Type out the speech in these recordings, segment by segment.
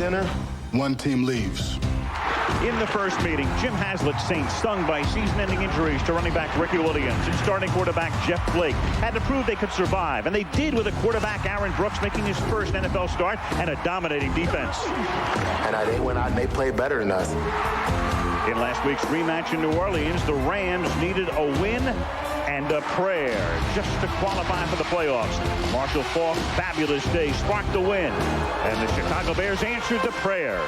center, one team leaves. In the first meeting, Jim Haslett Saints stung by season-ending injuries to running back Ricky Williams and starting quarterback Jeff Blake had to prove they could survive, and they did with a quarterback Aaron Brooks making his first NFL start and a dominating defense. And they went out and they played better than us. In last week's rematch in New Orleans, the Rams needed a win and a prayer just to qualify for the playoffs. Marshall Faulk's fabulous day sparked the win, and the Chicago Bears answered the prayer.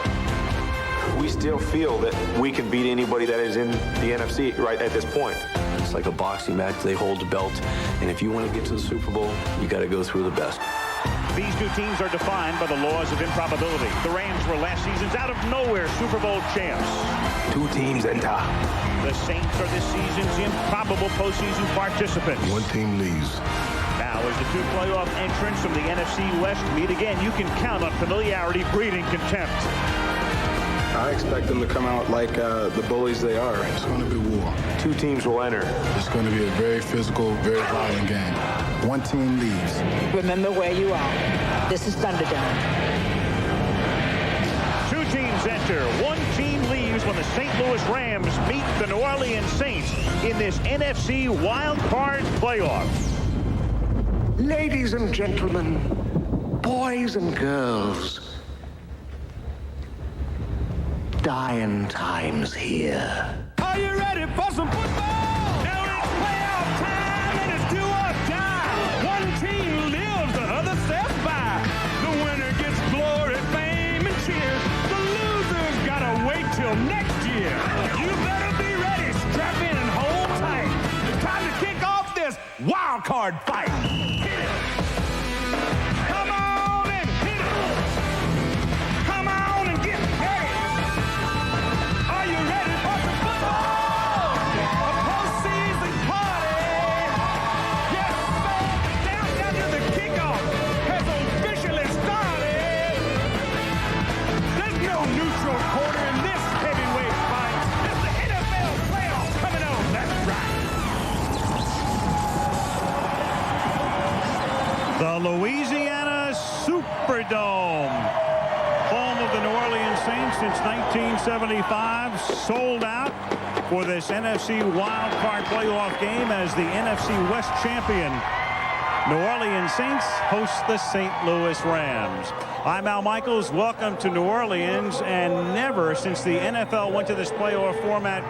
We still feel that we can beat anybody that is in the NFC right at this point. It's like a boxing match. They hold the belt, and if you want to get to the Super Bowl, you got to go through the best. These two teams are defined by the laws of improbability. The Rams were last season's out-of-nowhere Super Bowl champs. Two teams enter. The Saints are this season's improbable postseason participants. One team leaves. Now, as the two playoff entrants from the NFC West meet again, you can count on familiarity breeding contempt. I expect them to come out like the bullies they are. It's going to be war. Two teams will enter. It's going to be a very physical, very violent game. One team leaves. Remember where you are. This is Thunderdome. Two teams enter. One team leaves when the St. Louis Rams meet the New Orleans Saints in this NFC Wild Card playoff. Ladies and gentlemen, boys and girls, dying times here. Are you ready for some football? Now it's playoff time and it's do or die. One team lives, the other steps by. The winner gets glory, fame, and cheers. The losers gotta wait till next year. You better be ready, strap in and hold tight. It's time to kick off this wild card fight. Hit it. Come on and hit it. Come on and get ready. Are you ready for some football? A postseason party. Yes, sir. The countdown to the kickoff has officially started. There's no neutral quarter in this heavyweight fight. It's the NFL playoffs coming on. That's right. The Louisiana Superdome, home of the New Orleans Saints since 1975, sold out for this NFC Wild Card playoff game as the NFC West champion. New Orleans Saints host the St. Louis Rams. I'm Al Michaels. Welcome to New Orleans. And never since the NFL went to this playoff format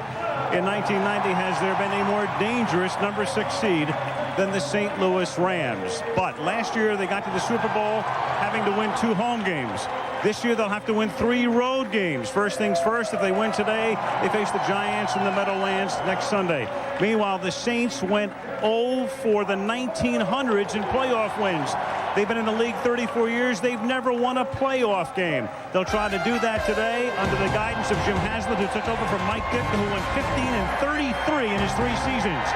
in 1990 has there been a more dangerous number 6 seed than the St. Louis Rams. But last year they got to the Super Bowl having to win 2 home games. This year they'll have to win 3 road games. First things first, if they win today, they face the Giants in the Meadowlands next Sunday. Meanwhile, the Saints went 0 for the 1900s in playoff wins. They've been in the league 34 years. They've never won a playoff game. They'll try to do that today under the guidance of Jim Haslett, who took over from Mike Ditka, who went 15 and 33 in his 3 seasons.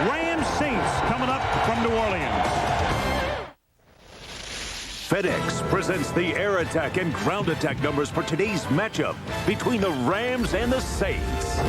Rams Saints coming up from New Orleans. FedEx presents the air attack and ground attack numbers for today's matchup between the Rams and the Saints.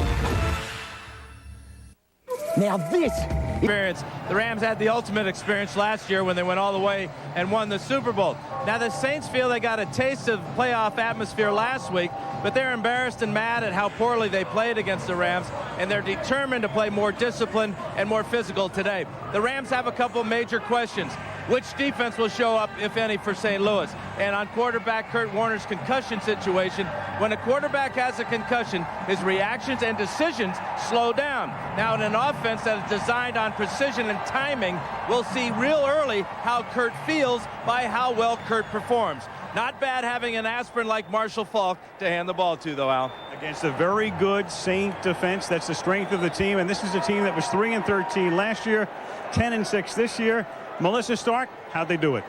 Now this experience. The Rams had the ultimate experience last year when they went all the way and won the Super Bowl. Now the Saints feel they got a taste of playoff atmosphere last week, but they're embarrassed and mad at how poorly they played against the Rams, and they're determined to play more disciplined and more physical today. The Rams have a couple major questions. Which defense will show up, if any, for St. Louis? And on quarterback Kurt Warner's concussion situation, when a quarterback has a concussion, his reactions and decisions slow down. Now, in an offense that is designed on precision and timing, we'll see real early how Kurt feels by how well Kurt performs. Not bad having an aspirin like Marshall Faulk to hand the ball to, though, Al. Against a very good Saint defense. That's the strength of the team. And this is a team that was 3 and 13 last year, 10 and 6 this year. Melissa Stark, how'd they do it?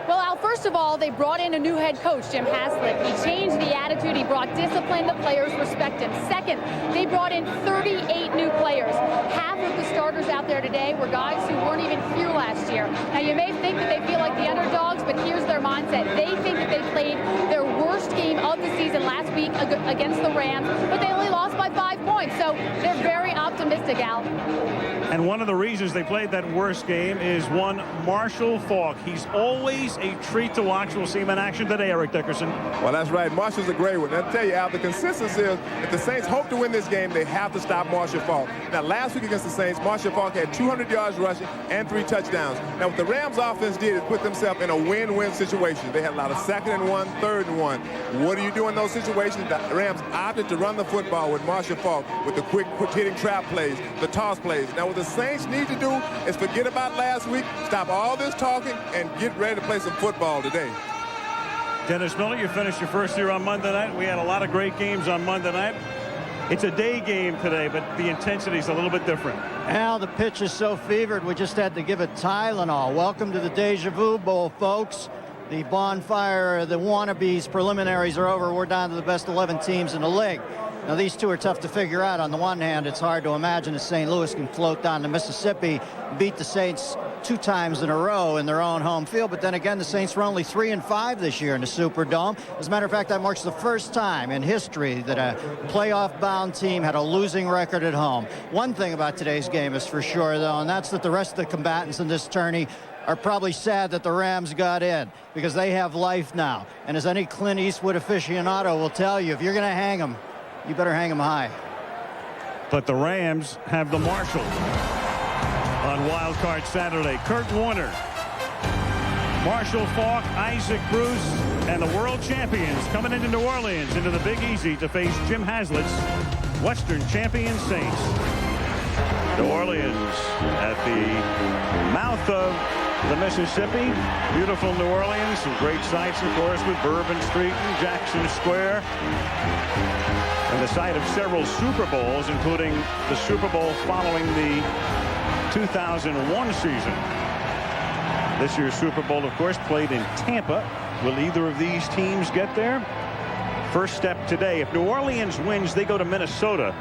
Well, Al, first of all, they brought in a new head coach, Jim Haslett. He changed the attitude. He brought discipline. The players respect him. Second, they brought in 38 new players. Half of the starters out there today were guys who weren't even here last year. Now, you may think that they feel like the underdogs, but here's their mindset. They think that they played their worst game of the season last week against the Rams, but they only lost by 5 points. So they're very optimistic optimistic, Al. And one of the reasons they played that worst game is one Marshall Faulk. He's always a treat to watch. We'll see him in action today, Eric Dickerson. Well, that's right. Marshall's a great one. I'll tell you, Al, the consensus is if the Saints hope to win this game, they have to stop Marshall Faulk. Now, last week against the Saints, Marshall Faulk had 200 yards rushing and 3 touchdowns. Now, what the Rams offense did is put themselves in a win-win situation. They had a lot of 2nd and 1, 3rd and 1. What do you do in those situations? The Rams opted to run the football with Marshall Faulk with the quick hitting trap plays, the toss plays. Now, what the Saints need to do is forget about last week, stop all this talking, and get ready to play some football today. Dennis Miller, you finished your first year on Monday night. We had a lot of great games on Monday night. It's a day game today, but the intensity is a little bit different. Al, the pitch is so fevered, we just had to give it Tylenol. Welcome to the Deja Vu Bowl, folks. The bonfire, the wannabes preliminaries are over. We're down to the best 11 teams in the league. Now, these two are tough to figure out. On the one hand, it's hard to imagine that St. Louis can float down to Mississippi, beat the Saints 2 times in a row in their own home field. But then again, the Saints were only 3-5 this year in the Superdome. As a matter of fact, that marks the first time in history that a playoff-bound team had a losing record at home. One thing about today's game is for sure, though, and that's that the rest of the combatants in this tourney are probably sad that the Rams got in because they have life now. And as any Clint Eastwood aficionado will tell you, if you're going to hang them, you better hang them high. But the Rams have the Marshall on Wild Card Saturday. Kurt Warner, Marshall Faulk, Isaac Bruce, and the world champions coming into New Orleans into the Big Easy to face Jim Haslett's Western champion Saints. New Orleans at the mouth of the Mississippi. Beautiful New Orleans. Some great sights, of course, with Bourbon Street and Jackson Square. And the site of several Super Bowls, including the Super Bowl following the 2001 season. This year's Super Bowl, of course, played in Tampa. Will either of these teams get there? First step today. If New Orleans wins, they go to Minnesota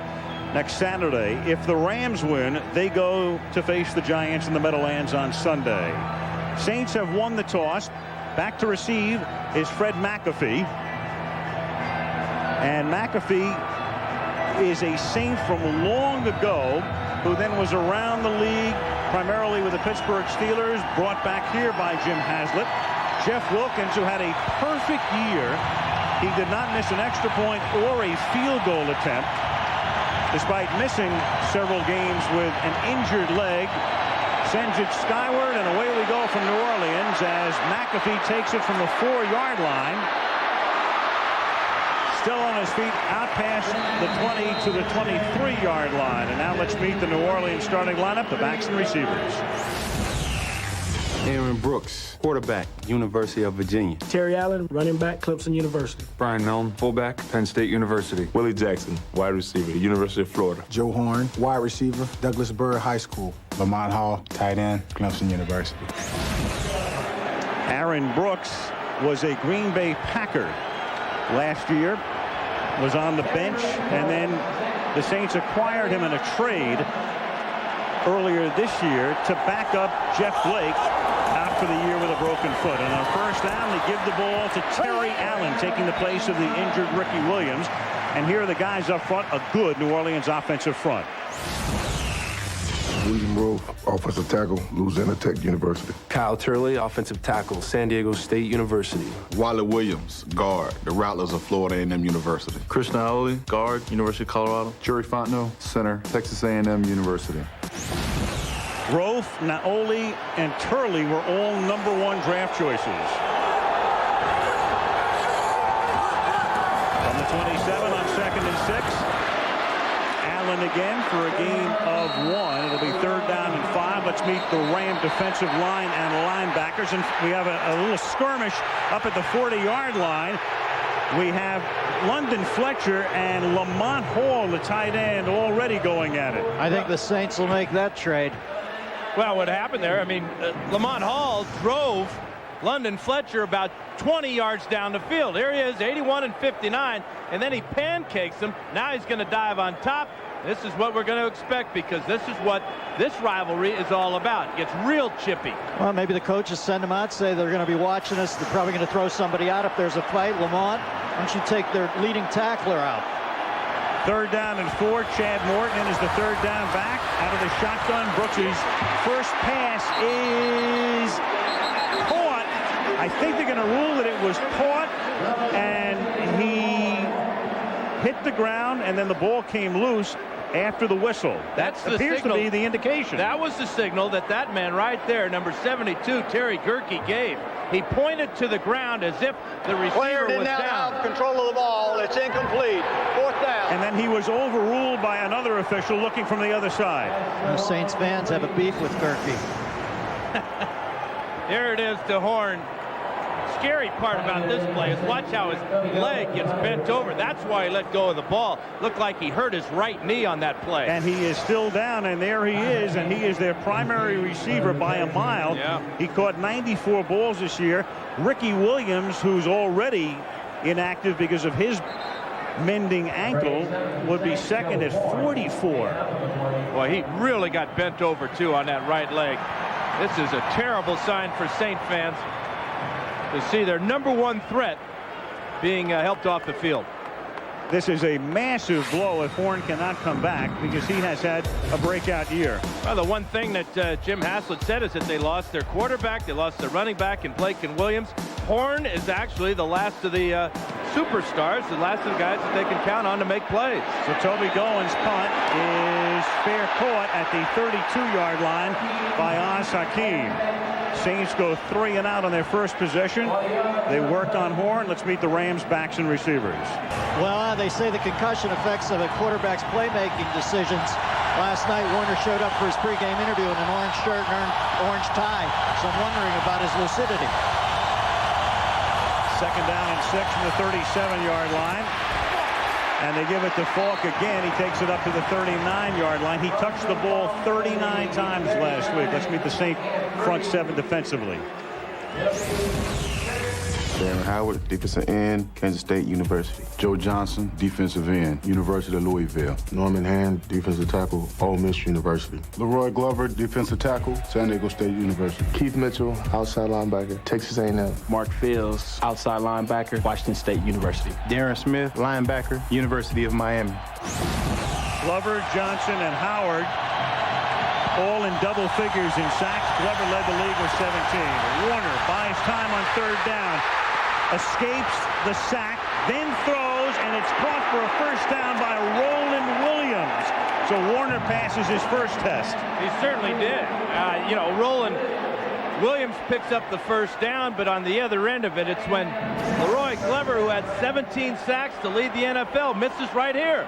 next Saturday. If the Rams win, they go to face the Giants in the Meadowlands on Sunday. Saints have won the toss. Back to receive is Fred McAfee. And McAfee is a Saint from long ago who then was around the league primarily with the Pittsburgh Steelers, brought back here by Jim Haslett. Jeff Wilkins, who had a perfect year. He did not miss an extra point or a field goal attempt, despite missing several games with an injured leg. Sends it skyward, and away we go from New Orleans as McAfee takes it from the 4-yard line. Still on his feet, out past the 20 to the 23-yard line. And now let's meet the New Orleans starting lineup, the backs and receivers. Aaron Brooks, quarterback, University of Virginia. Terry Allen, running back, Clemson University. Brian Milne, fullback, Penn State University. Willie Jackson, wide receiver, University of Florida. Joe Horn, wide receiver, Douglas Byrd High School. Lamont Hall, tight end, Clemson University. Aaron Brooks was a Green Bay Packer last year, was on the bench, and then the Saints acquired him in a trade earlier this year to back up Jeff Blake after the year with a broken foot. And on first down, they give the ball to Terry Allen, taking the place of the injured Ricky Williams. And here are the guys up front, a good New Orleans offensive front. William Rowe, offensive tackle, Louisiana Tech University. Kyle Turley, offensive tackle, San Diego State University. Wally Williams, guard, the Rattlers of Florida A&M University. Chris Naoli, guard, University of Colorado. Jerry Fontenot, center, Texas A&M University. Rowe, Naoli, and Turley were all #1 draft choices. From the 27 on 2nd and 6. Allen again for a gain of 1. It'll be 3rd down and 5. Let's meet the Ram defensive line and linebackers. And we have a little skirmish up at the 40-yard line. We have London Fletcher and Lamont Hall, the tight end, already going at it. I think the Saints will make that trade. Well, what happened there, I mean, Lamont Hall drove London Fletcher about 20 yards down the field. Here he is, 81 and 59, and then he pancakes him. Now he's going to dive on top. This is what we're going to expect, because this is what this rivalry is all about. It gets real chippy. Well, maybe the coaches send them out, say they're going to be watching us. They're probably going to throw somebody out if there's a fight. Lamont, why don't you take their leading tackler out? 3rd down and 4. Chad Morton is the 3rd down back. Out of the shotgun, Brooks' first pass is caught. I think they're going to rule that it was caught, and he hit the ground, and then the ball came loose after the whistle. That's the appears signal. to be the indication. That was the signal that man right there, number 72, Terry Gerke, gave. He pointed to the ground as if the receiver was down. Have control of the ball. It's incomplete. 4th down. And then he was overruled by another official looking from the other side. The Saints fans have a beef with Gerke. There it is to Horn. Scary part about this play is watch how his leg gets bent over. That's why he let go of the ball. Looked like he hurt his right knee on that play. And he is still down, and there he is, and he is their primary receiver by a mile. Yeah. He caught 94 balls this year. Ricky Williams, who's already inactive because of his mending ankle, would be second at 44. Well, he really got bent over, too, on that right leg. This is a terrible sign for Saint fans to see their number 1 threat being helped off the field. This is a massive blow if Horn cannot come back, because he has had a breakout year. Well, the one thing that Jim Haslett said is that they lost their quarterback, they lost their running back in Blake and Williams. Horn is actually the last of the superstars, the last of the guys that they can count on to make plays. So Toby Goins' punt is fair caught at the 32-yard line by Oz Hakeem. Saints go 3 and out on their first possession. They worked on Horn. Let's meet the Rams backs and receivers. Well, they say the concussion effects of a quarterback's playmaking decisions. Last night, Warner showed up for his pregame interview in an orange shirt and an orange tie, so I'm wondering about his lucidity. 2nd down and 6 from the 37-yard line. And they give it to Falk again. He takes it up to the 39-yard line. He touched the ball 39 times last week. Let's meet the Saint front 7 defensively. Darren Howard, defensive end, Kansas State University. Joe Johnson, defensive end, University of Louisville. Norman Hand, defensive tackle, Ole Miss University. Leroy Glover, defensive tackle, San Diego State University. Keith Mitchell, outside linebacker, Texas A&M. Mark Fields, outside linebacker, Washington State University. Darren Smith, linebacker, University of Miami. Glover, Johnson, and Howard all in double figures in sacks. Glover led the league with 17. Warner buys time on 3rd down, escapes the sack, then throws, and it's caught for a first down by Roland Williams. So Warner passes his first test. He certainly did. Roland Williams picks up the first down, but on the other end of it, it's when Leroy Glover, who had 17 sacks to lead the NFL, misses right here.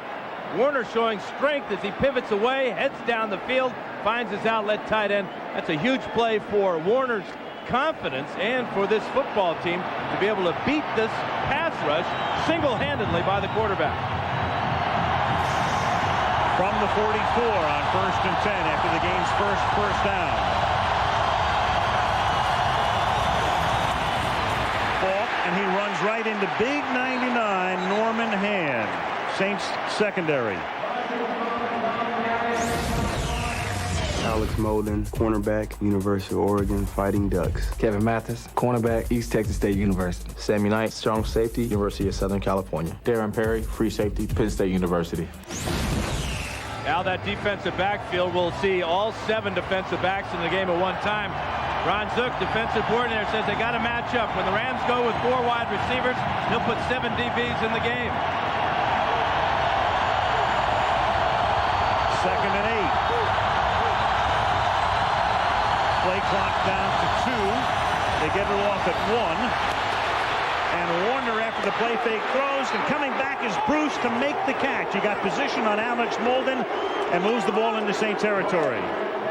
Warner showing strength as he pivots away, heads down the field, finds his outlet tight end. That's a huge play for Warner's confidence and for this football team to be able to beat this pass rush single-handedly by the quarterback. From the 44 on 1st and 10 after the game's first down. Falk, and he runs right into big 99 Norman Hand. Saints secondary. Alex Molden, cornerback, University of Oregon, Fighting Ducks. Kevin Mathis, cornerback, East Texas State University. Sammy Knight, strong safety, University of Southern California. Darren Perry, free safety, Penn State University. Now that defensive backfield, we'll see all 7 defensive backs in the game at one time. Ron Zook, defensive coordinator, says they got to match up. When the Rams go with 4 wide receivers, he'll put 7 DBs in the game. 2nd and 8. Play clock down to 2. They get it off at 1. And Warner, after the play fake, throws, and coming back is Bruce to make the catch. He got position on Alex Molden and moves the ball into Saint territory.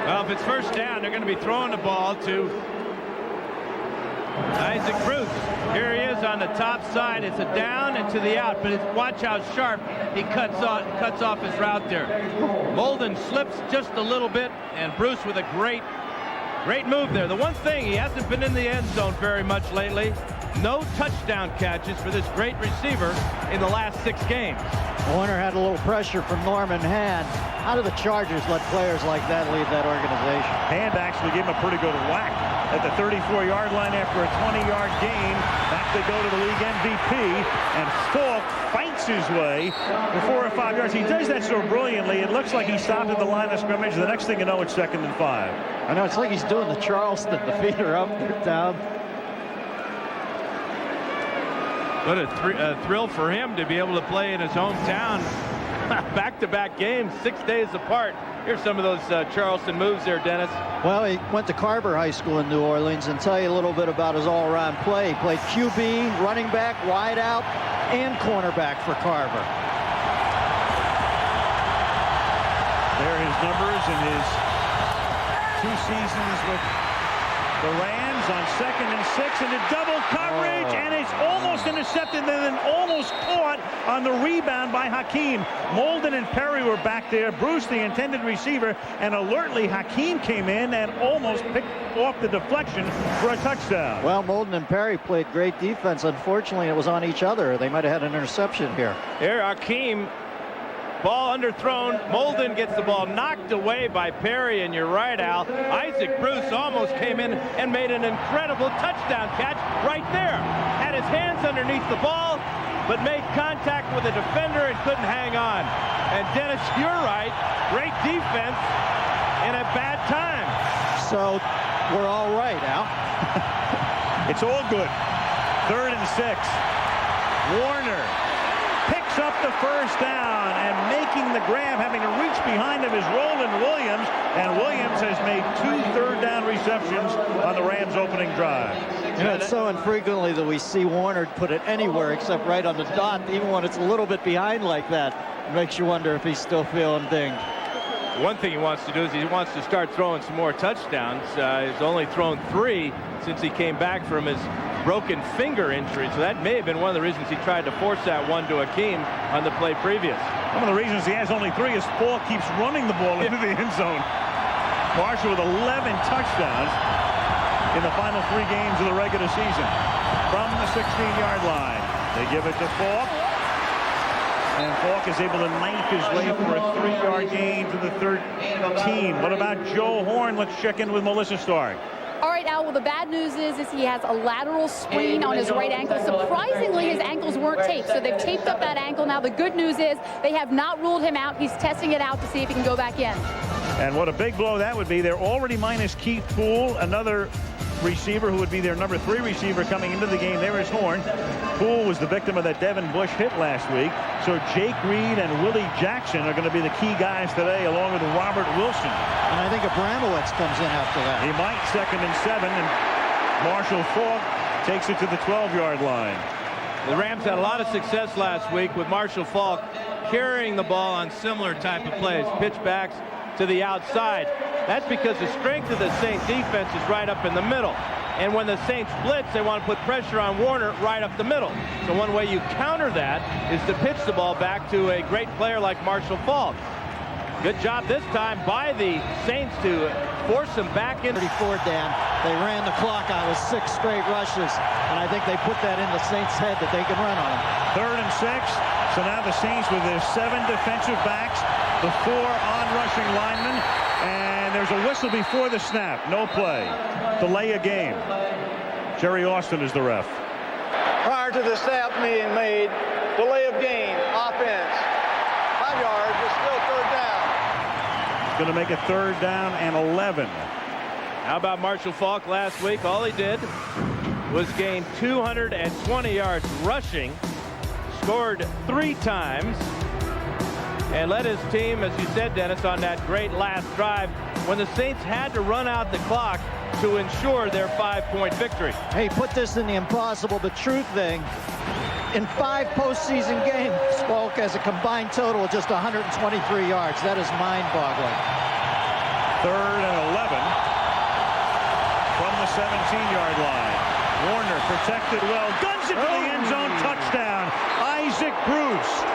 Well, if it's first down, they're going to be throwing the ball to Isaac Bruce. Here he is on the top side. It's a down and to the out, but watch how sharp he cuts off his route there. Molden slips just a little bit, and Bruce with a great move there. The one thing, he hasn't been in the end zone very much lately. No touchdown catches for this great receiver in the last 6 games. Warner had a little pressure from Norman Hand. How do the Chargers let players like that leave that organization? Hand actually gave him a pretty good whack. at the 34-yard line after a 20-yard gain. Back they go to the league MVP, and Falk fights his way for 4 or 5 yards. He does that so brilliantly. It looks like he stopped at the line of scrimmage. The next thing you know, it's 2nd and 5. I know, it's like he's doing the Charleston. The feet are up, they're down. What a thrill for him to be able to play in his hometown. Back-to-back games, 6 days apart. Here's some of those Charleston moves there, Dennis. Well, he went to Carver High School in New Orleans, and tell you a little bit about his all-around play. He played QB, running back, wide out, and cornerback for Carver. There are his numbers in his 2 seasons with the Rams on 2nd and 6 into double coverage, and it's almost intercepted and then almost caught on the rebound by Hakeem. Molden and Perry were back there. Bruce, the intended receiver, and alertly Hakeem came in and almost picked off the deflection for a touchdown. Well, Molden and Perry played great defense. Unfortunately, it was on each other. They might have had an interception here. Here, Hakeem. Ball underthrown. Molden gets the ball knocked away by Perry, and you're right, Al. Isaac Bruce almost came in and made an incredible touchdown catch right there. Had his hands underneath the ball, but made contact with a defender and couldn't hang on. And Dennis, you're right. Great defense in a bad time. So we're all right, Al. It's all good. 3rd and 6. Warner picks up the first down, and making the grab, having to reach behind him, is Roland Williams, and Williams has made 2 third-down receptions on the Rams' opening drive. You know, it's so infrequently that we see Warner put it anywhere except right on the dot, even when it's a little bit behind like that. It makes you wonder if he's still feeling dinged. One thing he wants to do is he wants to start throwing some more touchdowns. He's only thrown 3 since he came back from his broken finger injury, so that may have been one of the reasons he tried to force that one to Hakeem on the play previous. One of the reasons he has only 3 is Falk keeps running the ball into the end zone. Marshall with 11 touchdowns in the final 3 games of the regular season. From the 16-yard line, they give it to Falk, and Falk is able to knife his way for a 3-yard gain to the 13. What about Joe Horn? Let's check in with Melissa Stark. All right, Al, well, the bad news is he has a lateral sprain on his right ankle. Surprisingly, his ankles weren't taped, so they've taped up that ankle. Now, the good news is they have not ruled him out. He's testing it out to see if he can go back in. And what a big blow that would be. They're already minus Keith Poole, another receiver who would be their number 3 receiver coming into the game. There is Horn. Poole was the victim of that Devin Bush hit last week. So Jake Reed and Willie Jackson are going to be the key guys today, along with Robert Wilson. And I think Abramowitz comes in after that. He might. 2nd and 7, and Marshall Falk takes it to the 12-yard line. The Rams had a lot of success last week with Marshall Falk carrying the ball on similar type of plays, pitchbacks to the outside. That's because the strength of the Saints defense is right up in the middle. And when the Saints blitz, they want to put pressure on Warner right up the middle. So one way you counter that is to pitch the ball back to a great player like Marshall Falk. Good job this time by the Saints to force him back in. 34 down. They ran the clock out with 6 straight rushes, and I think they put that in the Saints' head that they can run on him. 3rd and 6. So now the Saints with their 7 defensive backs, the 4 on-rushing linemen, and there's a whistle before the snap. No play. Delay a game. Jerry Austin is the ref. Prior to the snap being made, delay of game, offense. 5 yards, it's still 3rd down. Going to make it 3rd down and 11. How about Marshall Falk last week? All he did was gain 220 yards rushing, scored 3 times, and led his team, as you said, Dennis, on that great last drive when the Saints had to run out the clock to ensure their 5-point victory. Hey, put this in the impossible but true thing. In 5 postseason games, Falk has a combined total of just 123 yards. That is mind-boggling. 3rd and 11 from the 17-yard line. Warner protected well, guns it to the end zone, touchdown, Isaac Bruce.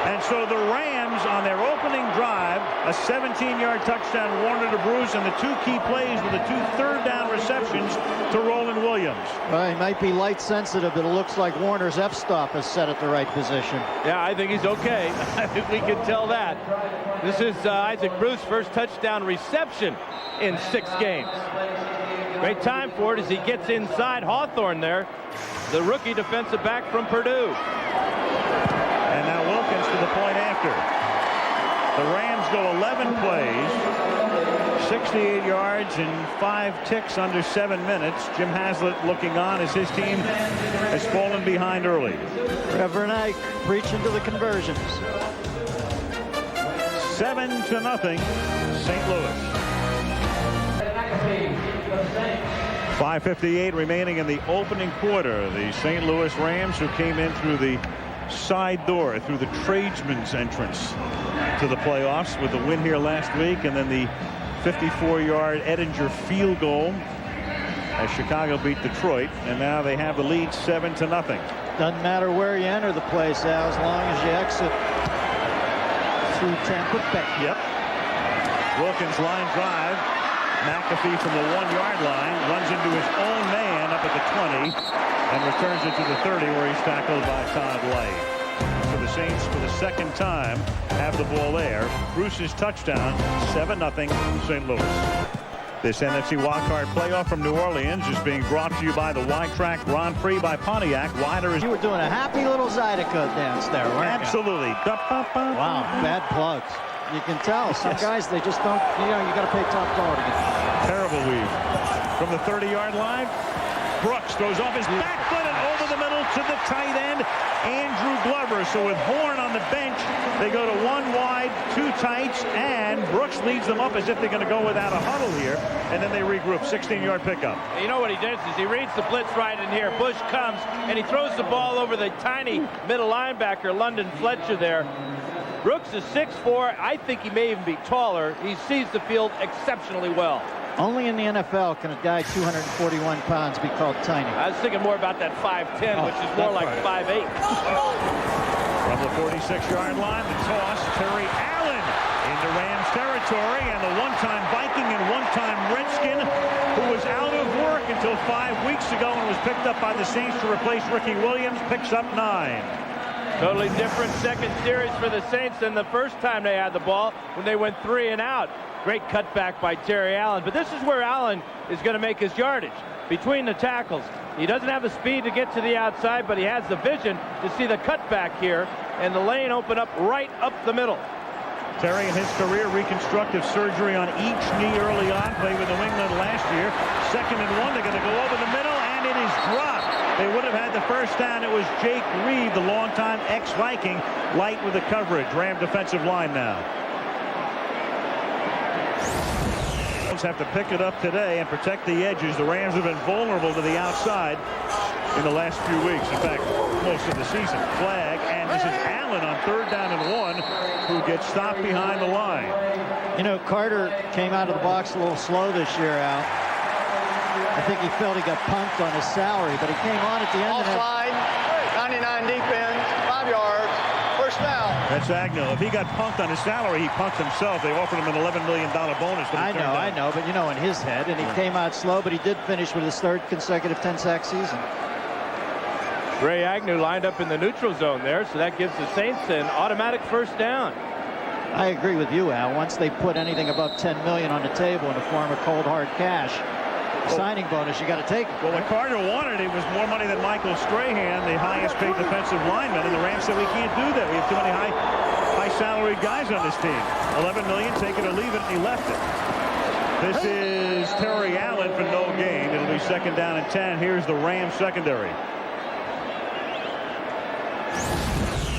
And so the Rams, on their opening drive, a 17-yard touchdown, Warner to Bruce, and the 2 key plays with the 2 third-down receptions to Roland Williams. Well, he might be light sensitive, but it looks like Warner's f-stop is set at the right position. Yeah, I think he's okay. I think we can tell that. This is Isaac Bruce's first touchdown reception in 6 games. Great time for it as he gets inside Hawthorne there. The rookie defensive back from Purdue. And now Wilkins to the point after. The Rams go 11 plays, 68 yards and 5 ticks under 7 minutes. Jim Haslett looking on as his team has fallen behind early. Reverend Ike preaching to the conversions. 7-0, St. Louis. 5:58 remaining in the opening quarter. The St. Louis Rams, who came in through the side door, through the tradesman's entrance to the playoffs with the win here last week, and then the 54-yard Edinger field goal as Chicago beat Detroit, and now they have the lead 7-0. Doesn't matter where you enter the place, Al, as long as you exit through Tampa Bay. Yep. Wilkins line drive. McAfee from the 1-yard line runs into his own man up at the 20 and returns it to the 30 where he's tackled by Todd Light. So the Saints for the second time have the ball there. Bruce's touchdown, 7-0 St. Louis. This NFC wildcard playoff from New Orleans is being brought to you by the Wide Track Grand Prix by Pontiac. Wider is. You were doing a happy little Zydeco dance there, weren't you? Absolutely. Wow, bad plugs. You can tell. Some guys, they just don't, you got to pay top dollar to get them. Terrible weave. From the 30-yard line, Brooks throws off his back foot and over the middle to the tight end, Andrew Glover. So with Horn on the bench, they go to 1 wide, 2 tights, and Brooks leads them up as if they're going to go without a huddle here, and then they regroup. 16-yard pickup. You know what he does is he reads the blitz right in here. Bush comes, and he throws the ball over the tiny middle linebacker, London Fletcher there. Brooks is 6'4". I think he may even be taller. He sees the field exceptionally well. Only in the NFL can a guy 241 pounds be called tiny. I was thinking more about that 5'10", which is more like 5'8". From the 46-yard line, the toss, Terry Allen into Rams territory, and the one-time Viking and one-time Redskin, who was out of work until 5 weeks ago and was picked up by the Saints to replace Ricky Williams, picks up 9. Totally different second series for the Saints than the first time they had the ball when they went 3 and out. Great cutback by Terry Allen. But this is where Allen is going to make his yardage, between the tackles. He doesn't have the speed to get to the outside, but he has the vision to see the cutback here, and the lane open up right up the middle. Terry in his career, reconstructive surgery on each knee early on. Played with New England last year. 2nd and 1. They're going to go over the middle, and it is dropped. They would have had the first down. It was Jake Reed, the longtime ex-Viking, light with the coverage. Ram defensive line now. Have to pick it up today and protect the edges. The Rams have been vulnerable to the outside in the last few weeks. In fact, most of the season. Flag, and this is Allen on 3rd down and 1, who gets stopped behind the line. You know, Carter came out of the box a little slow this year, Al. I think he felt he got punked on his salary, but he came on at the end. Offside, 99 defense, 5 yards, first down. That's Agnew. If he got punked on his salary, he punked himself. They offered him an $11 million bonus. I know, but you know, in his head, and he came out slow, but he did finish with his 3rd consecutive 10-sack season. Ray Agnew lined up in the neutral zone there, so that gives the Saints an automatic first down. I agree with you, Al. Once they put anything above $10 million on the table in the form of cold hard cash, signing bonus, you got to take it. Well, what Carter wanted, it was more money than Michael Strahan, the highest paid defensive lineman, and the Rams said we can't do that. We have too many high salaried guys on this team. $11 million, take it or leave it, and he left it. This is Terry Allen for no gain. It'll be 2nd down and 10. Here's the Rams secondary.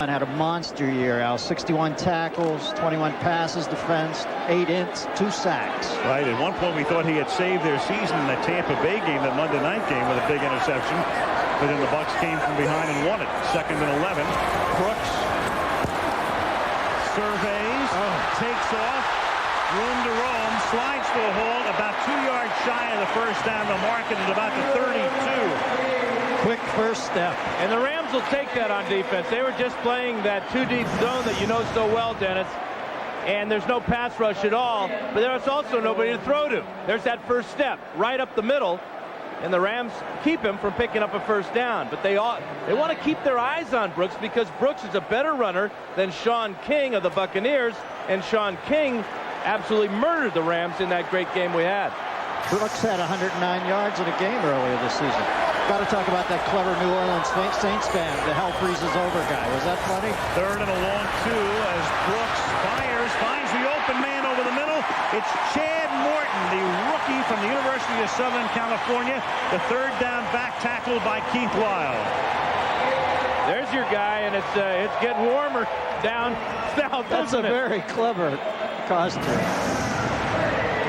And had a monster year, Al. 61 tackles, 21 passes defensed, 8 ints, 2 sacks. Right. At one point, we thought he had saved their season in that Tampa Bay game, that Monday night game, with a big interception. But then the Bucs came from behind and won it. 2nd and 11. Brooks surveys, takes off, room to roam, slides to a hold, about 2 yards shy of the first down. The market is about the 32. Quick first step. And the Rams will take that on defense. They were just playing that 2-deep zone that you know so well, Dennis. And there's no pass rush at all, but there's also nobody to throw to. There's that first step right up the middle, and the Rams keep him from picking up a first down. But they want to keep their eyes on Brooks, because Brooks is a better runner than Sean King of the Buccaneers, and Sean King absolutely murdered the Rams in that great game we had. Brooks had 109 yards in a game earlier this season. Got to talk about that clever New Orleans Saints fan, the hell freezes over guy. Was that funny? 3rd and a long 2 as Brooks fires, finds the open man over the middle. It's Chad Morton, the rookie from the University of Southern California. The 3rd down back tackle by Keith Lyle. There's your guy, and it's getting warmer down south. That's a very clever costume.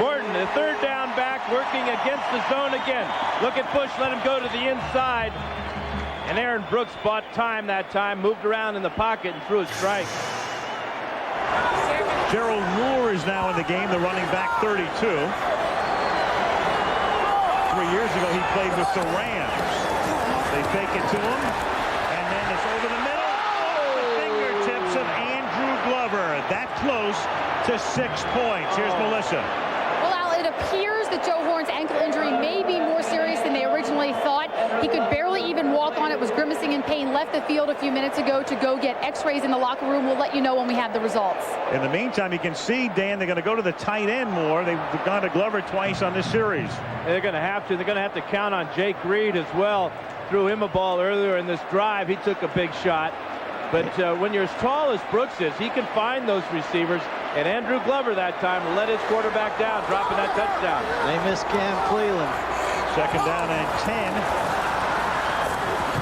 Morton, the 3rd down back, working against the zone again. Look at Bush, let him go to the inside. And Aaron Brooks bought time that time, moved around in the pocket and threw a strike. Gerald Moore is now in the game, the running back, 32. 3 years ago, he played with the Rams. They fake it to him, and then it's over the middle. The fingertips of Andrew Glover. That close to 6 points. Here's Melissa. Well, Al, it appears that Joe Horn's ankle injury may be more serious than they originally thought. He could barely even walk on it, was grimacing in pain, left the field a few minutes ago to go get x-rays in the locker room. We'll let you know when we have the results. In the meantime, you can see, Dan, they're going to go to the tight end more. They've gone to Glover twice on this series. They're going to have to. They're going to have to count on Jake Reed as well. Threw him a ball earlier in this drive. He took a big shot. But when you're as tall as Brooks is, he can find those receivers. And Andrew Glover that time let his quarterback down, dropping that touchdown. They miss Cam Cleveland. 2nd down and 10.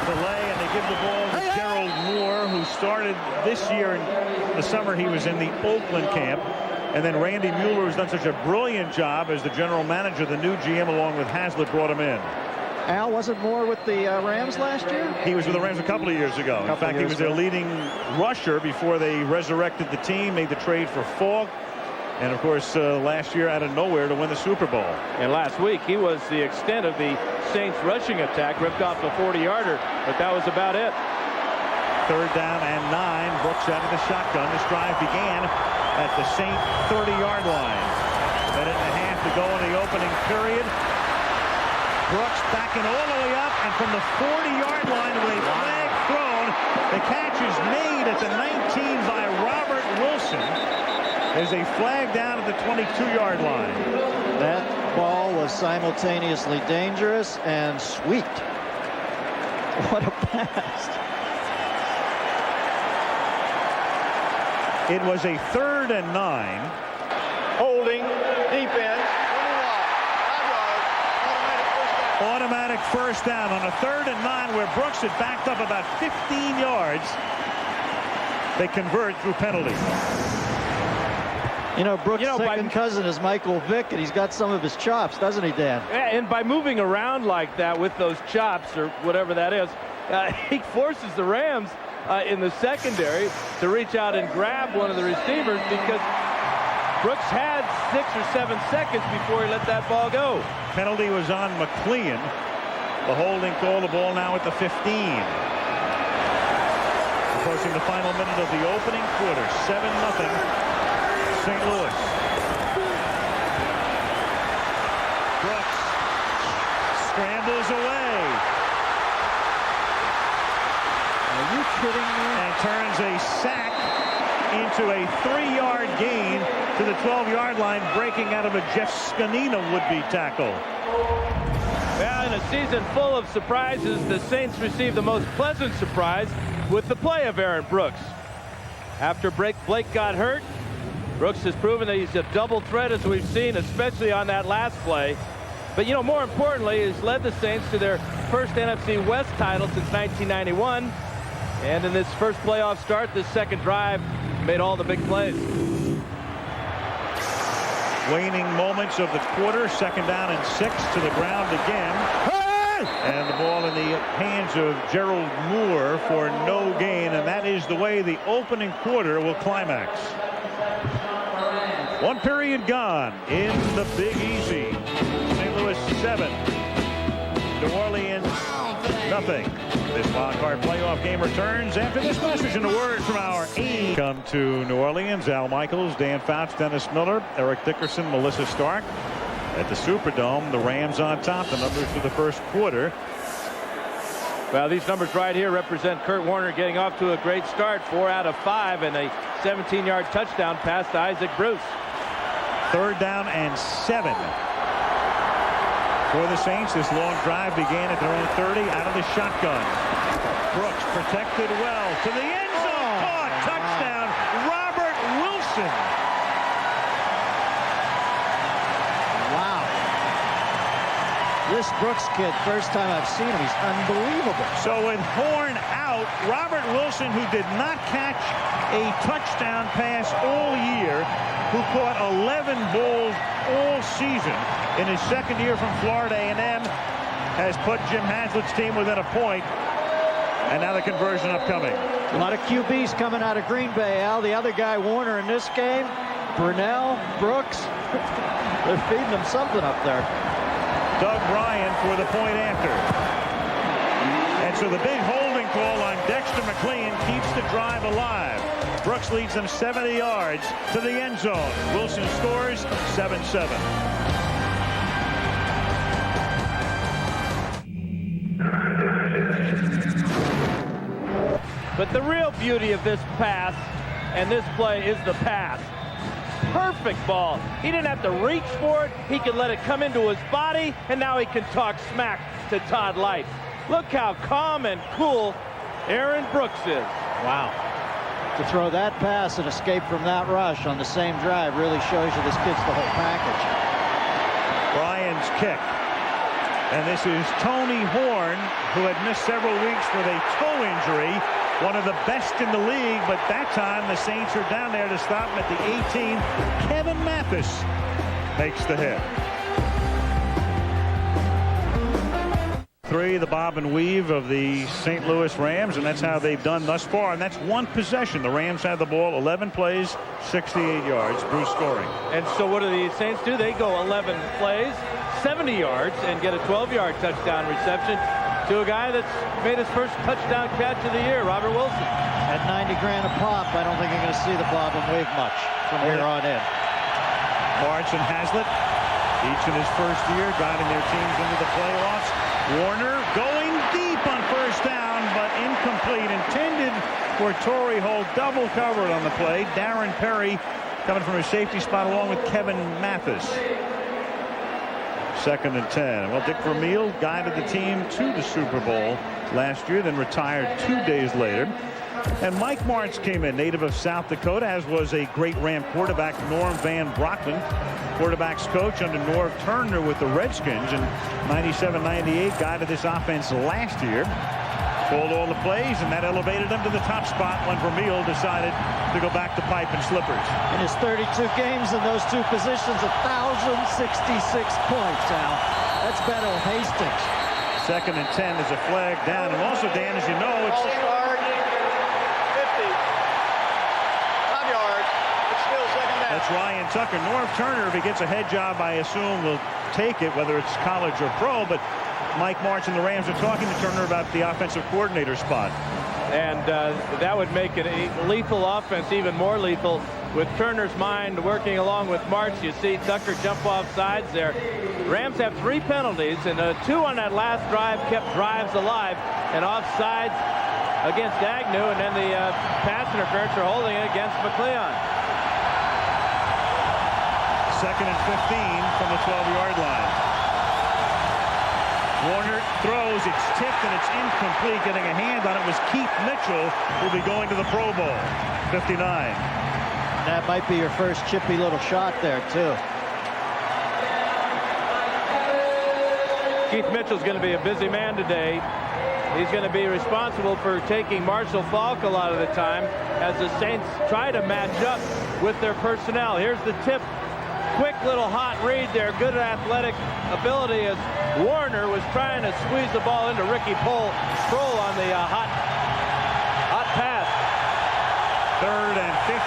Delay, and they give the ball to Gerald Moore, who started this year in the summer. He was in the Oakland camp. And then Randy Mueller has done such a brilliant job as the general manager. The new GM, along with Haslett, brought him in. Al, wasn't Moore with the Rams last year? He was with the Rams a couple of years ago. In fact, he was their leading rusher before they resurrected the team, made the trade for Falk. And, of course, last year out of nowhere to win the Super Bowl. And last week, he was the extent of the Saints rushing attack, ripped off a 40-yarder, but that was about it. 3rd down and 9. Brooks out of the shotgun. This drive began at the Saint 30-yard line. Minute and a half to go in the opening period. Brooks backing all the way up, and from the 40-yard line with a flag thrown, the catch is made at the 19 by Robert Wilson. There's a flag down at the 22-yard line. That ball was simultaneously dangerous and sweet. What a pass. It was a 3rd and 9. Holding, defense. Automatic first down on a 3rd and 9 where Brooks had backed up about 15 yards. They convert through penalty. You know, Brooks' second cousin is Michael Vick, and he's got some of his chops, doesn't he, Dan? Yeah, and by moving around like that with those chops or whatever that is, he forces the Rams in the secondary to reach out and grab one of the receivers because Brooks had 6 or 7 seconds before he let that ball go. Penalty was on McLean. The holding call, the ball now at the 15. Approaching the final minute of the opening quarter. 7-0 St. Louis. Brooks scrambles away. Are you kidding me? And turns a sack into a 3-yard gain to the 12-yard line, breaking out of a Jeff Scanina would-be tackle. Well, in a season full of surprises, the Saints received the most pleasant surprise with the play of Aaron Brooks. After Blake got hurt, Brooks has proven that he's a double threat, as we've seen, especially on that last play. But, you know, more importantly, he's led the Saints to their first NFC West title since 1991. And in this first playoff start, this second drive made all the big plays. Waning moments of the quarter. 2nd down and 6 to the ground again. And the ball in the hands of Gerald Moore for no gain. And that is the way the opening quarter will climax. One period gone in the Big Easy. St. Louis 7. New Orleans nothing. This wild card playoff game returns after this message and a word from our aide. Come to New Orleans. Al Michaels, Dan Fouts, Dennis Miller, Eric Dickerson, Melissa Stark. At the Superdome, the Rams on top. The numbers for the first quarter. Well, these numbers right here represent Kurt Warner getting off to a great start. 4 out of 5 and a 17-yard touchdown pass to Isaac Bruce. 3rd down and 7. For the Saints, this long drive began at their own 30 out of the shotgun. Brooks protected well to the end zone. Caught. Touchdown. Robert Wilson. Wow. This Brooks kid, first time I've seen him, he's unbelievable. So with Horn out, Robert Wilson, who did not catch a touchdown pass all year, who caught 11 balls all season in his second year from Florida A&M, has put Jim Haslett's team within a point. And now the conversion upcoming. A lot of QBs coming out of Green Bay, Al. The other guy, Warner, in this game, Brunell, Brooks, they're feeding him something up there. Doug Ryan for the point after. And so the big holding call on Dexter McLean keeps the drive alive. Brooks leads them 70 yards to the end zone. Wilson scores 7-7. But the real beauty of this pass and this play is the pass. Perfect ball. He didn't have to reach for it. He could let it come into his body, and now he can talk smack to Todd Light. Look how calm and cool Aaron Brooks is. Wow. To throw that pass and escape from that rush on the same drive really shows you this kid's the whole package. Ryan's kick. And this is Tony Horn, who had missed several weeks with a toe injury. One of the best in the league, but that time the Saints are down there to stop him at the 18. Kevin Mathis makes the hit. 3, the bob and weave of the St. Louis Rams, and that's how they've done thus far. And that's one possession. The Rams had the ball 11 plays, 68 yards. Bruce scoring. And so what do the Saints do? They go 11 plays, 70 yards, and get a 12-yard touchdown reception to a guy that's made his first touchdown catch of the year, Robert Wilson. At 90 grand a pop, I don't think you're going to see the bob and wave much from here on in. Martz and Haslett, each in his first year, guiding their teams into the playoffs. Warner going deep on first down, but incomplete. Intended for Torrey Holt, double covered on the play. Darren Perry coming from a safety spot along with Kevin Mathis. 2nd and 10. Well, Dick Vermeil guided the team to the Super Bowl last year, then retired 2 days later. And Mike Martz came in, native of South Dakota, as was a great Ram quarterback, Norm Van Brockman, quarterback's coach under Norv Turner with the Redskins in 97-98, guided this offense last year. Called all the plays, and that elevated them to the top spot when Vermeil decided to go back to pipe and slippers. In his 32 games in those two positions, 1,066 points, Al. That's better than Hastings. 2nd and 10 is a flag down. And also, Dan, as you know, it's... 50. 5 yards. It's still 2nd down. That's Ryan Tucker. Norv Turner, if he gets a head job, I assume, will take it, whether it's college or pro, but Mike Martz and the Rams are talking to Turner about the offensive coordinator spot. And that would make it a lethal offense, even more lethal, with Turner's mind working along with Martz. You see Tucker jump off sides there. Rams have 3 penalties, and 2 on that last drive kept drives alive, and offsides against Agnew, and then the pass interference for holding it against McLeon. 2nd and 15 from the 12-yard line. Warner throws, it's tipped, and it's incomplete. Getting a hand on it was Keith Mitchell, who will be going to the Pro Bowl. 59. That might be your first chippy little shot there, too. Keith Mitchell's going to be a busy man today. He's going to be responsible for taking Marshall Faulk a lot of the time as the Saints try to match up with their personnel. Here's the tip. Quick little hot read there. Good athletic ability as Warner was trying to squeeze the ball into Ricky Prohl on the hot pass. 3rd and 15.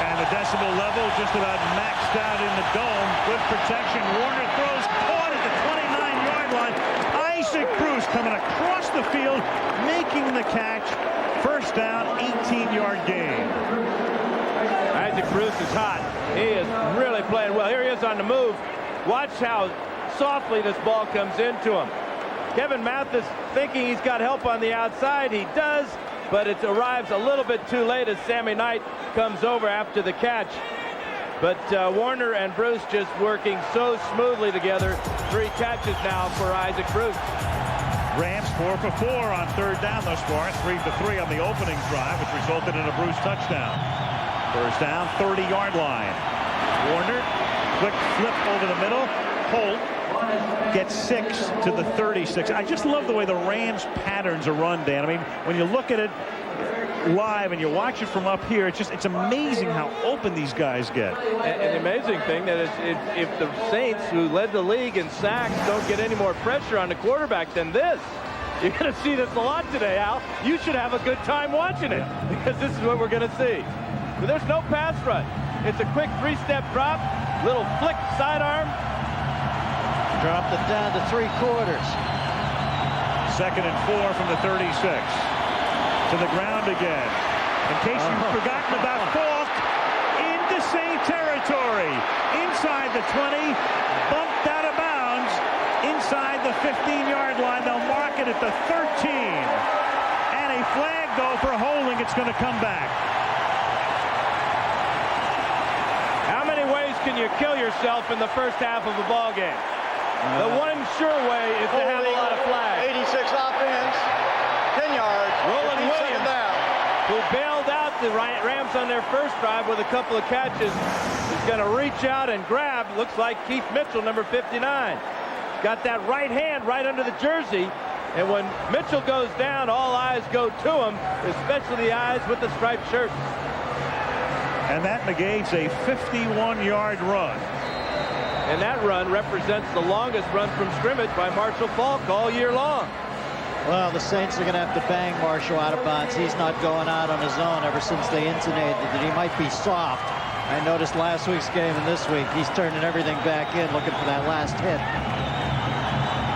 And the decibel level just about maxed out in the dome. Good protection. Warner throws, caught at the 29-yard line. Isaac Bruce coming across the field, making the catch. First down, 18-yard gain. Isaac Bruce is hot. He is really playing well. Here he is on the move. Watch how softly this ball comes into him. Kevin Mathis thinking he's got help on the outside. He does. but it arrives a little bit too late as Sammy Knight comes over after the catch. But Warner and Bruce just working so smoothly together. 3 catches now for Isaac Bruce. Rams 4 for 4 on 3rd down thus far. 3 for 3 on the opening drive, which resulted in a Bruce touchdown. First down, 30-yard line. Warner, quick flip over the middle. Holt gets 6 to the 36. I just love the way the Rams patterns a run, Dan. I mean, when you look at it live and you watch it from up here, it's amazing how open these guys get. And the amazing thing that is, if the Saints, who led the league in sacks, don't get any more pressure on the quarterback than this. You're going to see this a lot today, Al. You should have a good time watching it, because this is what we're going to see. But there's no pass rush. It's a quick 3-step drop, little flick sidearm. Dropped it down to 3/4. 2nd and 4 from the 36. To the ground again. In case you've forgotten about Falk, into Saint territory. Inside the 20, bumped out of bounds. Inside the 15-yard line. They'll mark it at the 13. And a flag, though, for holding. It's going to come back. How many ways can you kill yourself in the first half of a ball game? The one sure way is to have a lot of flags. 86 offense, 10 yards. Roland Williams, who bailed out the Rams on their first drive with a couple of catches, is going to reach out and grab. Looks like Keith Mitchell, number 59. Got that right hand right under the jersey. And when Mitchell goes down, all eyes go to him, especially the eyes with the striped shirt. And that negates a 51-yard run. And that run represents the longest run from scrimmage by Marshall Faulk all year long. Well, the Saints are going to have to bang Marshall out of bounds. He's not going out on his own ever since they intimated that he might be soft. I noticed last week's game and this week, he's turning everything back in, looking for that last hit.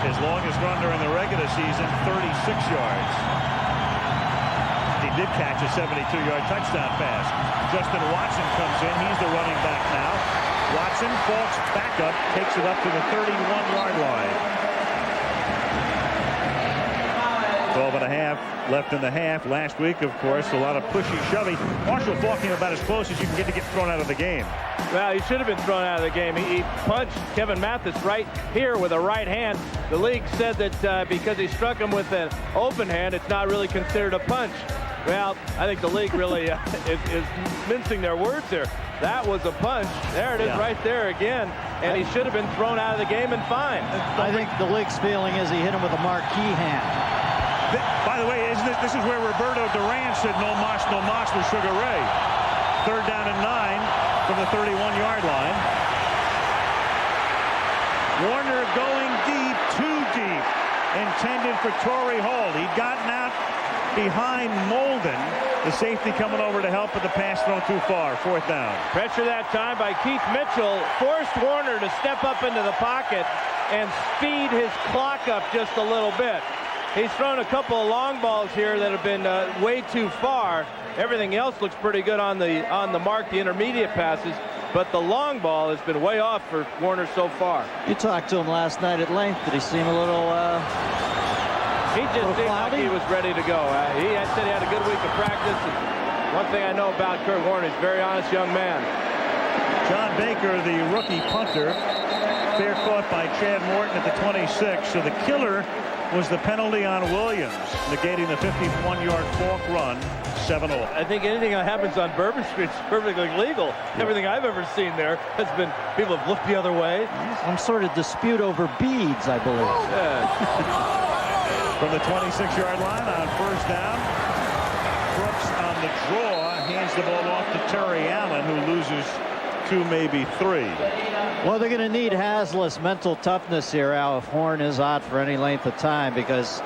His longest run during the regular season, 36 yards. He did catch a 72-yard touchdown pass. Justin Watson comes in. He's the running back now. Watson, Faulk's backup, takes it up to the 31-yard line. 12 and a half left in the half. Last week, of course, a lot of pushy, shovey. Marshall Faulk came about as close as you can get to get thrown out of the game. Well, he should have been thrown out of the game. He punched Kevin Mathis right here with a right hand. The league said that because he struck him with an open hand, it's not really considered a punch. Well, I think the league really is mincing their words here. That was a punch. There it is, right there again. And he should have been thrown out of the game and fined. I think the league's feeling is he hit him with a marquee hand. By the way, this is where Roberto Duran said no mas with Sugar Ray. 3rd down and 9 from the 31-yard line. Warner going deep, too deep. Intended for Torrey Holt. He'd gotten out behind Molden. The safety coming over to help, but the pass thrown too far. 4th down. Pressure that time by Keith Mitchell forced Warner to step up into the pocket and speed his clock up just a little bit. He's thrown a couple of long balls here that have been way too far. Everything else looks pretty good on the mark, the intermediate passes, but the long ball has been way off for Warner so far. You talked to him last night at length. Did he seem a little He just seemed like he was ready to go. He had said he had a good week of practice. And one thing I know about Kurt Warner, he's a very honest young man. John Baker, the rookie punter, fair caught by Chad Morton at the 26. So the killer was the penalty on Williams, negating the 51-yard Faulk run, 7-0. I think anything that happens on Bourbon Street is perfectly legal. Yeah. Everything I've ever seen there has been people have looked the other way. Some sort of dispute over beads, I believe. Yeah. From the 26-yard line on 1st down, Brooks on the draw hands the ball off to Terry Allen, who loses 2, maybe 3. Well, they're going to need Haslett's mental toughness here, Al, if Horn is out for any length of time, because,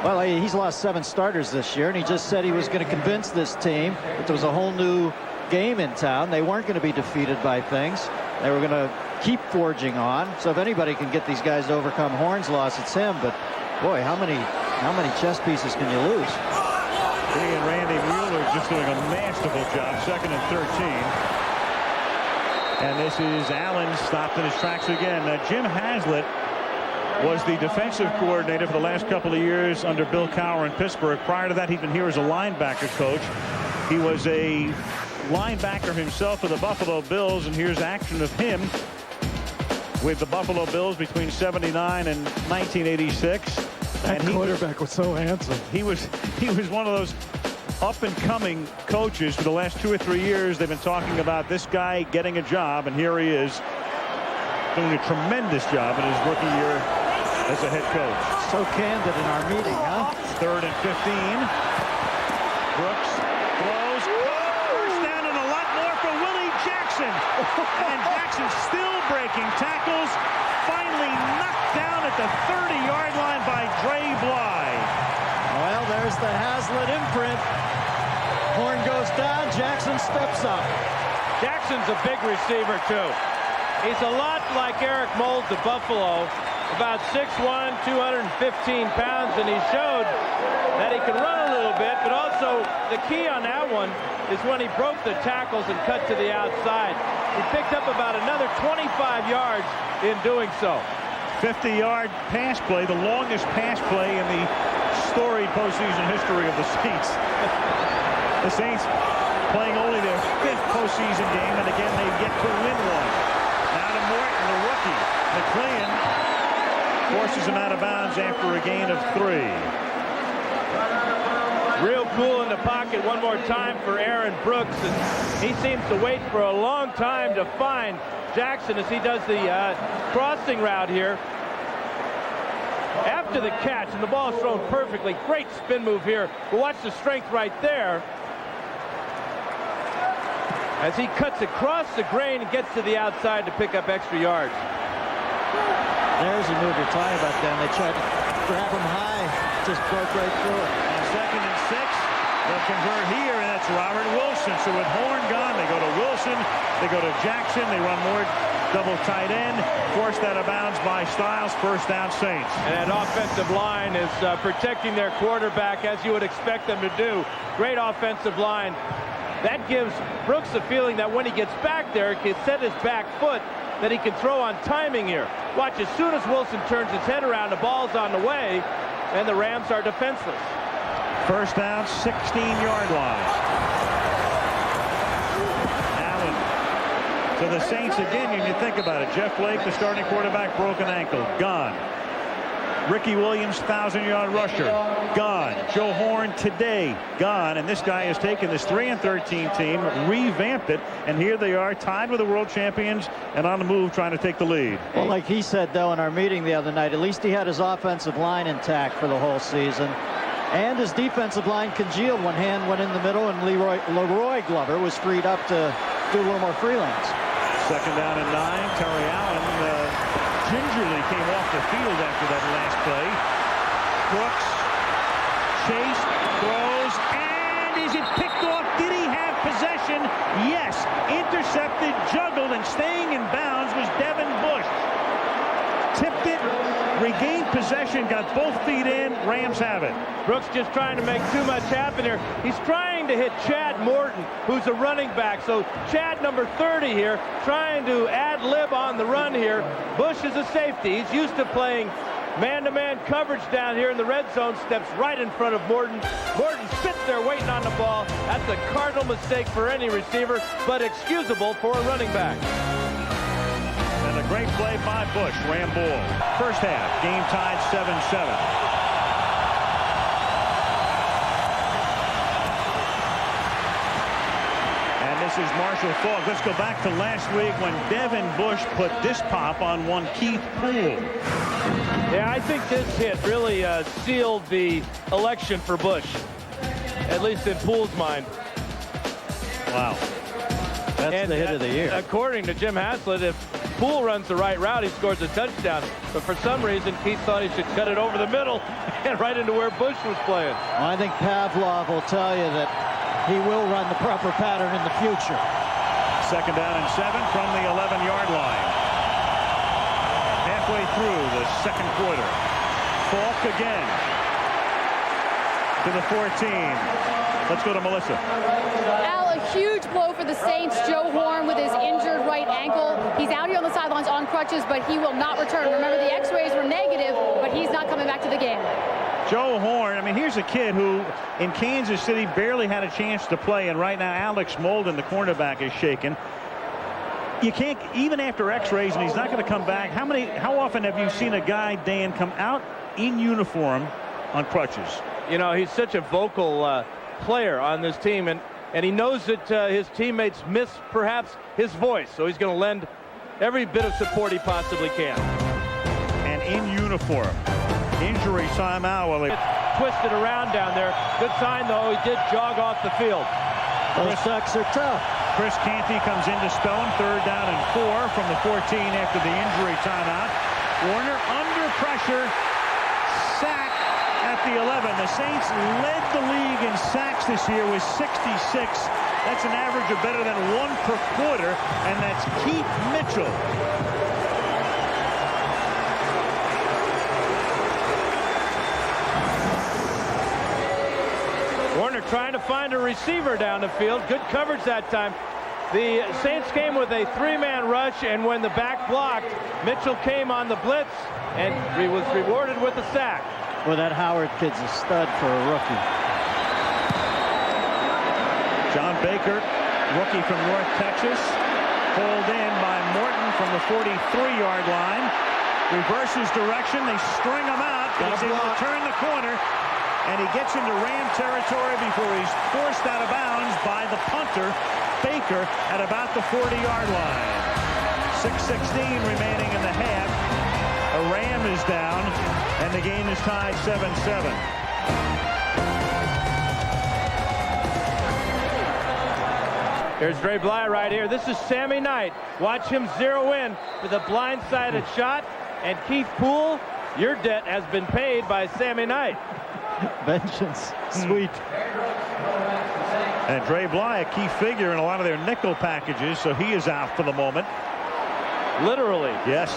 well, he's lost 7 starters this year, and he just said he was going to convince this team that there was a whole new game in town. They weren't going to be defeated by things. They were going to keep forging on. So if anybody can get these guys to overcome Horn's loss, it's him. But, boy, how many chess pieces can you lose? He and Randy Mueller just doing a masterful job. 2nd and 13. And this is Allen stopped in his tracks again. Jim Haslett was the defensive coordinator for the last couple of years under Bill Cowher in Pittsburgh. Prior to that, he'd been here as a linebacker coach. He was a linebacker himself for the Buffalo Bills, and here's action of him with the Buffalo Bills between '79 and 1986. That quarterback was so handsome. He was one of those up-and-coming coaches for the last 2 or 3 years. They've been talking about this guy getting a job, and here he is doing a tremendous job in his rookie year as a head coach. So candid in our meeting, huh? 3rd and 15. Brooks throws. First down and a lot more for Willie Jackson. And Jackson still breaking tackles. Finally knocked down at the 30-yard line by Dre Bly. Well, there's the Haslett imprint. Horn goes down. Jackson steps up. Jackson's a big receiver, too. He's a lot like Eric Mould to Buffalo, about 6'1", 215 pounds, and he showed that he can run a little bit, but also the key on that one is when he broke the tackles and cut to the outside. He picked up about another 25 yards in doing so. 50-yard pass play, the longest pass play in the storied postseason history of the Saints. The Saints playing only their 5th postseason game, and again they get to win one. Now to Morton, the rookie. McClean forces him out of bounds after a gain of 3. Real cool in the pocket one more time for Aaron Brooks, and he seems to wait for a long time to find Jackson as he does the crossing route here. After the catch, and the ball is thrown perfectly. Great spin move here. But watch the strength right there as he cuts across the grain and gets to the outside to pick up extra yards. There's the move you're talking about, Dan. They tried to grab him high, just broke right through it. On 2nd and 6, they'll convert here, and that's Robert Wilson. So with Horn gone, they go to Wilson, they go to Jackson, they run more double tight end, forced out of bounds by Styles. First down, Saints. And that offensive line is protecting their quarterback as you would expect them to do. Great offensive line. That gives Brooks the feeling that when he gets back there, he can set his back foot, that he can throw on timing here. Watch, as soon as Wilson turns his head around, the ball's on the way, and the Rams are defenseless. First down, 16-yard line. Allen to the Saints again, and you think about it. Jeff Blake, the starting quarterback, broken ankle, gone. Ricky Williams, 1,000-yard rusher, gone. Joe Horn today, gone. And this guy has taken this 3-13 team, revamped it, and here they are tied with the world champions and on the move trying to take the lead. Well, like he said, though, in our meeting the other night, at least he had his offensive line intact for the whole season. And his defensive line congealed when Hand went in the middle and Leroy Glover was freed up to do a little more freelance. 2nd down and 9. Terry Allen gingerly came off the field after that last play. Brooks chased, throws, and is it picked off? Did he have possession? Yes. Intercepted, juggled, and staying in bounds was Devin Bush. Tipped it, regained possession, got both feet in. Rams have it. Brooks just trying to make too much happen here. He's trying to hit Chad Morton, who's a running back. So Chad, number 30 here, trying to ad-lib on the run here. Bush is a safety. He's used to playing man-to-man coverage down here in the red zone. Steps right in front of Morton. Morton sits there waiting on the ball. That's a cardinal mistake for any receiver, but excusable for a running back. And a great play by Bush. Ram ball. First half, game tied 7-7. This is Marshall Faulk. Let's go back to last week when Devin Bush put this pop on one Keith Poole. Yeah, I think this hit really sealed the election for Bush, at least in Poole's mind. Wow. That's the hit of the year. According to Jim Haslett, if Poole runs the right route, he scores a touchdown. But for some reason, Keith thought he should cut it over the middle and right into where Bush was playing. Well, I think Pavlov will tell you that he will run the proper pattern in the future. 2nd down and 7 from the 11-yard line. Halfway through the second quarter. Faulk again to the 14. Let's go to Melissa. Al, a huge blow for the Saints. Joe Horn with his injured right ankle. He's out here on the sidelines on crutches, but he will not return. Remember, the x-rays were negative, the game. Joe Horn, I mean, here's a kid who in Kansas City barely had a chance to play, and right now Alex Molden, the cornerback, is shaken. You can't, even after x-rays, and he's not going to come back. How often have you seen a guy, Dan, come out in uniform on crutches? You know, he's such a vocal player on this team, and he knows that his teammates miss perhaps his voice, so he's going to lend every bit of support he possibly can. And in uniform. Injury timeout while they twisted around down there. Good sign, though. He did jog off the field. Those sacks are tough. Chris Canty comes in to spell him. 3rd down and 4 from the 14 after the injury timeout. Warner under pressure. Sack at the 11. The Saints led the league in sacks this year with 66. That's an average of better than 1 per quarter, and that's Keith Mitchell. Warner trying to find a receiver down the field. Good coverage that time. The Saints came with a 3-man rush, and when the back blocked, Mitchell came on the blitz, and he was rewarded with a sack. Well, that Howard kid's a stud for a rookie. John Baker, rookie from North Texas, pulled in by Morton from the 43-yard line. Reverses direction. They string him out. He's able to turn the corner. And he gets into Ram territory before he's forced out of bounds by the punter, Baker, at about the 40-yard line. 6:16 remaining in the half. A Ram is down, and the game is tied 7-7. Here's Dre Bly right here. This is Sammy Knight. Watch him zero in with a blindside shot. And Keith Poole, your debt has been paid by Sammy Knight. Vengeance. Sweet. And Dre Bly, a key figure in a lot of their nickel packages, so he is out for the moment. Literally. Yes.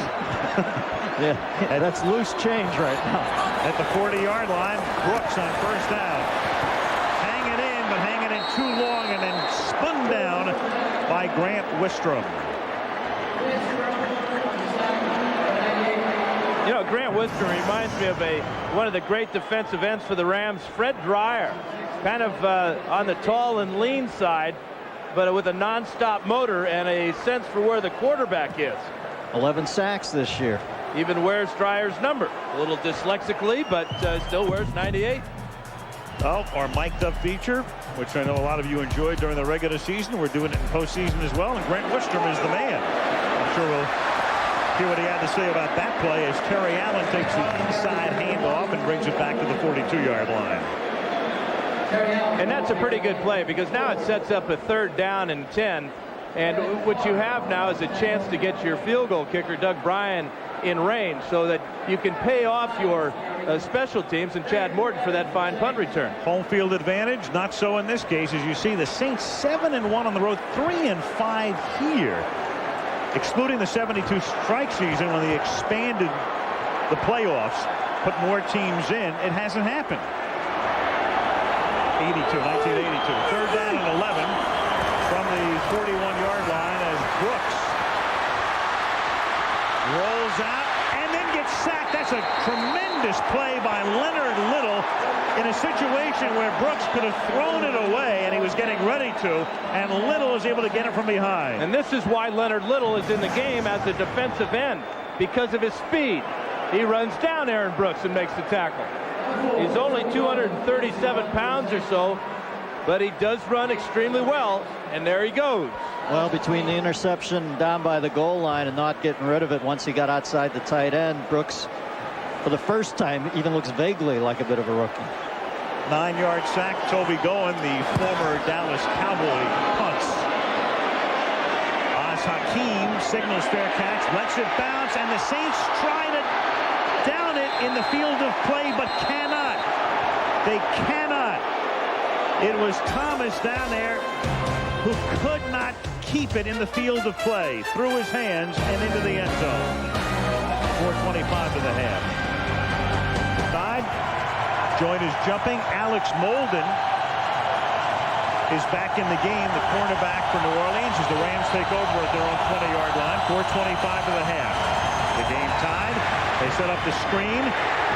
Yeah, that's loose change right now. At the 40-yard line, Brooks on 1st down. Hanging in, but hanging in too long, and then spun down by Grant Wistrom. You know, Grant Wistrom reminds me of one of the great defensive ends for the Rams, Fred Dreyer. Kind of on the tall and lean side, but with a non-stop motor and a sense for where the quarterback is. 11 sacks this year. Even wears Dreyer's number. A little dyslexically, but still wears 98. Well, our mic'd up feature, which I know a lot of you enjoyed during the regular season. We're doing it in postseason as well, and Grant Wistrom is the man. I'm sure we'll hear what he had to say about that play as Terry Allen takes the inside handoff and brings it back to the 42-yard line. And that's a pretty good play because now it sets up a 3rd down and 10. And what you have now is a chance to get your field goal kicker, Doug Bryan, in range so that you can pay off your special teams and Chad Morton for that fine punt return. Home field advantage, not so in this case. As you see, the Saints 7-1 on the road, 3-5 here. Excluding the 72 strike season when they expanded the playoffs, put more teams in, it hasn't happened. 1982. 3rd down and 11 from the 41-yard line as Brooks rolls out and then gets sacked. That's a tremendous play by Leonard Little in a situation where Brooks could have thrown it away and he was getting ready to, and Little is able to get it from behind. And this is why Leonard Little is in the game as a defensive end, because of his speed. He runs down Aaron Brooks and makes the tackle. He's only 237 pounds or so, but he does run extremely well, and there he goes. Well, between the interception down by the goal line and not getting rid of it once he got outside the tight end, Brooks, for the first time, even looks vaguely like a bit of a rookie. 9-yard sack. Toby Goen, the former Dallas Cowboy, punts. Oz Hakeem signals fair catch, lets it bounce, and the Saints try to down it in the field of play, but cannot. They cannot. It was Thomas down there who could not keep it in the field of play. Through his hands and into the end zone. 4:25 to the half. Side. Joint is jumping. Alex Molden is back in the game, the cornerback for New Orleans, as the Rams take over at their own 20-yard line. 4:25 to the half. The game tied. They set up the screen.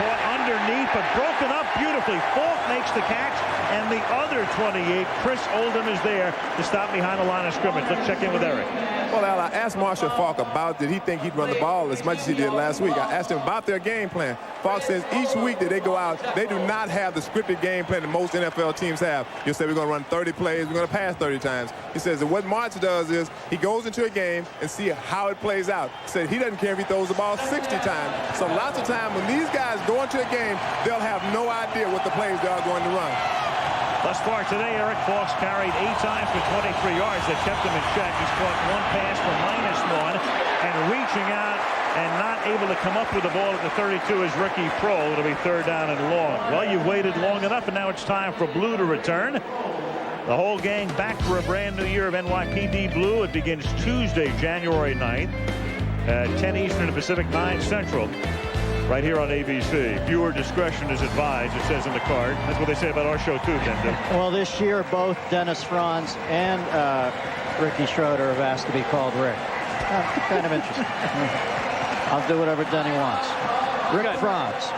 Caught underneath, but broken up beautifully. Falk makes the catch, and the other 28, Chris Oldham, is there to stop behind the line of scrimmage. Let's check in with Eric. Well, Al, I asked Marshall Falk about did he think he'd run the ball as much as he did last week. I asked him about their game plan. Falk says each week that they go out, they do not have the scripted game plan that most NFL teams have. You'll say we're going to run 30 plays, we're going to pass 30 times. He says that what March does is he goes into a game and see how it plays out. He said he doesn't care if he throws the ball 60 times. So lots of time when these guys go into a game, they'll have no idea what the plays they are going to run. Thus far today, Eric Falk's carried 8 times for 23 yards. That kept him in check. He's caught 1 pass for -1, and reaching out and not able to come up with the ball at the 32 is Ricky Proehl. It'll be 3rd down and long. Well, you've waited long enough, and now it's time for Blue to return. The whole gang back for a brand new year of NYPD Blue. It begins Tuesday, January 9th at 10 Eastern and Pacific, 9 Central. Right here on ABC. Viewer discretion is advised, it says in the card. That's what they say about our show, too, Denver. Well, this year, both Dennis Franz and Ricky Schroeder have asked to be called Rick. Kind of interesting. I'll do whatever Denny wants. Rick Franz.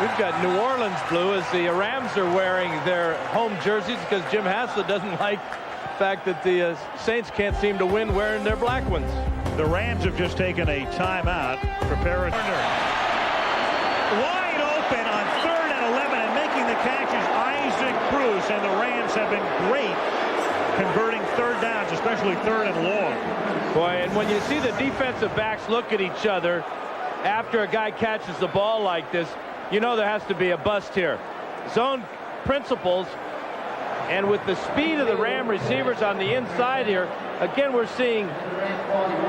We've got New Orleans blue as the Rams are wearing their home jerseys because Jim Haslett doesn't like the fact that the Saints can't seem to win wearing their black ones. The Rams have just taken a timeout. Prepare it. Wide open on 3rd and 11, and making the catch is Isaac Bruce, and the Rams have been great converting 3rd downs, especially 3rd and long. Boy, and when you see the defensive backs look at each other after a guy catches the ball like this, you know there has to be a bust here. Zone principles, and with the speed of the Ram receivers on the inside here, again we're seeing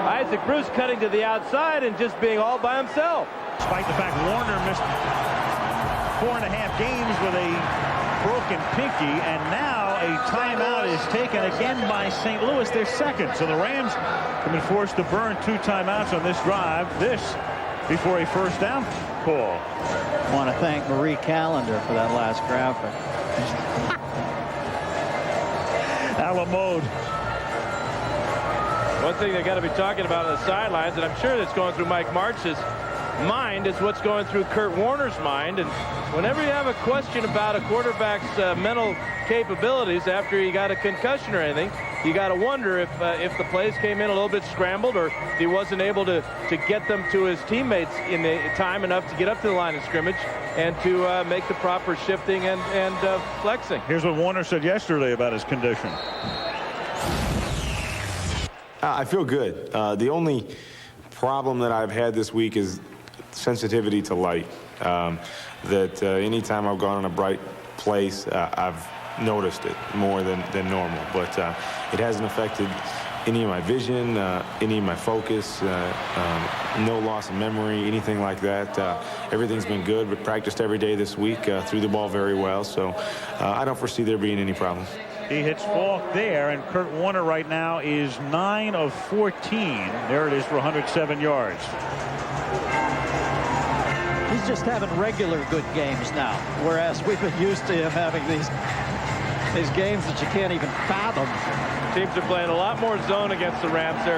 Isaac Bruce cutting to the outside and just being all by himself. Despite the fact Warner missed 4.5 games with a broken pinky, and now a timeout is taken again by St. Louis, their 2nd. So the Rams have been forced to burn 2 timeouts on this drive. This before a 1st down call. I want to thank Marie Callender for that last graphic. Alamode. One thing they got to be talking about on the sidelines, and I'm sure that's going through Mike Martz's mind, is what's going through Kurt Warner's mind. And whenever you have a question about a quarterback's mental capabilities after he got a concussion or anything, you got to wonder if the plays came in a little bit scrambled, or if he wasn't able to get them to his teammates in the time enough to get up to the line of scrimmage and to make the proper shifting and flexing. Here's what Warner said yesterday about his condition. I feel good. The only problem that I've had this week is sensitivity to light. Anytime I've gone in a bright place, I've noticed it more than normal. But it hasn't affected any of my vision, any of my focus, no loss of memory, anything like that. Everything's been good. We practiced every day this week, threw the ball very well. So I don't foresee there being any problems. He hits Falk there, and Kurt Warner right now is 9 of 14. There it is for 107 yards. He's just having regular good games now, whereas we've been used to him having these games that you can't even fathom. Teams are playing a lot more zone against the Rams. They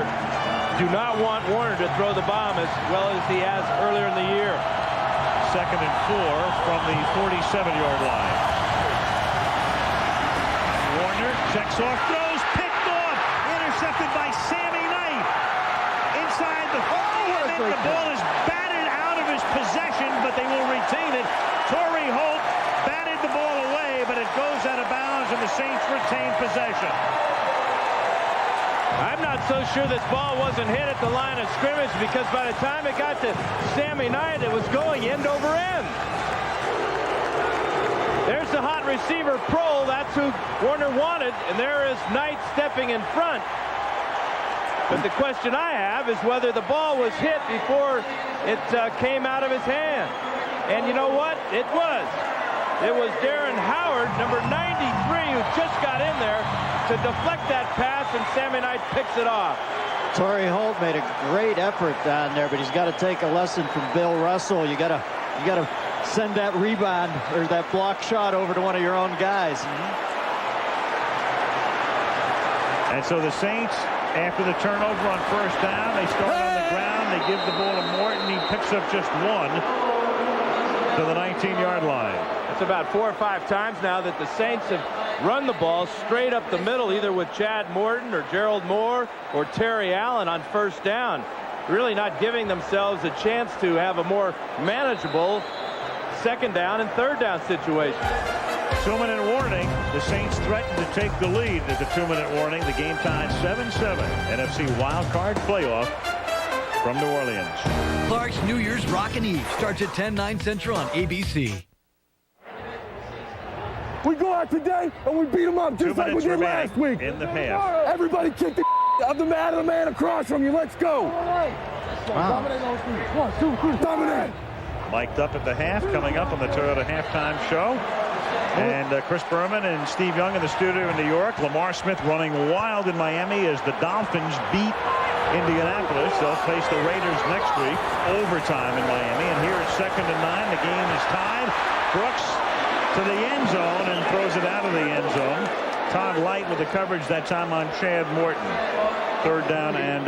do not want Warner to throw the bomb as well as he has earlier in the year. 2nd and 4 from the 47-yard line. Warner checks off, throws, picked off, intercepted by Sammy Knight. Inside the 40, the ball is batted out of his possession, but they will retain it. Torrey Holt batted the ball away, but it goes out of bounds, and the Saints retain possession. I'm not so sure this ball wasn't hit at the line of scrimmage, because by the time it got to Sammy Knight, it was going end over end. There's the hot receiver, Proehl. That's who Warner wanted, and there is Knight stepping in front. But the question I have is whether the ball was hit before it came out of his hand. And you know what? It was. It was Darren Howard, number 93, who just got in there to deflect that pass, and Sammy Knight picks it off. Torrey Holt made a great effort down there, but he's got to take a lesson from Bill Russell. You got to send that rebound or that block shot over to one of your own guys. And so the Saints, after the turnover on 1st down, they start on the ground. They give the ball to Morton. He picks up just 1. to the 19-yard line. It's about 4 or 5 times now that the Saints have run the ball straight up the middle, either with Chad Morton or Gerald Moore or Terry Allen on first down. Really not giving themselves a chance to have a more manageable second down and third down situation. 2-minute warning. The Saints threatened to take the lead at the 2-minute warning. The game tied 7-7. NFC Wild Card Playoff from New Orleans. Clark's New Year's Rockin' Eve starts at 10/9 Central on ABC. We go out today and we beat them up just like we did last week. In the half. Everybody kick the of the man across from you. Let's go. Wow. Dominate on speed. 1, 2, 3. Dominate. Mic'd up at the half, coming up on the Toyota Halftime Show. And Chris Berman and Steve Young in the studio in New York. Lamar Smith running wild in Miami as the Dolphins beat Indianapolis. They'll face the Raiders next week. Overtime in Miami. And here it's 2nd and 9. The game is tied. Brooks to the end zone and throws it out of the end zone. Todd Light with the coverage that time on Chad Morton. 3rd down and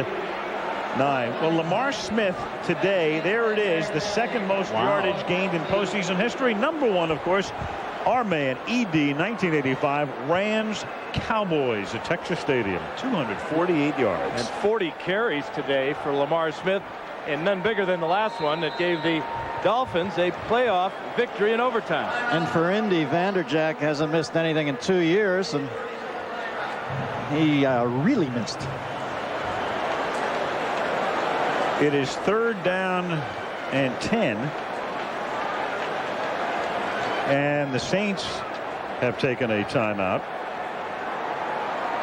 9. Well, Lamar Smith today, there it is, the 2nd most yardage gained in postseason history. Number 1, of course, our man, ED, 1985, Rams Cowboys at Texas Stadium. 248 yards. And 40 carries today for Lamar Smith, and none bigger than the last one that gave the Dolphins a playoff victory in overtime. And for Indy, Vanderjagt hasn't missed anything in 2 years, and he really missed. It is 3rd down and 10. And the Saints have taken a timeout.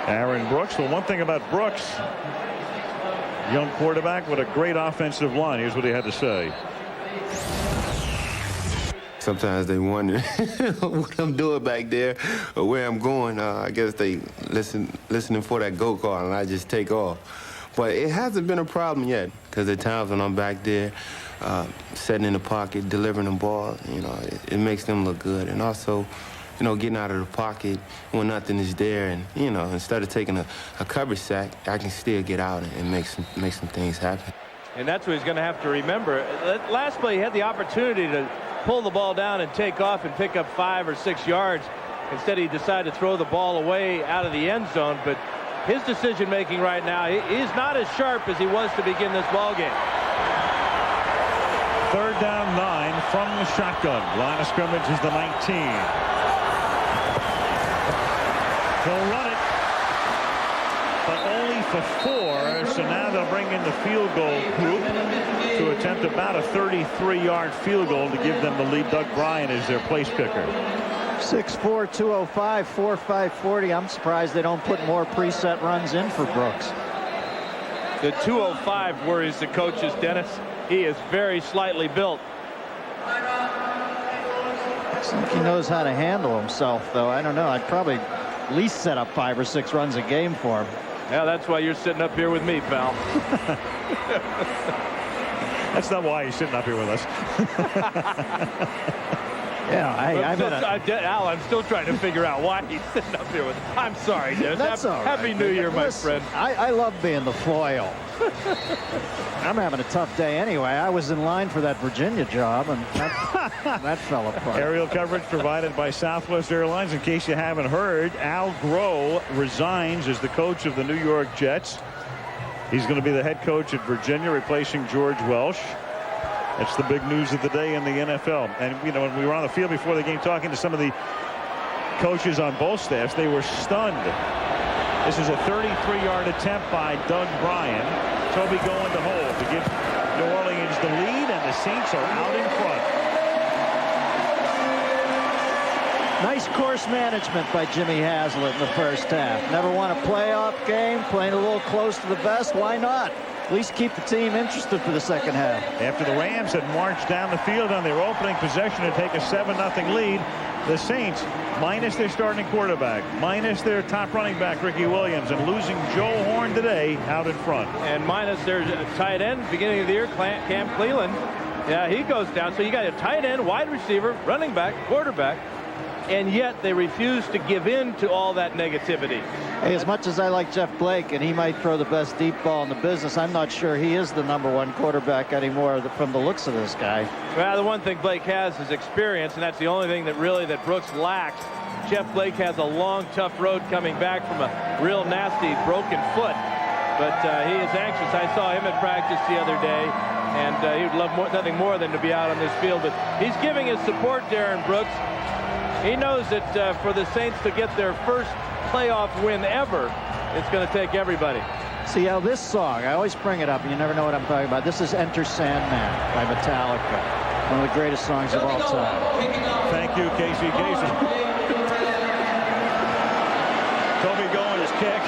Aaron Brooks. Well, one thing about Brooks, young quarterback with a great offensive line. Here's what he had to say. Sometimes they wonder what I'm doing back there or where I'm going. I guess they listening for that go call, and I just take off. But it hasn't been a problem yet, because at times when I'm back there, sitting in the pocket, delivering the ball, you know, it makes them look good. And also, you know, getting out of the pocket when nothing is there, and, you know, instead of taking a coverage sack, I can still get out and make some things happen. And that's what he's going to have to remember. Last play, he had the opportunity to pull the ball down and take off and pick up 5 or 6 yards. Instead, he decided to throw the ball away out of the end zone. But his decision-making right now, he's not as sharp as he was to begin this ball game. 3rd down 9 from the shotgun. Line of scrimmage is the 19. They'll run it, but only for 4. So now they'll bring in the field goal group to attempt about a 33-yard field goal to give them the lead. Doug Bryan is their place kicker. 6'4", 205, 4'5", 40. I'm surprised they don't put more preset runs in for Brooks. The 205 worries the coaches, Dennis. He is very slightly built. Looks like he knows how to handle himself, though. I don't know. I'd probably at least set up 5 or 6 runs a game for him. Yeah, that's why you're sitting up here with me, pal. That's not why he's sitting up here with us. Yeah, Al, I'm still trying to figure out why he's sitting up here with us. I'm sorry, Dennis. That's all right. Happy New Year, my friend. I love being the foil. I'm having a tough day anyway. I was in line for that Virginia job, and that fell apart. Aerial coverage provided by Southwest Airlines. In case you haven't heard, Al Groh resigns as the coach of the New York Jets. He's going to be the head coach at Virginia, replacing George Welsh. That's the big news of the day in the NFL. And, you know, when we were on the field before the game talking to some of the coaches on both staffs, they were stunned. This is a 33-yard attempt by Doug Bryan. Toby going to hold to give New Orleans the lead, and the Saints are out in front. Nice course management by Jimmy Haslett in the first half. Never won a playoff game, playing a little close to the vest. Why not? At least keep the team interested for the second half. After the Rams had marched down the field on their opening possession to take a 7-0 lead, the Saints, minus their starting quarterback, minus their top running back, Ricky Williams, and losing Joe Horn today, out in front. And minus their tight end, beginning of the year, Cam Cleveland. Yeah, he goes down. So you got a tight end, wide receiver, running back, quarterback. and yet they refuse to give in to all that negativity. Hey, as much as I like Jeff Blake, and he might throw the best deep ball in the business, I'm not sure he is the #1 quarterback anymore from the looks of this guy. Well, the one thing Blake has is experience, and that's the only thing that Brooks lacks. Jeff Blake has a long, tough road coming back from a real nasty broken foot. But he is anxious. I saw him at practice the other day, and he would love nothing more than to be out on this field. But he's giving his support, Darren Brooks. He knows that for the Saints to get their first playoff win ever, it's going to take everybody. See how this song, I always bring it up, and you never know what I'm talking about. This is Enter Sandman by Metallica, one of the greatest songs of all time. Thank you, Casey Kasem. Toby going his kick.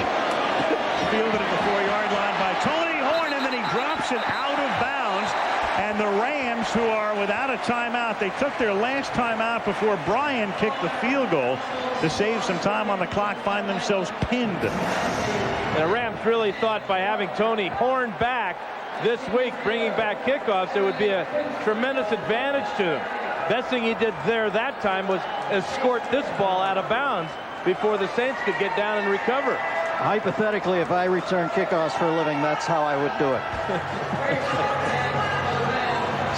Fielded at the 4-yard line by Tony Horn, and then he drops it out of bounds. And the Rams, who are without a timeout, they took their last timeout before Brian kicked the field goal to save some time on the clock, find themselves pinned. The Rams really thought by having Tony Horn back this week, bringing back kickoffs, it would be a tremendous advantage to him. Best thing he did there that time was escort this ball out of bounds before the Saints could get down and recover. Hypothetically, if I return kickoffs for a living, that's how I would do it.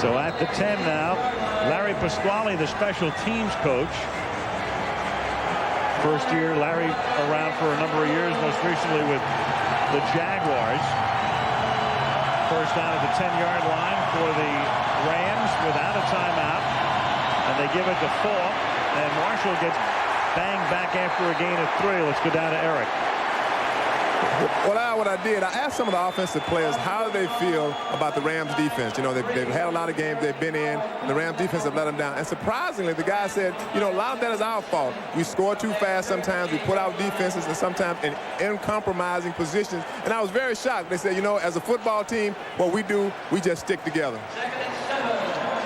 So at the 10 now, Larry Pasquale, the special teams coach. First year, Larry around for a number of years, most recently with the Jaguars. First down at the 10-yard line for the Rams without a timeout. And they give it to Falk, and Marshall gets banged back after a gain of 3. Let's go down to Eric. Well, what I did, I asked some of the offensive players how do they feel about the Rams defense. You know, they've had a lot of games they've been in. The Rams defense have let them down. And surprisingly, the guy said, you know, a lot of that is our fault. We score too fast sometimes. We put out defenses and sometimes in uncompromising positions. And I was very shocked. They said, you know, as a football team, what we do, we just stick together.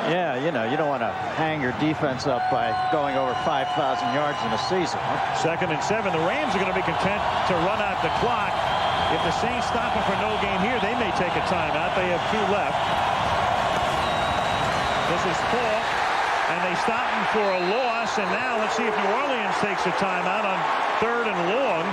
Yeah, you know, you don't want to hang your defense up by going over 5,000 yards in a season. Huh? 2nd and 7. The Rams are going to be content to run out the clock. If the Saints stop them for no gain here, they may take a timeout. They have 2 left. This is Falk, and they stop him for a loss. And now let's see if New Orleans takes a timeout on 3rd and long.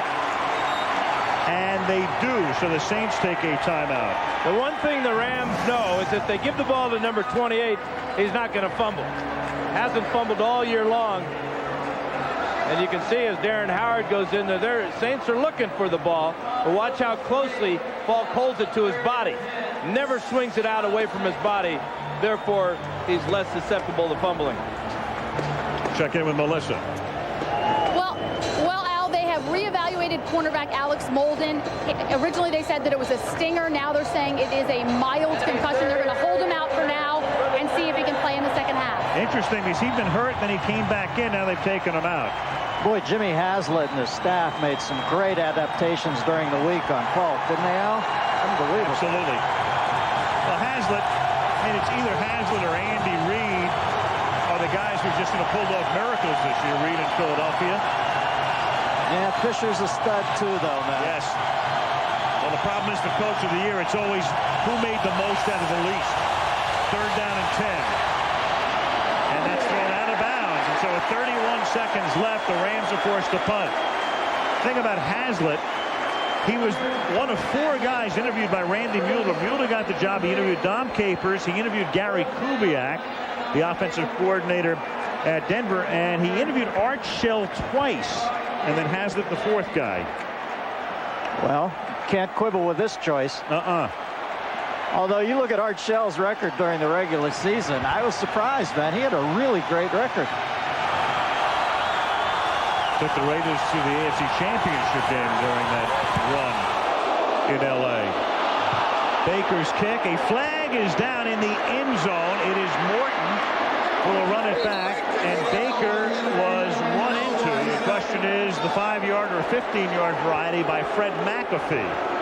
And they do, so the Saints take a timeout. The one thing the Rams know is that they give the ball to number 28, he's not going to fumble. Hasn't fumbled all year long. And you can see as Darren Howard goes in there, Saints are looking for the ball. But watch how closely Falk holds it to his body. Never swings it out away from his body. Therefore, he's less susceptible to fumbling. Check in with Melissa. Well, Al, they have reevaluated cornerback Alex Molden. Originally, they said that it was a stinger. Now they're saying it is a mild concussion. They're going to hold him out for now and see if he can play in the second half. Interesting, because he'd been hurt, then he came back in. Now they've taken him out. Boy, Jimmy Haslett and his staff made some great adaptations during the week on Falk, didn't they, Al? Unbelievable. Absolutely. Well, Haslett, I mean, it's either Haslett or Andy Reid are the guys who just pulled off miracles this year, Reid in Philadelphia. Yeah, Fisher's a stud too, though, man. Yes. Well, the problem is for Coach of the Year, it's always who made the most out of the least. 3rd down and 10. And that's thrown out of bounds. And so with 31 seconds left, the Rams are forced to punt. Thing about Haslett, he was one of 4 guys interviewed by Randy Mueller. Mueller got the job. He interviewed Dom Capers. He interviewed Gary Kubiak, the offensive coordinator at Denver. And he interviewed Art Shell twice. And then Haslett, the 4th guy. Well, can't quibble with this choice. Although you look at Art Shell's record during the regular season, I was surprised, man. He had a really great record. Took the Raiders to the AFC Championship game during that run in L.A. Baker's kick. A flag is down in the end zone. It is Morton who will run it back, and Baker was run into. The question is the 5-yard or 15-yard variety by Fred McAfee.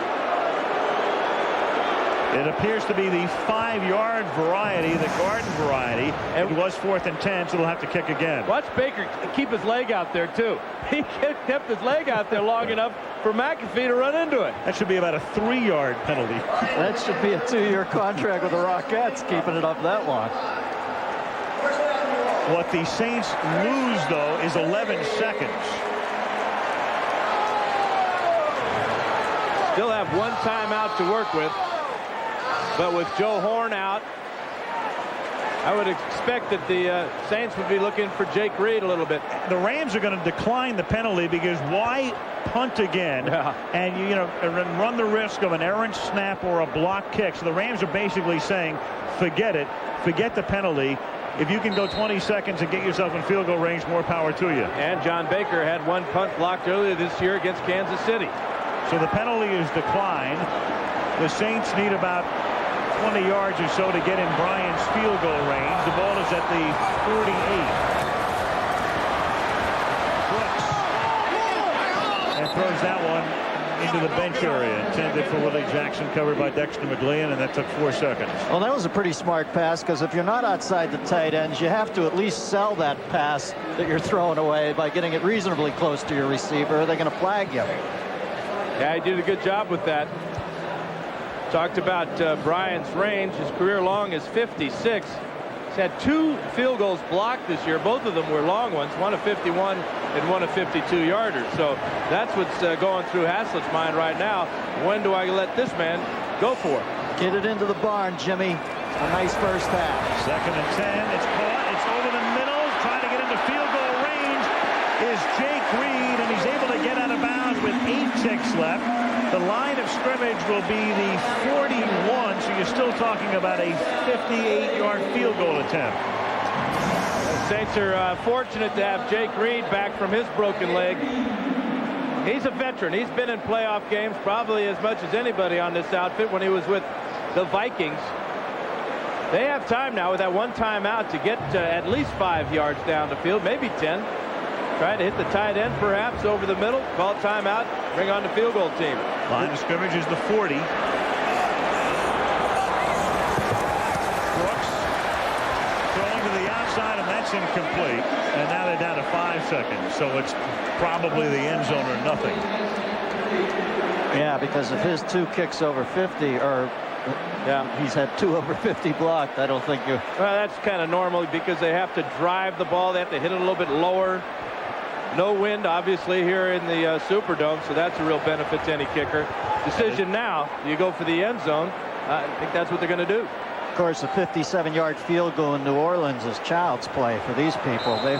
It appears to be the 5-yard variety, the Garden variety. It was 4th and 10, so they'll have to kick again. Watch Baker keep his leg out there, too. He kept his leg out there long enough for McAfee to run into it. That should be about a 3-yard penalty. That should be a 2-year contract with the Rockettes, keeping it up that long. What the Saints lose, though, is 11 seconds. Still have one timeout to work with. But with Joe Horn out, I would expect that the Saints would be looking for Jake Reed a little bit. The Rams are going to decline the penalty because why punt again and you know run the risk of an errant snap or a block kick? So the Rams are basically saying, forget it, forget the penalty. If you can go 20 seconds and get yourself in field goal range, more power to you. And John Baker had one punt blocked earlier this year against Kansas City. So the penalty is declined. The Saints need about 20 yards or so to get in Bryant's field goal range. The ball is at the 48. Brooks. And throws that one into the bench area, intended for Willie Jackson, covered by Dexter McGlean, and that took 4 seconds. Well, that was a pretty smart pass, because if you're not outside the tight ends, you have to at least sell that pass that you're throwing away by getting it reasonably close to your receiver, or they're going to flag you. Yeah, he did a good job with that. Talked about Bryant's range. His career long is 56. He's had 2 field goals blocked this year. Both of them were long ones, one a 51 and one a 52-yarder. So that's what's going through Haslett's mind right now. When do I let this man go for it? Get it into the barn, Jimmy. A nice first half. 2nd and 10. It's caught. It's over the middle. Trying to get into field goal range is Jake Reed, and he's able to get out of bounds with 8 ticks left. The line of scrimmage will be the 41, so you're still talking about a 58-yard field goal attempt. The Saints are fortunate to have Jake Reed back from his broken leg. He's a veteran. He's been in playoff games probably as much as anybody on this outfit when he was with the Vikings. They have time now with that one timeout to get at least 5 yards down the field, maybe 10. Trying to hit the tight end, perhaps, over the middle. Call timeout. Bring on the field goal team. Line of scrimmage is the 40. Brooks throwing to the outside, and that's incomplete. And now they're down to 5 seconds. So it's probably the end zone or nothing. Yeah, because if his 2 kicks over 50, or he's had 2 over 50 blocked, I don't think you... Well, that's kind of normal because they have to drive the ball. They have to hit it a little bit lower. No wind, obviously, here in the Superdome, so that's a real benefit to any kicker. Decision now, you go for the end zone. I think that's what they're going to do. Of course, a 57-yard field goal in New Orleans is child's play for these people. They've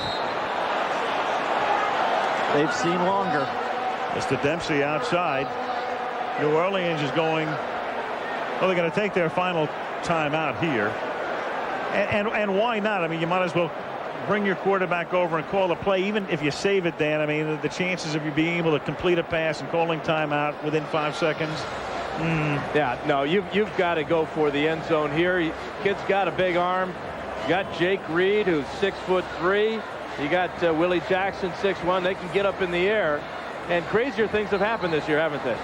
seen longer. Mr. Dempsey outside. New Orleans is going... Well, they're going to take their final timeout here. And why not? I mean, you might as well bring your quarterback over and call a play, even if you save it, Dan. I mean, the chances of you being able to complete a pass and calling timeout within 5 seconds. Yeah, no, you've got to go for the end zone here. Kid's got a big arm. You got Jake Reed, who's 6'3". You got Willie Jackson, 6'1". They can get up in the air. And crazier things have happened this year, haven't they?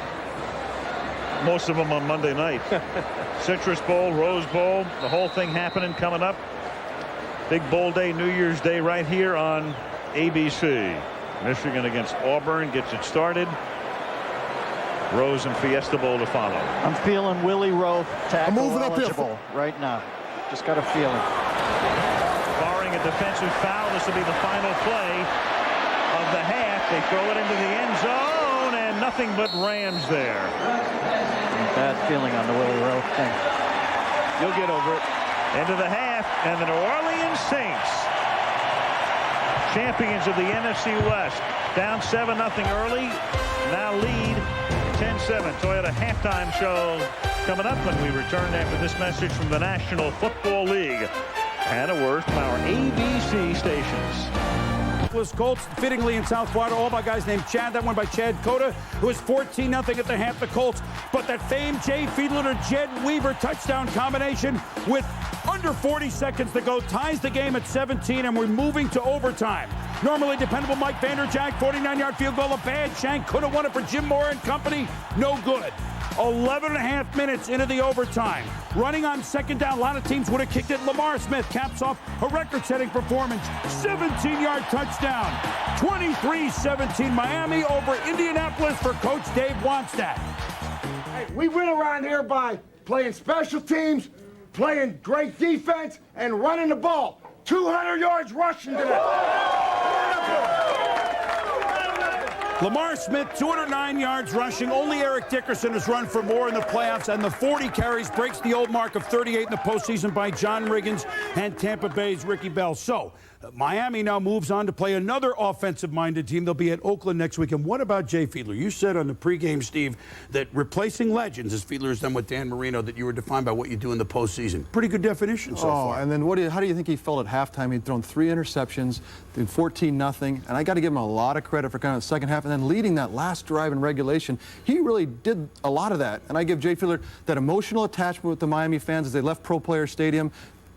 Most of them on Monday night. Citrus Bowl, Rose Bowl, the whole thing happening coming up. Big bowl day, New Year's Day, right here on ABC. Michigan against Auburn gets it started. Rose and Fiesta Bowl to follow. I'm feeling Willie Rowe tackle eligible right now. Just got a feeling. Barring a defensive foul, this will be the final play of the half. They throw it into the end zone, and nothing but Rams there. Bad feeling on the Willie Rowe thing. You'll get over it. Into the half, and the New Orleans Saints, champions of the NFC West, down 7-0 early, now lead 10-7. Toyota halftime show coming up when we return after this message from the National Football League and a word from our ABC stations. Colts fittingly in South Florida, all by guys named Chad. That one by Chad Cota, who was 14-0 at the half, the Colts. But that famed Jay Fiedler to Jed Weaver touchdown combination with under 40 seconds to go ties the game at 17, and we're moving to overtime. Normally dependable Mike Vanderjagt, 49-yard field goal, a bad shank. Could have won it for Jim Moore and company. No good. 11.5 minutes into the overtime. Running on second down, a lot of teams would have kicked it. Lamar Smith caps off a record-setting performance. 17-yard touchdown. 23-17 Miami over Indianapolis for Coach Dave Wannstedt. Hey, we win around here by playing special teams, playing great defense, and running the ball. 200 yards rushing today. Lamar Smith, 209 yards rushing. Only Eric Dickerson has run for more in the playoffs, and the 40 carries breaks the old mark of 38 in the postseason by John Riggins and Tampa Bay's Ricky Bell. So Miami now moves on to play another offensive-minded team. They'll be at Oakland next week. And what about Jay Fiedler? You said on the pregame, Steve, that replacing legends, as Fiedler has done with Dan Marino, that you were defined by what you do in the postseason. Pretty good definition so far. And then how do you think he felt at halftime? He'd thrown 3 interceptions, did 14-0, and I got to give him a lot of credit for kind of the second half, and then leading that last drive in regulation. He really did a lot of that, and I give Jay Fiedler that emotional attachment with the Miami fans as they left Pro Player Stadium.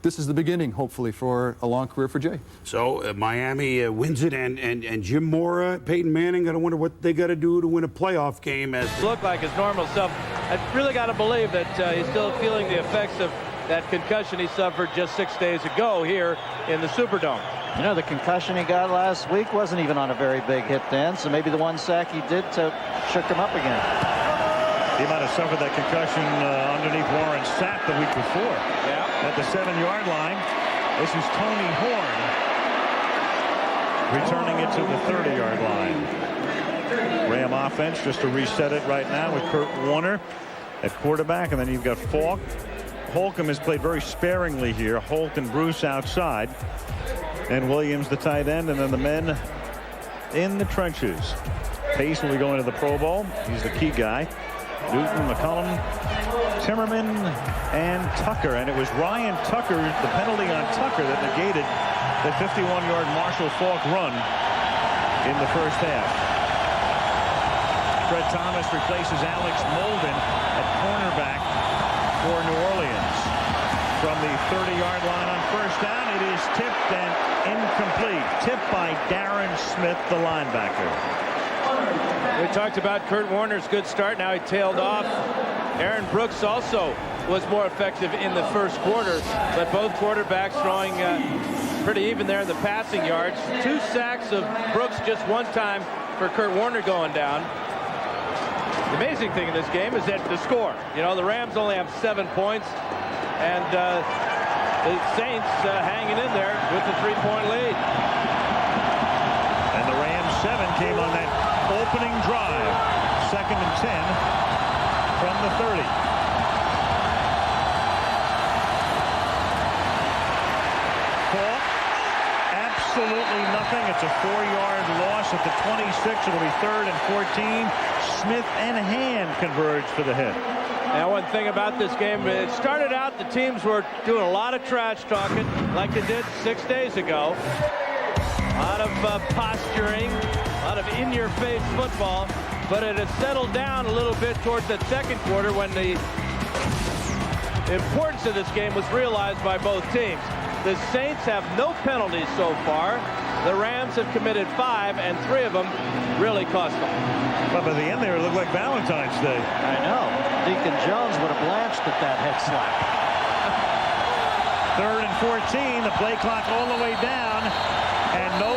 This is the beginning, hopefully, for a long career for Jay. So Miami wins it, and Jim Mora, Peyton Manning, I wonder what they got to do to win a playoff game. As look like his normal self. I really got to believe that he's still feeling the effects of that concussion he suffered just 6 days ago here in the Superdome. You know, the concussion he got last week wasn't even on a very big hit then, so maybe the one sack he did shook him up again. He might have suffered that concussion underneath Warren Sapp the week before. Yeah. At the 7-yard line. This is Tony Horn returning it to the 30-yard line. Ram offense, just to reset it right now with Kurt Warner at quarterback, and then you've got Falk. Holcomb has played very sparingly here. Holt and Bruce outside, and Williams the tight end, and then the men in the trenches. Pace will be going to the Pro Bowl. He's the key guy. Newton, McCollum, Timmerman, and Tucker. And it was Ryan Tucker, the penalty on Tucker, that negated the 51-yard Marshall Faulk run in the first half. Fred Thomas replaces Alex Molden at cornerback for New Orleans. From the 30-yard line on first down, it is tipped and incomplete. Tipped by Darren Smith, the linebacker. We talked about Kurt Warner's good start. Now he tailed off. Aaron Brooks also was more effective in the first quarter, but both quarterbacks throwing pretty even there in the passing yards. 2 sacks of Brooks just one time for Kurt Warner going down. The amazing thing in this game is that the score. You know, the Rams only have 7 points, and the Saints hanging in there with the 3-point lead. And the Rams 7 came on that opening drive, 2nd and 10 from the 30. Falk, absolutely nothing. It's a 4-yard loss at the 26. It'll be 3rd and 14. Smith and Hand converge for the hit. Now, one thing about this game, it started out the teams were doing a lot of trash talking like they did 6 days ago. A lot of posturing, a lot of in-your-face football, but it had settled down a little bit towards that second quarter when the importance of this game was realized by both teams. The Saints have no penalties so far. The Rams have committed 5, and 3 of them really cost them. But by the end there, it looked like Valentine's Day. I know. Deacon Jones would have blanched at that head slap. 3rd and 14, the play clock all the way down, and no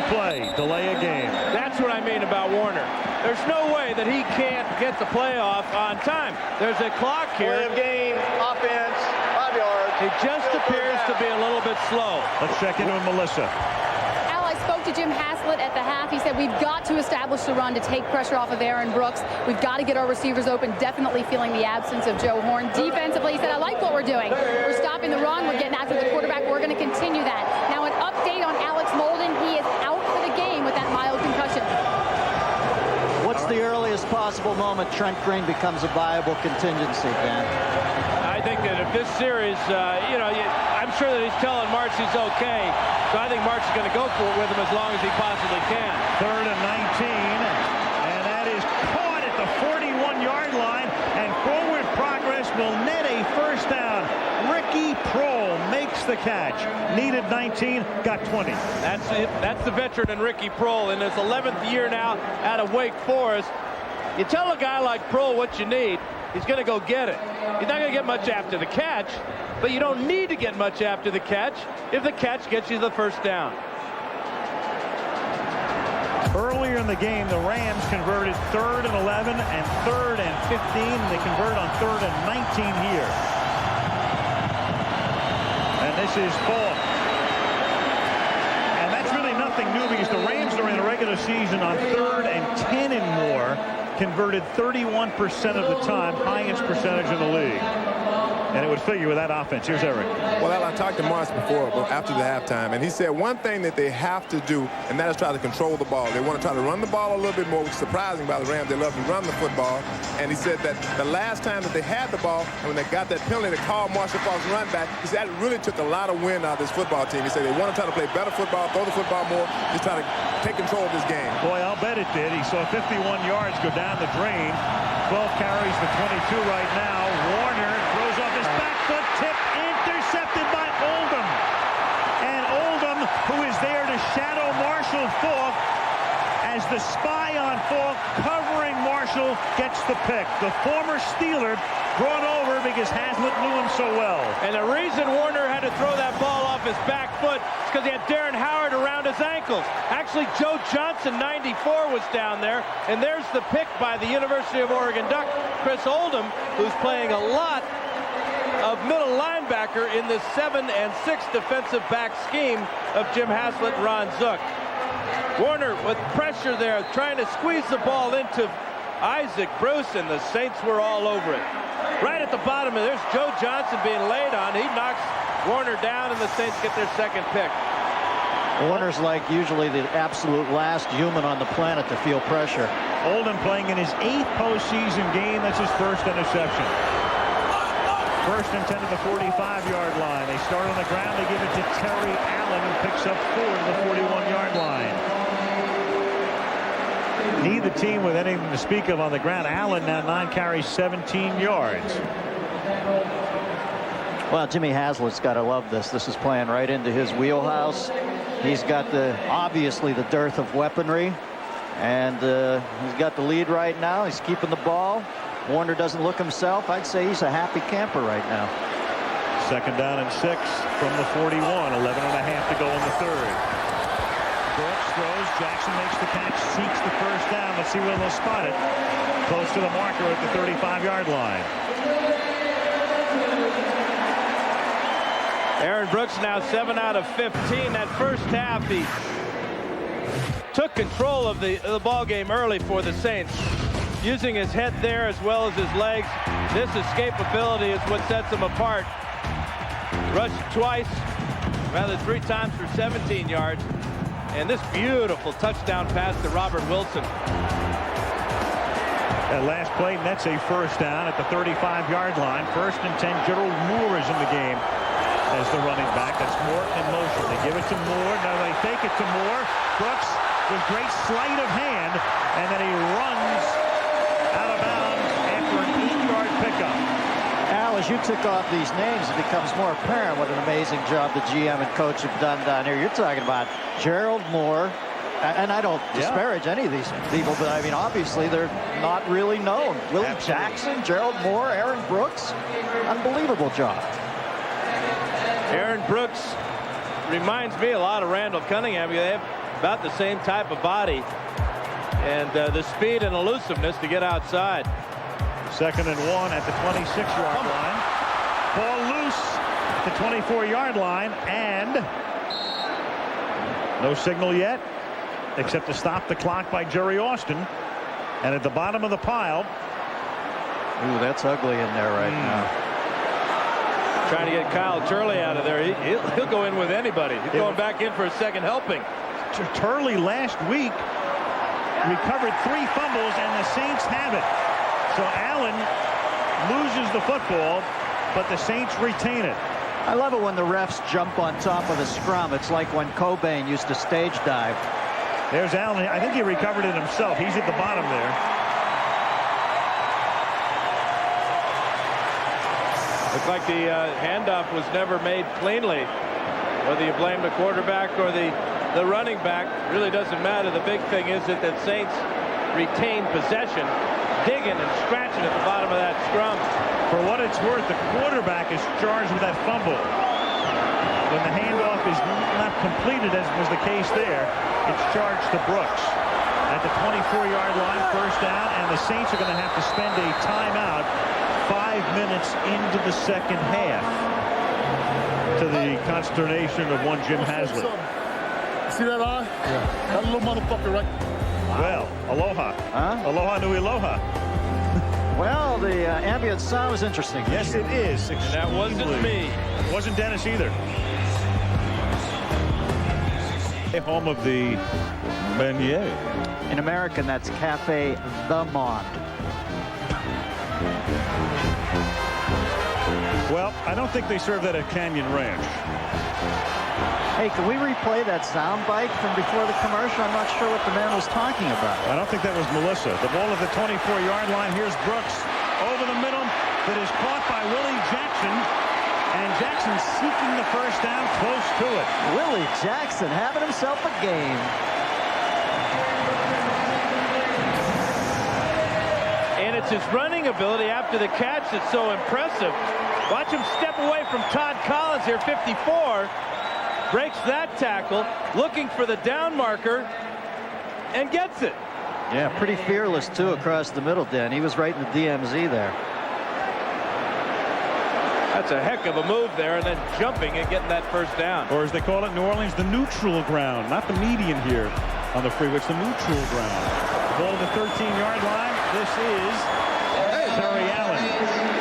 play. Delay a game. That's what I mean about Warner. There's no way that he can't get the playoff on time. There's a clock here. Play of game, offense, 5 yards. He just appears to be a little bit slow. Let's check in with Melissa. I spoke to Jim Haslett at the half. He said we've got to establish the run to take pressure off of Aaron Brooks. We've got to get our receivers open. Definitely feeling the absence of Joe Horn. Defensively, he said, I like what we're doing. We're stopping the run. We're getting after the quarterback. We're going to continue that. Now, an update on Alex Molden. He is out for the game with that mild concussion. What's the earliest possible moment Trent Green becomes a viable contingency, Ben? I think that if this series, I'm sure that he's telling March he's okay. So I think March is going to go for it with him as long as he possibly can. 3rd and 19, and that is caught at the 41-yard line, and forward progress will net a first down. Ricky Prohl makes the catch. Needed 19, got 20. That's it. That's the veteran in Ricky Prohl in his 11th year now out of Wake Forest. You tell a guy like Prohl what you need, he's going to go get it. He's not going to get much after the catch, but you don't need to get much after the catch if the catch gets you the first down. Earlier in the game, the Rams converted 3rd and 11 and 3rd and 15, and they convert on 3rd and 19 here. And this is Falk. new because the Rams during the regular season on 3rd and 10 and more converted 31% of the time, highest percentage in the league. And it would figure with that offense. Here's Eric. Well, I talked to Morris before, after the halftime, and he said one thing that they have to do, and that is try to control the ball. They want to try to run the ball a little bit more, which is surprising by the Rams. They love to run the football. And he said that the last time that they had the ball, and when they got that penalty to call Marshall Faulk's run back, he said that really took a lot of wind out of this football team. He said they want to try to play better football, throw the football more, just try to take control of this game. Boy, I'll bet it did. He saw 51 yards go down the drain. 12 carries for 22 right now. Warner throws off his back foot, tip intercepted by Oldham. And Oldham, who is there to shadow Marshall Faulk, as the spy on Faulk covering Marshall, gets the pick. The former Steeler brought over because Haslett knew him so well. And the reason Warner had to throw that ball off his back foot is because he had Darren Howard around his ankles. Actually, Joe Johnson, 94, was down there. And there's the pick by the University of Oregon Duck, Chris Oldham, who's playing a lot of middle linebacker in this 7 and 6 defensive back scheme of Jim Haslett and Ron Zook. Warner with pressure there, trying to squeeze the ball into Isaac Bruce, and the Saints were all over it. Right at the bottom, there's Joe Johnson being laid on. He knocks Warner down, and the Saints get their second pick. Warner's like usually the absolute last human on the planet to feel pressure. Oldham playing in his 8th postseason game. That's his first interception. First and 10 at the 45-yard line. They start on the ground. They give it to Terry Allen, who picks up 4 to the 41-yard line. Neither team with anything to speak of on the ground. Allen now 9 carries, 17 yards. Well, Jimmy Haslett's got to love this. This is playing right into his wheelhouse. He's got obviously the dearth of weaponry, and he's got the lead right now. He's keeping the ball. Warner doesn't look himself. I'd say he's a happy camper right now. Second down and 6 from the 41. 11 and a half to go in the 3rd. Brooks throws. Jackson makes the catch, seeks the first down. Let's see where they'll spot it. Close to the marker at the 35-yard line. Aaron Brooks now 7 out of 15. That first half, he took control of the ball game early for the Saints, using his head there as well as his legs. This escapability is what sets him apart. Rushed twice, rather 3 times for 17 yards. And this beautiful touchdown pass to Robert Wilson. That last play nets a first down at the 35-yard line. First and 10. Gerald Moore is in the game as the running back. That's Morton in motion. They give it to Moore. Now they fake it to Moore. Brooks with great sleight of hand, and then he runs out of bounds after an 8-yard pickup. Al, as you took off these names, it becomes more apparent what an amazing job the GM and coach have done down here. You're talking about Gerald Moore, and I don't disparage any of these people, but I mean, obviously they're not really known. Willie Jackson, Gerald Moore, Aaron Brooks, unbelievable job. Aaron Brooks reminds me a lot of Randall Cunningham. They have about the same type of body and the speed and elusiveness to get outside. Second and 1 at the 26-yard line. Ball loose at the 24-yard line, and no signal yet except to stop the clock by Jerry Austin. And at the bottom of the pile. Ooh, that's ugly in there right now. Trying to get Kyle Turley out of there. He'll go in with anybody. He's going back in for a second helping. Turley last week recovered 3 fumbles, and the Saints have it. So Allen loses the football, but the Saints retain it. I love it when the refs jump on top of the scrum. It's like when Cobain used to stage dive. There's Allen. I think he recovered it himself. He's at the bottom there. Looks like the handoff was never made cleanly. Whether you blame the quarterback or the running back, really doesn't matter. The big thing is that the Saints retain possession, digging and scratching at the bottom of that scrum. For what it's worth, the quarterback is charged with that fumble. When the handoff is not completed, as was the case there, it's charged to Brooks. At the 24-yard line, first down, and the Saints are going to have to spend a timeout 5 minutes into the second half, to the consternation of one Jim Haslett. See that eye? Yeah. That little motherfucker right there. Well, aloha. Huh? Aloha nui aloha. Well, the ambient sound was interesting. Yes, it is. And that wasn't me. It wasn't Dennis either. Home of the beignet. In American, that's Cafe The Monde. Well, I don't think they serve that at Canyon Ranch. Hey, can we replay that sound bite from before the commercial? I'm not sure what the man was talking about. I don't think that was Melissa. The ball at the 24-yard line. Here's Brooks over the middle. That is caught by Willie Jackson. And Jackson seeking the first down, close to it. Willie Jackson having himself a game. And it's his running ability after the catch that's so impressive. Watch him step away from Todd Collins here, 54. Breaks that tackle, looking for the down marker, and gets it. Yeah, pretty fearless, too, across the middle, Dan. He was right in the DMZ there. That's a heck of a move there, and then jumping and getting that first down. Or as they call it in New Orleans, the neutral ground. Not the median here on the freeway. It's the neutral ground. The ball at the 13-yard line. This is Terry Allen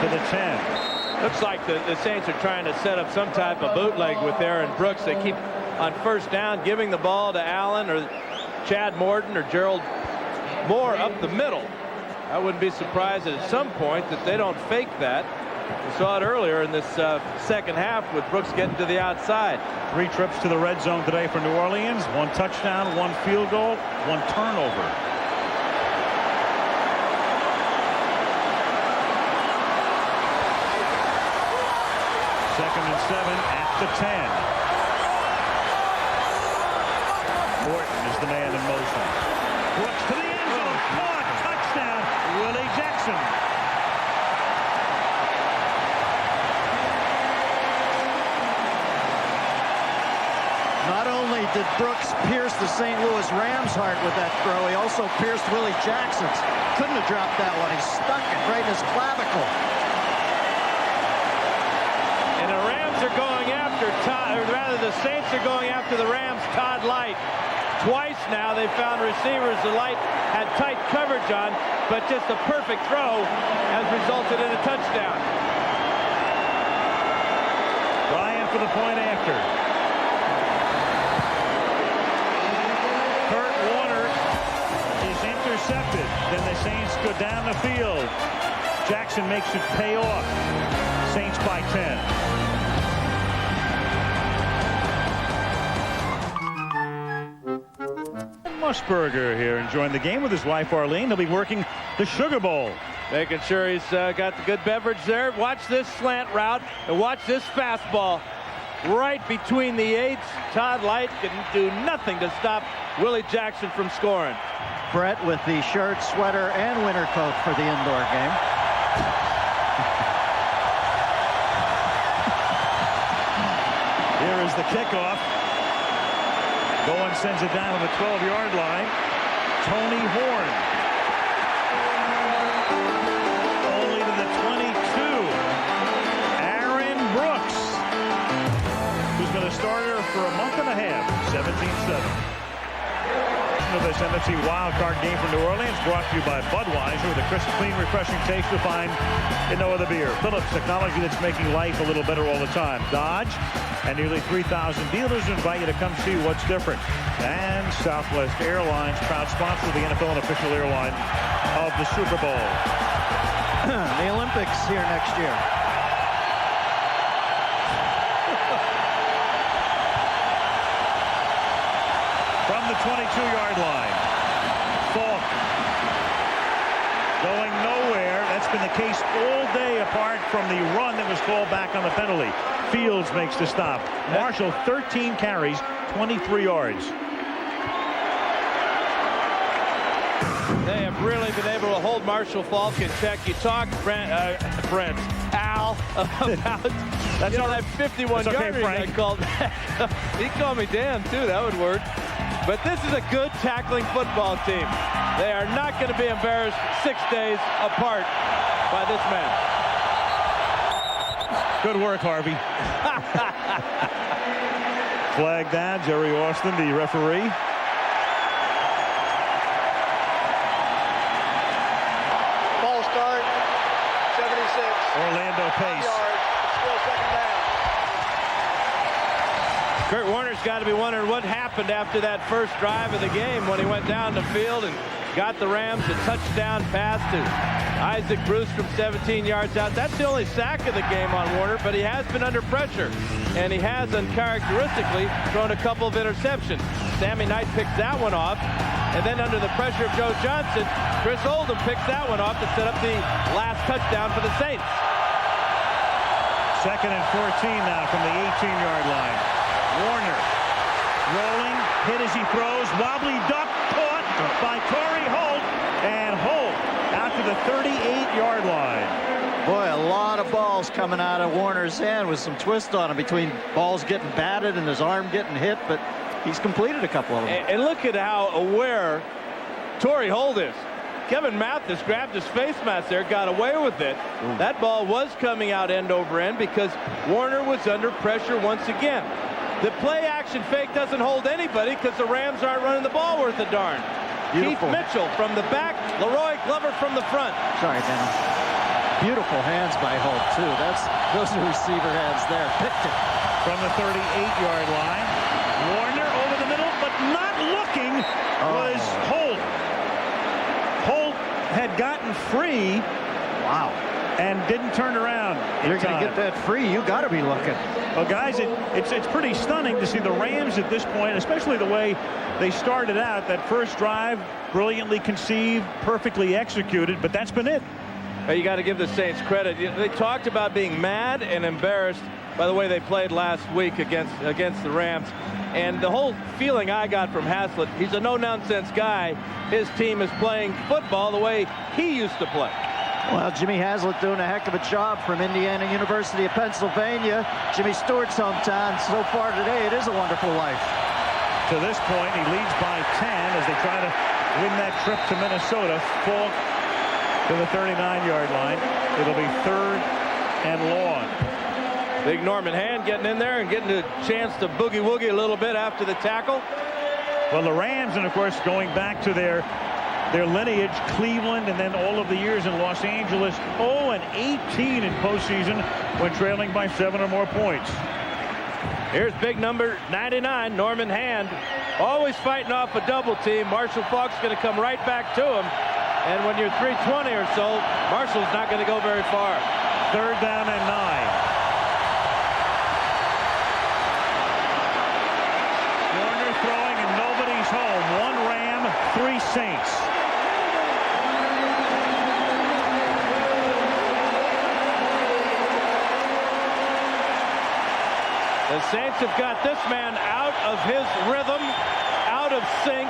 to the 10. Looks like the Saints are trying to set up some type of bootleg with Aaron Brooks. They keep on first down giving the ball to Allen or Chad Morton or Gerald Moore up the middle. I wouldn't be surprised at some point that they don't fake that. We saw it earlier in this second half with Brooks getting to the outside. 3 trips to the red zone today for New Orleans. 1 touchdown, 1 field goal, 1 turnover. Second and 7 at the 10. Morton is the man in motion. Brooks to the end zone. Caught. Touchdown. Willie Jackson. Not only did Brooks pierce the St. Louis Rams' heart with that throw, he also pierced Willie Jackson's. Couldn't have dropped that one. He stuck it right in his clavicle. And the Rams are going after Todd, or rather the Saints are going after the Rams' Todd Light. Twice now they found receivers the Light had tight coverage on, but just a perfect throw has resulted in a touchdown. Ryan for the point after. Kurt Warner is intercepted. Then the Saints go down the field. Jackson makes it pay off. Saints by 10. Musburger here enjoying the game with his wife Arlene. He'll be working the Sugar Bowl. Making sure he's got the good beverage there. Watch this slant route and watch this fastball. Right between the eights. Todd Light can do nothing to stop Willie Jackson from scoring. Brett with the shirt, sweater, and winter coat for the indoor game. Here is the kickoff. Bowen sends it down to the 12-yard line. Tony Horn. Only to the 22. Aaron Brooks, who's been a starter for a month and a half. 17-7. Of this NFC wildcard game from New Orleans, brought to you by Budweiser, with a crisp, clean, refreshing taste you'll find in no other beer. Phillips, technology that's making life a little better all the time. Dodge and nearly 3,000 dealers invite you to come see what's different. And Southwest Airlines, proud sponsor of the NFL and official airline of the Super Bowl. The Olympics here next year. From the 22-yard line, Falk going nowhere. That's been the case all day, apart from the run that was called back on the penalty. Fields makes the stop. Marshall, 13 carries, 23 yards. They have really been able to hold Marshall Falk in check. You talked, Al, about that 51-yarder I called. He called me Dan, too. That would work. But this is a good tackling football team. They are not going to be embarrassed 6 days apart by this man. Good work, Harvey. flag down. Jerry Austin, the referee. Ball start, 76. Orlando Pace. 5 yards, still second down. Kurt Warner's got to be wondering what happened after that first drive of the game when he went down the field and got the Rams a touchdown pass to Isaac Bruce from 17 yards out. That's the only sack of the game on Warner, but he has been under pressure, and he has uncharacteristically thrown a couple of interceptions. Sammy Knight picks that one off, and then under the pressure of Joe Johnson, Chris Oldham picks that one off to set up the last touchdown for the Saints. 2nd and 14 now from the 18-yard line. Warner rolling, hit as he throws, wobbly duck, caught by Torrey Holt, and Holt out to the 38-yard line. Boy, a lot of balls coming out of Warner's hand with some twist on him between balls getting batted and his arm getting hit, but he's completed a couple of them. And look at how aware Torrey Holt is. Kevin Mathis grabbed his face mask there, got away with it. That ball was coming out end over end because Warner was under pressure once again. The play action fake doesn't hold anybody because the Rams aren't running the ball worth a darn. Beautiful. Keith Mitchell from the back, Leroy Glover from the front. Sorry, Dan. Beautiful hands by Holt, too. Those are receiver hands there. Picked it. From the 38-yard line. Warner over the middle, but not looking was Holt. Holt had gotten free. Wow. And didn't turn around. You're going to get that free. You got to be looking. Well, guys, it's pretty stunning to see the Rams at this point, especially the way they started out. That first drive, brilliantly conceived, perfectly executed, but that's been it. You got to give the Saints credit. They talked about being mad and embarrassed by the way they played last week against the Rams. And the whole feeling I got from Haslett, he's a no-nonsense guy. His team is playing football the way he used to play. Well, Jimmy Haslett doing a heck of a job from Indiana University of Pennsylvania. Jimmy Stewart's hometown. So far today, it is a wonderful life. To this point, he leads by 10 as they try to win that trip to Minnesota. Falk to the 39-yard line. It'll be 3rd and long. Big Norman Hand getting in there and getting a chance to boogie-woogie a little bit after the tackle. Well, the Rams, and of course, going back to their lineage, Cleveland, and then all of the years in Los Angeles, 0-18 in postseason when trailing by 7 or more points. Here's big number 99, Norman Hand, always fighting off a double team. Marshall Faulk's going to come right back to him. And when you're 320 or so, Marshall's not going to go very far. 3rd down and 9. Warner throwing and nobody's home. 1 Ram, 3 Saints. The Saints have got this man out of his rhythm, out of sync,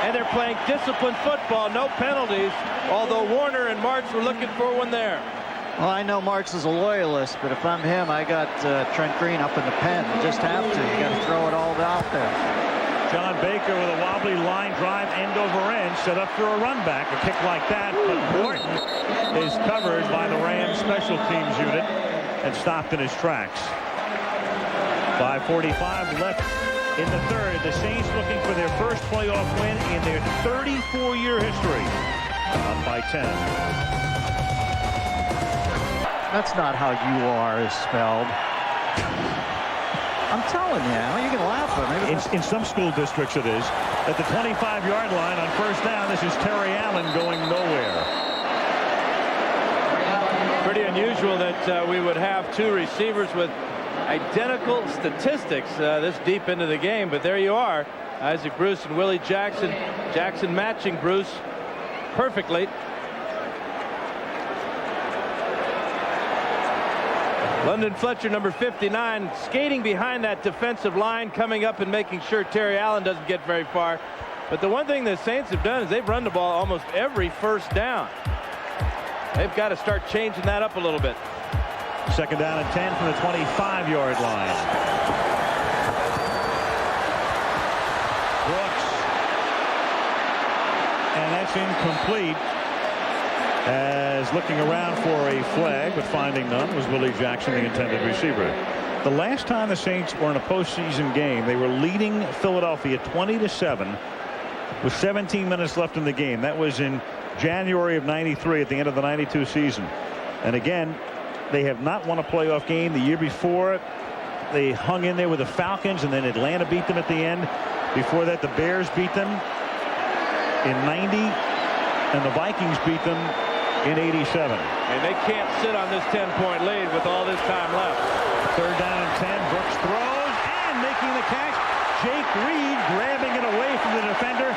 and they're playing disciplined football, no penalties, although Warner and Marks were looking for one there. Well, I know Marks is a loyalist, but if I'm him, I got Trent Green up in the pen. You just have to. You got to throw it all out there. John Baker with a wobbly line drive end over end, set up for a run back, a kick like that, but Morton is covered by the Rams special teams unit and stopped in his tracks. 5:45 left in the 3rd. The Saints looking for their first playoff win in their 34-year history. Up by 10. That's not how you are is spelled. I'm telling you, you can laugh at me. In some school districts it is. At the 25-yard line on 1st down, this is Terry Allen going nowhere. Pretty unusual that we would have 2 receivers with identical statistics this deep into the game, but there you are. Isaac Bruce and Willie Jackson. Jackson matching Bruce perfectly. London Fletcher, number 59, skating behind that defensive line, coming up and making sure Terry Allen doesn't get very far. But the one thing the Saints have done is they've run the ball almost every first down. They've got to start changing that up a little bit. 2nd down and 10 from the 25-yard line. Brooks. And that's incomplete. As looking around for a flag, but finding none, was Willie Jackson, the intended receiver. The last time the Saints were in a postseason game, they were leading Philadelphia 20-7 with 17 minutes left in the game. That was in January of '93 at the end of the '92 season. And again, they have not won a playoff game. The year before, they hung in there with the Falcons, and then Atlanta beat them at the end. Before that, the Bears beat them in '90, and the Vikings beat them in '87. And they can't sit on this 10-point lead with all this time left. 3rd down and 10. Brooks throws and making the catch. Jake Reed grabbing it away from the defender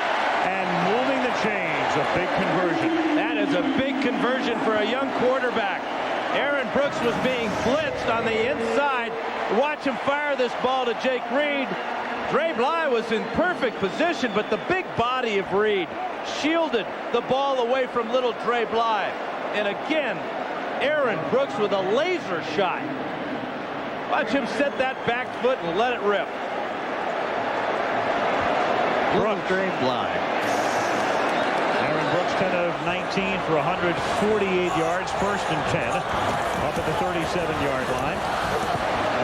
and moving the chains. A big conversion. That is a big conversion for a young quarterback. Aaron Brooks was being blitzed on the inside. Watch him fire this ball to Jake Reed. Dre Bly was in perfect position, but the big body of Reed shielded the ball away from little Dre Bly. And again, Aaron Brooks with a laser shot. Watch him set that back foot and let it rip. Brooks. Dre Bly. Aaron Brooks 10 of 19 for 148 yards. 1st and 10 up at the 37-yard line.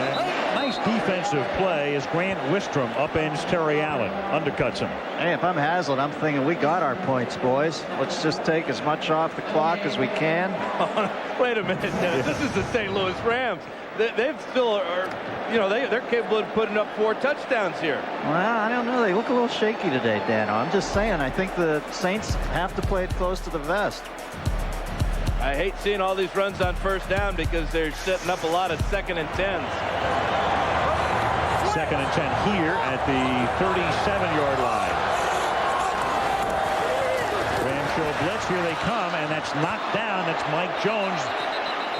And nice defensive play as Grant Wistrom upends Terry Allen, undercuts him. Hey, if I'm Haslett, I'm thinking we got our points, boys. Let's just take as much off the clock as we can. Wait a minute, Dennis. This is the St. Louis Rams. They've still are, you know, they're capable of putting up 4 touchdowns here. Well, I don't know. They look a little shaky today, Dano. I'm just saying, I think the Saints have to play it close to the vest. I hate seeing all these runs on 1st down because they're setting up a lot of 2nd and 10s. 2nd and 10 here at the 37-yard line. Rams show blitz. Here they come, and that's knocked down. That's Mike Jones,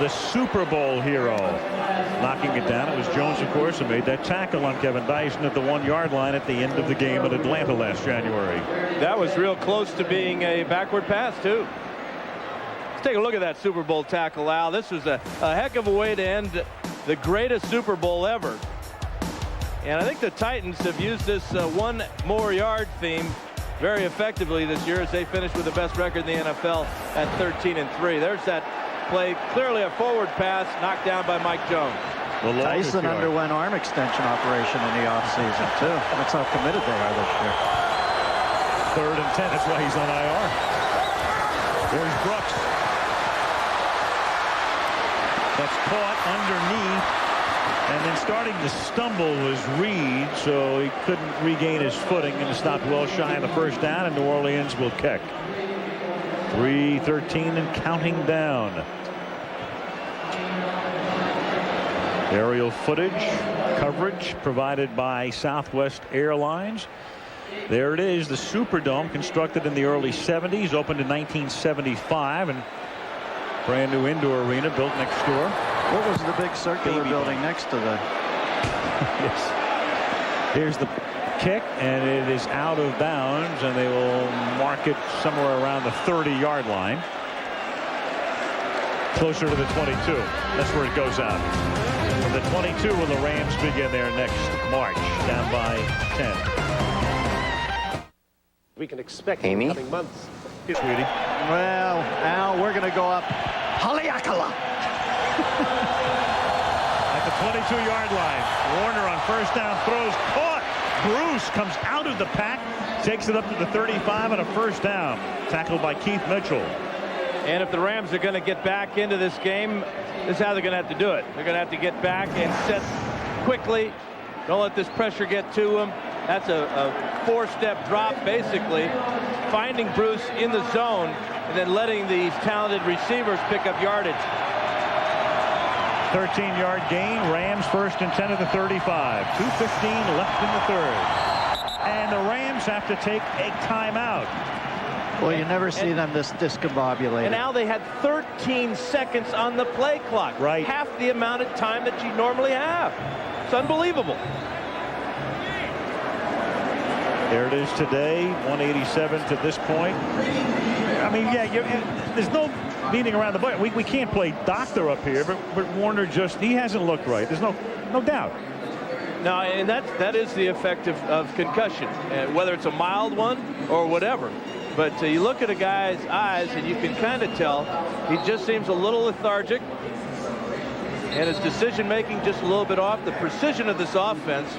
the Super Bowl hero, knocking it down. It was Jones, of course, who made that tackle on Kevin Dyson at the 1-yard line at the end of the game at Atlanta last January. That was real close to being a backward pass, too. Let's take a look at that Super Bowl tackle, Al. This was a heck of a way to end the greatest Super Bowl ever. And I think the Titans have used this 1 more yard theme very effectively this year as they finish with the best record in the NFL at 13-3. There's that play, clearly a forward pass knocked down by Mike Jones. Tyson underwent arm extension operation in the offseason, too. That's how committed they are this year. 3rd and 10. That's why he's on IR. There's Brooks. That's caught underneath. And then starting to stumble was Reed, so he couldn't regain his footing and stopped well shy of the 1st down, and New Orleans will kick. 3:13 and counting down. Aerial footage coverage provided by Southwest Airlines. There it is, the Superdome, constructed in the early 70s, opened in 1975, and brand new indoor arena built next door. What was the big circular building next to the... Yes. Here's the kick, and it is out of bounds, and they will mark it somewhere around the 30-yard line. Closer to the 22. That's where it goes out. From the 22 will the Rams begin their next march, down by 10. We can expect in the coming months. Sweetie. Well, Al, we're going to go up Haleakala. At the 22-yard line, Warner on 1st down throws, caught. Bruce comes out of the pack, takes it up to the 35 on a 1st down. Tackled by Keith Mitchell. And if the Rams are going to get back into this game, this is how they're going to have to do it. They're going to have to get back and set quickly. Don't let this pressure get to them. That's a 4-step drop, basically. Finding Bruce in the zone and then letting these talented receivers pick up yardage. 13-yard gain. Rams 1st and 10 at the 35. 2:15 left in the 3rd. And the Rams have to take a timeout. Well, you never see them this discombobulated. And now they had 13 seconds on the play clock. Right. Half the amount of time that you normally have. It's unbelievable. There it is today, 187 to this point. I mean, yeah, there's no beating around the bush. We can't play doctor up here, but Warner he hasn't looked right. There's no doubt. No, and that is the effect of concussion, whether it's a mild one or whatever. But you look at a guy's eyes, and you can kind of tell he just seems a little lethargic. and his decision-making just a little bit off. The precision of this offense,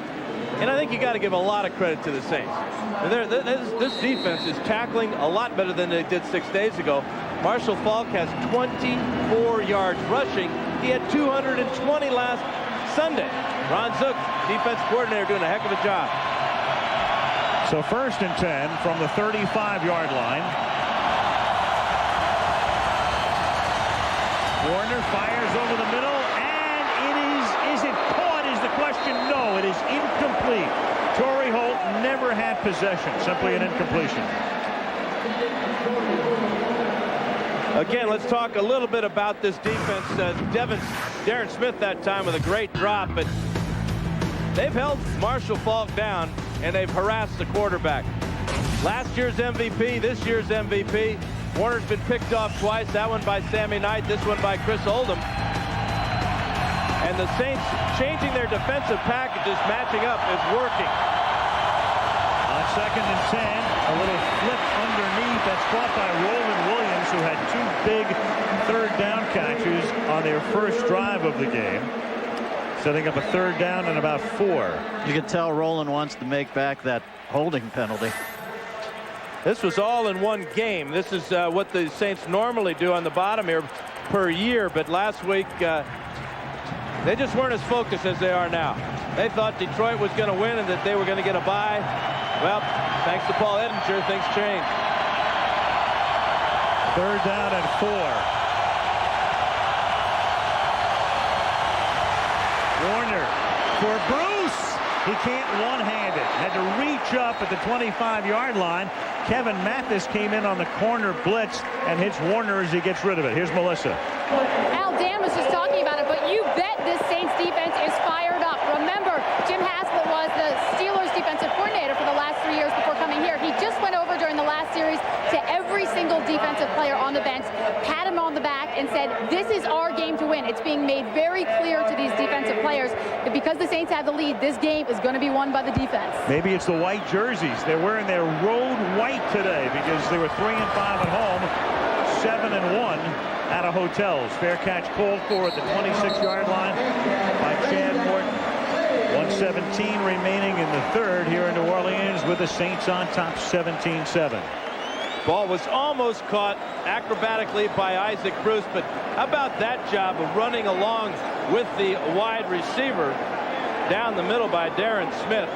and I think you got to give a lot of credit to the Saints. This defense is tackling a lot better than they did 6 days ago. Marshall Faulk has 24 yards rushing. He had 220 last Sunday. Ron Zook, defense coordinator, doing a heck of a job. So 1st and 10 from the 35-yard line. Warner fires over the middle, and is it caught is the question? No, it is incomplete. Torrey Holt never had possession, simply an incompletion. Again, let's talk a little bit about this defense. Darren Smith that time with a great drop, but they've held Marshall Faulk down, and they've harassed the quarterback. Last year's MVP, this year's MVP. Warner's been picked off twice, that one by Sammy Knight, this one by Chris Oldham. And the Saints changing their defensive packages, matching up, is working. On 2nd and 10, a little flip underneath. That's caught by Roland Williams, who had 2 big 3rd down catches on their first drive of the game, setting up a 3rd down and about 4. You can tell Roland wants to make back that holding penalty. This was all in one game. This is what the Saints normally do on the bottom here per year, but last week they just weren't as focused as they are now. They thought Detroit was going to win and that they were going to get a bye. Well, thanks to Paul Edinger, things changed. 3rd down and 4. Warner for Bruce. He can't one-hand it. Had to reach up at the 25-yard line. Kevin Mathis came in on the corner blitz and hits Warner as he gets rid of it. Here's Melissa. Al, Dan was just talking about it, but you bet this Saints defense is fired up. Remember, Jim Haslett was the Steelers defensive coordinator for the last 3 years before coming here. He just went over during the last series to every single defensive player on the bench, pat him on the back, and said, this is our game to win. It's being made very clear to these defensive players that because the Saints have the lead, this game is going to be won by the defense. Maybe it's the white jerseys. They're wearing their road white today because they were 3 and 5 at home, 7 and 1 at a hotels. Fair catch called for at the 26-yard line by Chad Morton. 1:17 remaining in the 3rd here in New Orleans with the Saints on top 17-7. Ball was almost caught acrobatically by Isaac Bruce, but how about that job of running along with the wide receiver down the middle by Darren Smith?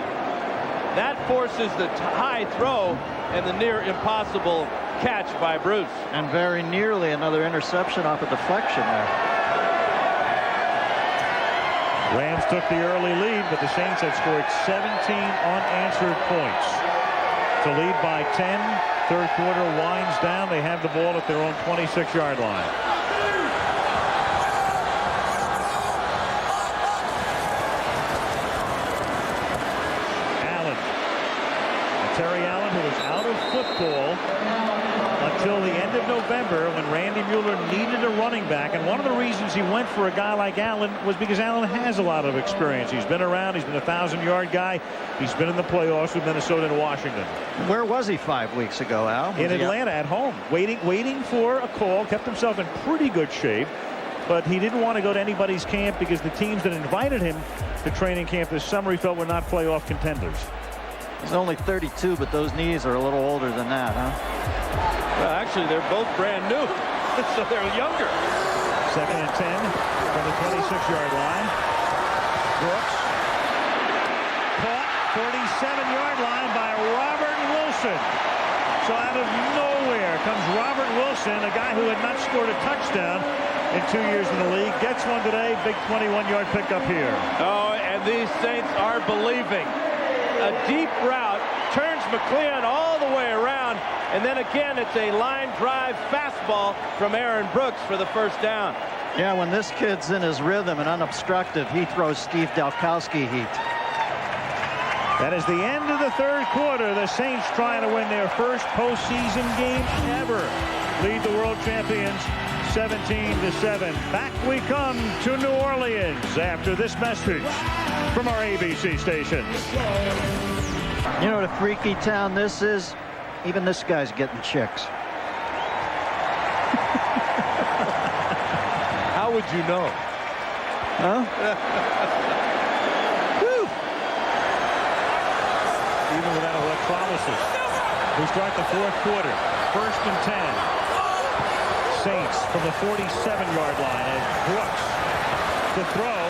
That forces the high throw and the near impossible catch by Bruce. And very nearly another interception off a deflection there. Rams took the early lead, but the Saints had scored 17 unanswered points to lead by 10. 3rd quarter winds down. They have the ball at their own 26-yard line. Allen. Terry Allen, who was out of football until the end of November when Randy Mueller needed a running back. And one of the reasons he went for a guy like Allen was because Allen has a lot of experience. He's been around. He's been a 1,000-yard guy. He's been in the playoffs with Minnesota and Washington. Where was he 5 weeks ago, Al? In Atlanta at home, waiting for a call. Kept himself in pretty good shape, but he didn't want to go to anybody's camp because the teams that invited him to training camp this summer he felt were not playoff contenders. He's only 32, but those knees are a little older than that, huh? Well, actually, they're both brand new, so they're younger. 2nd and 10 from the 26-yard line. Brooks caught 47-yard line by Robert Wilson. So out of nowhere comes Robert Wilson, a guy who had not scored a touchdown in 2 years in the league. Gets one today. Big 21-yard pickup here. Oh, and these Saints are believing. A deep route turns McCleon all the way around, and then again it's a line drive fastball from Aaron Brooks for the 1st down. Yeah, when this kid's in his rhythm and unobstructed, he throws Steve Dalkowski heat. That is the end of the 3rd quarter. The Saints trying to win their first postseason game ever. Lead the world champions 17-7. Back we come to New Orleans after this message from our ABC station. You know what a freaky town this is? Even this guy's getting chicks. How would you know? Huh? Even without electrolysis. We start the fourth quarter. 1st and 10. Saints from the 47-yard line as Brooks to throw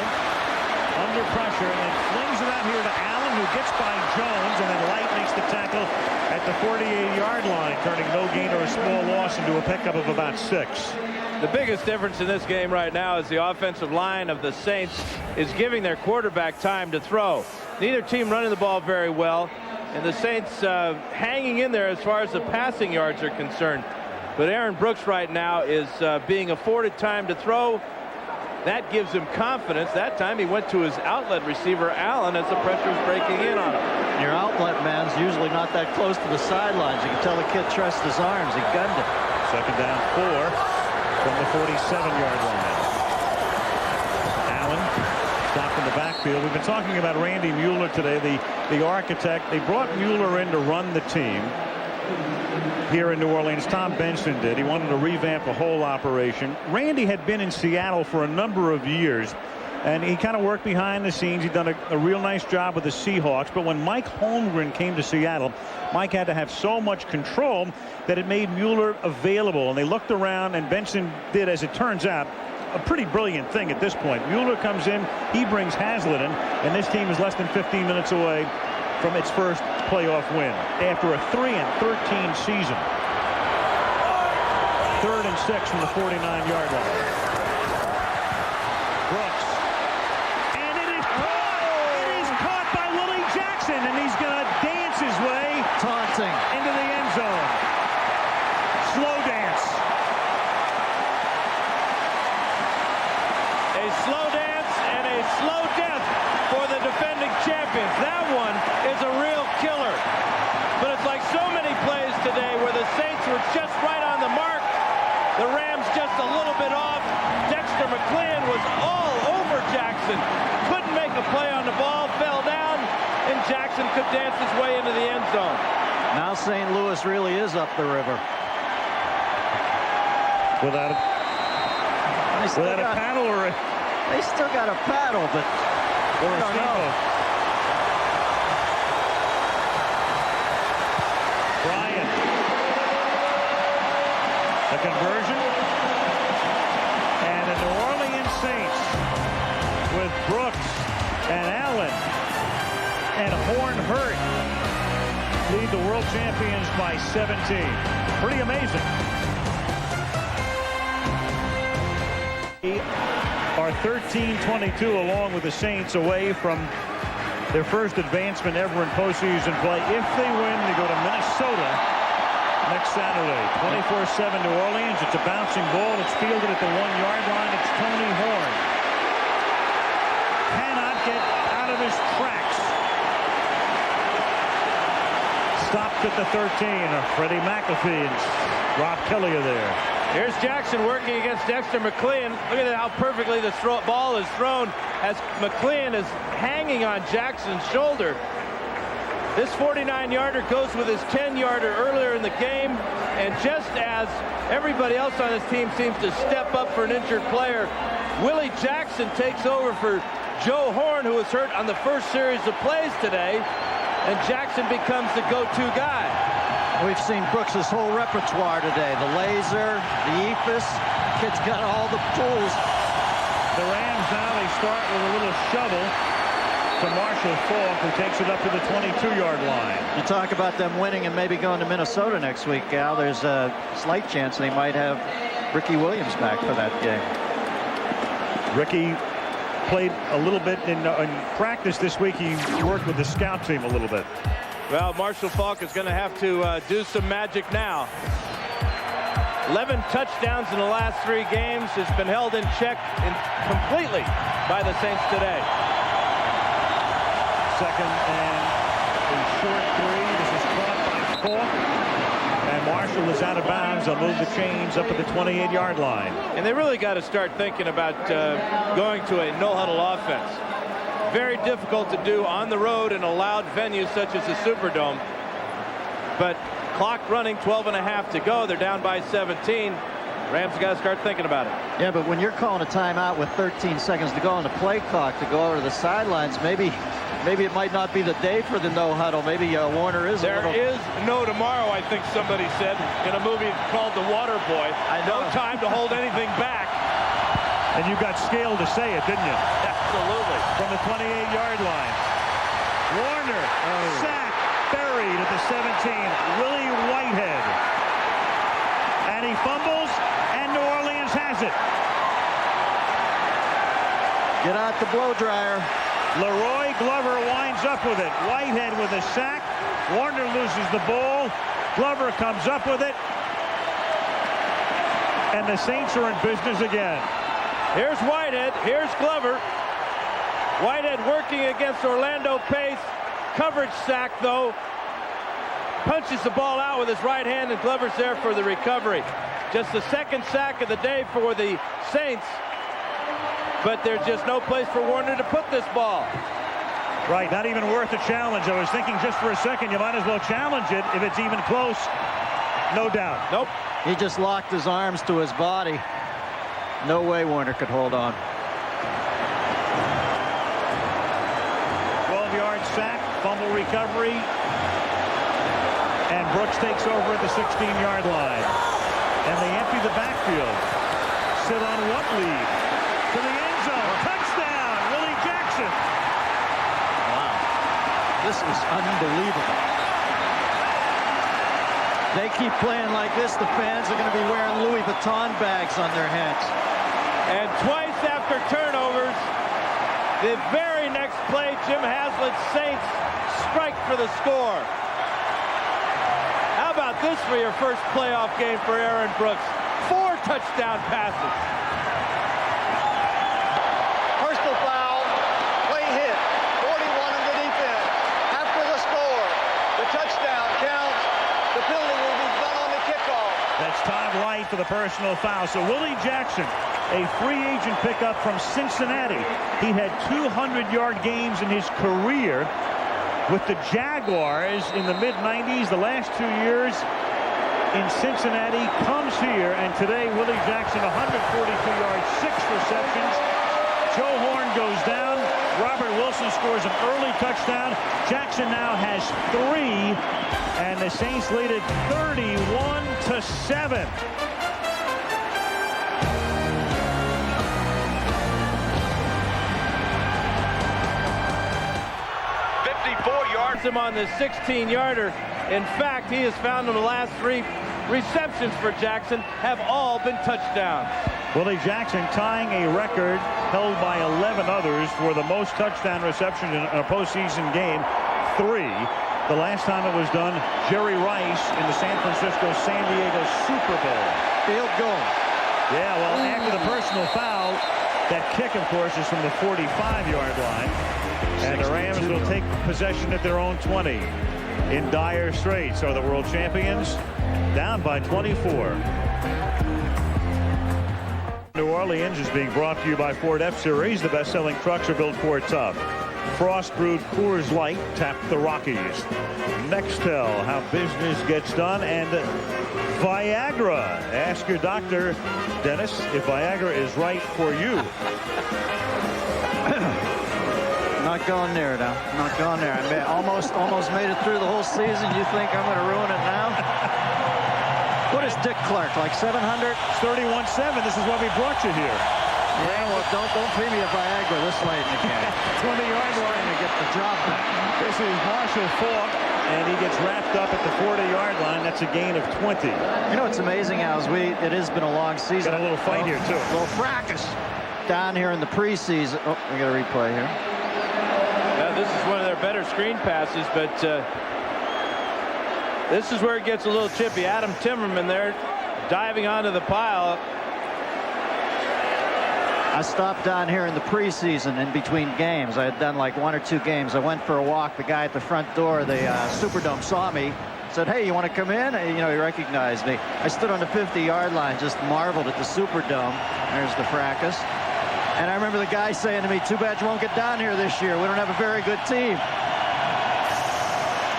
under pressure and then flings it out here to Allen, who gets by Jones, and then Light makes the tackle at the 48-yard line, turning no gain or a small loss into a pickup of about 6. The biggest difference in this game right now is the offensive line of the Saints is giving their quarterback time to throw. Neither team running the ball very well, and the Saints hanging in there as far as the passing yards are concerned. But Aaron Brooks right now is being afforded time to throw. That gives him confidence. That time he went to his outlet receiver, Allen, as the pressure was breaking in on him. Your outlet man's usually not that close to the sidelines. You can tell the kid trusts his arms. He gunned it. 2nd down 4 from the 47-yard line. Allen stopped in the backfield. We've been talking about Randy Mueller today, the architect. They brought Mueller in to run the team here in New Orleans. Tom Benson did. He wanted to revamp the whole operation. Randy had been in Seattle for a number of years, and he kind of worked behind the scenes. He'd done a real nice job with the Seahawks, but when Mike Holmgren came to Seattle, Mike had to have so much control that it made Mueller available, and they looked around, and Benson did, as it turns out, a pretty brilliant thing at this point. Mueller comes in, he brings Haslett in, and this team is less than 15 minutes away from its first playoff win after a 3-13 season. 3rd and 6 from the 49-yard line. Brooks, and it is caught. It is caught by Willie Jackson, and he's going to dance his way taunting into the end zone. Slow dance. A slow dance and a slow death for the defending champions. That one is a real killer. But it's like so many plays today where the Saints were just right on the mark. The Rams just a little bit off. Dexter McClean was all over Jackson. Couldn't make a play on the ball, fell down, and Jackson could dance his way into the end zone. Now St. Louis really is up the river. Without a paddle or a... They still got a paddle, but or a steamboat. Bryant. The conversion. And the New Orleans Saints with Brooks and Allen and Horn Hurt lead the world champions by 17. Pretty amazing. Are 13-22 along with the Saints away from their first advancement ever in postseason play. If they win, they go to Minnesota next Saturday. 24-7 New Orleans. It's a bouncing ball. It's fielded at the 1-yard line. It's Tony Horn. Cannot get out of his tracks. Stopped at the 13. Freddie McAfee and Rob Kelly are there. Here's Jackson working against Dexter McClean. Look at how perfectly the ball is thrown as McClean is hanging on Jackson's shoulder. This 49-yarder goes with his 10-yarder earlier in the game, and just as everybody else on this team seems to step up for an injured player, Willie Jackson takes over for Joe Horn, who was hurt on the first series of plays today, and Jackson becomes the go-to guy. We've seen Brooks' whole repertoire today. The laser, the EFIS. Kid's got all the tools. The Rams now, they start with a little shovel to Marshall Faulk, who takes it up to the 22-yard line. You talk about them winning and maybe going to Minnesota next week, Al. There's a slight chance they might have Ricky Williams back for that game. Ricky played a little bit in practice this week. He worked with the scout team a little bit. Well, Marshall Faulk is going to have to do some magic now. 11 touchdowns in the last 3 games. Has been held in check completely by the Saints today. Second and a short 3. This is caught by Faulk. And Marshall is out of bounds. They'll move the chains up at the 28-yard line. And they really got to start thinking about going to a no-huddle offense. Very difficult to do on the road in a loud venue such as the Superdome. But clock running, 12 and a half to go. They're down by 17. Rams got to start thinking about it. Yeah, but when you're calling a timeout with 13 seconds to go on the play clock to go over to the sidelines, maybe it might not be the day for the no huddle. Maybe Warner is There is no tomorrow, I think somebody said in a movie called The Water Boy. No time to hold anything back. And you got scale to say it, didn't you? Absolutely. From the 28-yard line. Warner, sack, buried at the 17. Willie Whitehead. And he fumbles, and New Orleans has it. Get out the blow dryer. Leroy Glover winds up with it. Whitehead with a sack. Warner loses the ball. Glover comes up with it. And the Saints are in business again. Here's Whitehead. Here's Glover. Whitehead working against Orlando Pace. Coverage sack, though. Punches the ball out with his right hand, and Glover's there for the recovery. Just the second sack of the day for the Saints. But there's just no place for Warner to put this ball. Right, not even worth a challenge. I was thinking just for a second, you might as well challenge it if it's even close. No doubt. Nope. He just locked his arms to his body. No way Warner could hold on. 12-yard sack, fumble recovery. And Brooks takes over at the 16-yard line. And they empty the backfield. Sit on what lead? To the end zone. Touchdown, Willie Jackson. Wow. This is unbelievable. They keep playing like this, the fans are going to be wearing Louis Vuitton bags on their heads. And twice after turnovers, the very next play, Jim Haslett's Saints strike for the score. How about this for your first playoff game for Aaron Brooks? 4 touchdown passes. Personal foul, play hit, 41 on the defense. After the score, the touchdown counts. The penalty will be done on the kickoff. That's Todd White for the personal foul. So Willie Jackson, a free agent pickup from Cincinnati. He had 200-yard games in his career with the Jaguars in the mid-90s. The last 2 years in Cincinnati, comes here, and today Willie Jackson, 142 yards, 6 receptions. Joe Horn goes down. Robert Wilson scores an early touchdown. Jackson now has 3, and the Saints lead it 31-7. Him on the 16-yarder. In fact, he has found in the last 3 receptions for Jackson have all been touchdowns. Willie Jackson tying a record held by 11 others for the most touchdown receptions in a postseason game, 3. The last time it was done, Jerry Rice in the San Francisco-San Diego Super Bowl. Field goal. Yeah, well, after the personal foul, that kick, of course, is from the 45-yard line. And the Rams will take possession at their own 20. In dire straits are the world champions, down by 24. New Orleans is being brought to you by Ford F-Series. The best-selling trucks are built for tough. Frost-brewed Coors Light tapped the Rockies. Nextel, how business gets done. And Viagra. Ask your doctor, Dennis, if Viagra is right for you. Not going there now. Not going there. I almost made it through the whole season. You think I'm going to ruin it now? What is Dick Clark, like 700? It's 31-7. This is why we brought you here. Yeah, well, don't pay me a Viagra this late in the game. 20-yard line to get the job back. This is Marshall Faulk, and he gets wrapped up at the 40-yard line. That's a gain of 20. You know what's amazing, Al, is it has been a long season. Got a little fight here, too. A little fracas down here in the preseason. Oh, we got a replay here. This is one of their better screen passes, but this is where it gets a little chippy. Adam Timmerman there diving onto the pile. I stopped down here in the preseason in between games. I had done like 1 or 2 games. I went for a walk. The guy at the front door of the Superdome saw me, said, "Hey, you want to come in?" You know, he recognized me. I stood on the 50-yard line, just marveled at the Superdome. There's the fracas. And I remember the guy saying to me, "Too bad you won't get down here this year. We don't have a very good team."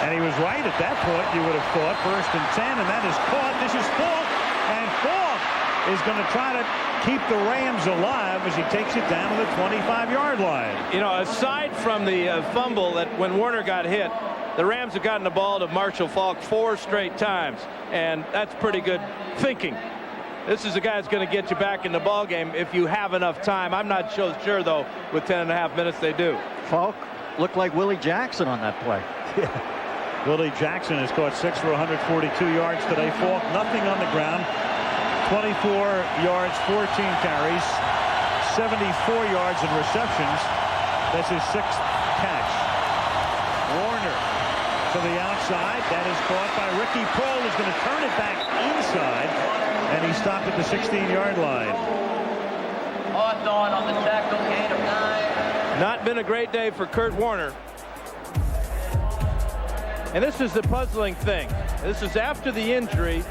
And he was right at that point, you would have thought. 1st and 10, and that is caught. This is Faulk, and Faulk is going to try to keep the Rams alive as he takes it down to the 25-yard line. You know, aside from the fumble that when Warner got hit, the Rams have gotten the ball to Marshall Faulk 4 straight times, and that's pretty good thinking. This is a guy that's going to get you back in the ball game if you have enough time. I'm not so sure, though, with 10.5 minutes they do. Faulk looked like Willie Jackson on that play. Willie Jackson has caught 6 for 142 yards today. Faulk, nothing on the ground. 24 yards, 14 carries, 74 yards in receptions. That's his 6th catch. Warner to the outside. That is caught by Ricky Prohl, who's going to turn it back inside. And he stopped at the 16-yard line. Hawthorne on the tackle, gain of 9. Not been a great day for Kurt Warner. And this is the puzzling thing. This is after the injury.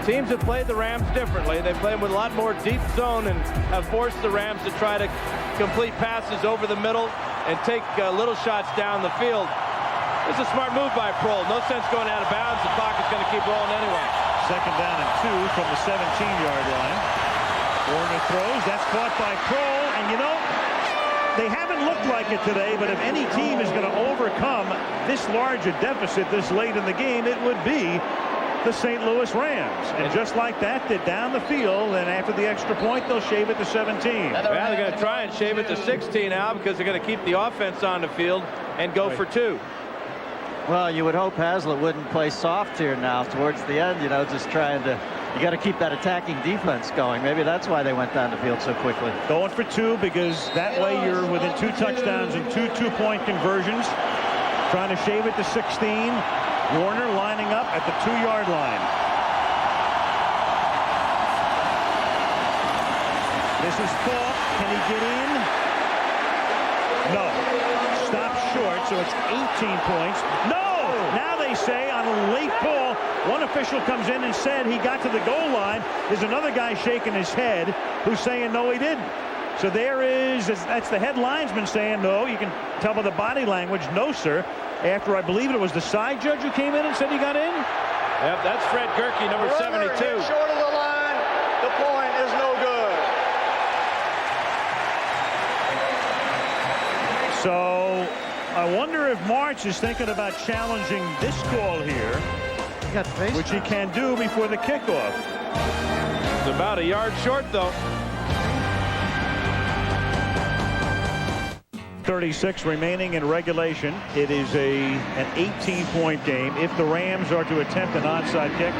Teams have played the Rams differently. They play with a lot more deep zone and have forced the Rams to try to complete passes over the middle and take little shots down the field. It's a smart move by Prohl. No sense going out of bounds. The pocket's going to keep rolling anyway. 2nd down and 2 from the 17-yard line. Warner throws. That's caught by Prohl. And you know, they haven't looked like it today, but if any team is going to overcome this large a deficit this late in the game, it would be the St. Louis Rams. And just like that, they're down the field, and after the extra point, they'll shave it to 17. Well, they're going to try and shave it to 16 now because they're going to keep the offense on the field and go for 2. Well, you would hope Haslett wouldn't play soft here now towards the end, you know, just trying to, you got to keep that attacking defense going. Maybe that's why they went down the field so quickly. Going for 2 because that way you're within 2 touchdowns and 2 two-point conversions. Trying to shave it to 16. Warner lining up at the 2-yard line. This is Faulk. Can he get in? No. Stop short, so it's 18 points. No! Now they say on a late call, one official comes in and said he got to the goal line. There's another guy shaking his head who's saying no, he didn't. So there is, that's the head linesman saying no. You can tell by the body language, no, sir. After I believe it was the side judge who came in and said he got in. Yep, that's Fred Gerke, number 72. Short of the line, the point is no good. So I wonder if March is thinking about challenging this call here, which he can do before the kickoff. It's about a yard short, though. 36 remaining in regulation. It is an 18-point game. If the Rams are to attempt an onside kick,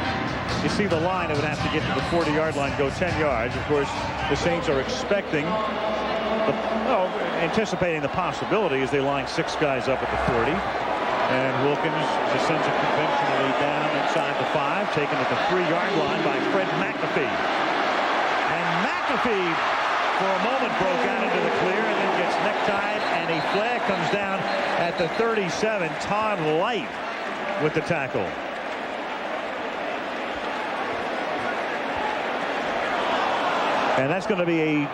you see the line, it would have to get to the 40-yard line, go 10 yards. Of course, the Saints are anticipating the possibility as they line 6 guys up at the 40. And Wilkins just sends it conventionally down inside the 5, taken at the 3-yard line by Fred McAfee. And McAfee, for a moment, broke out into the clear and then gets necktied, and a flag comes down at the 37. Todd Light with the tackle. And that's going to be a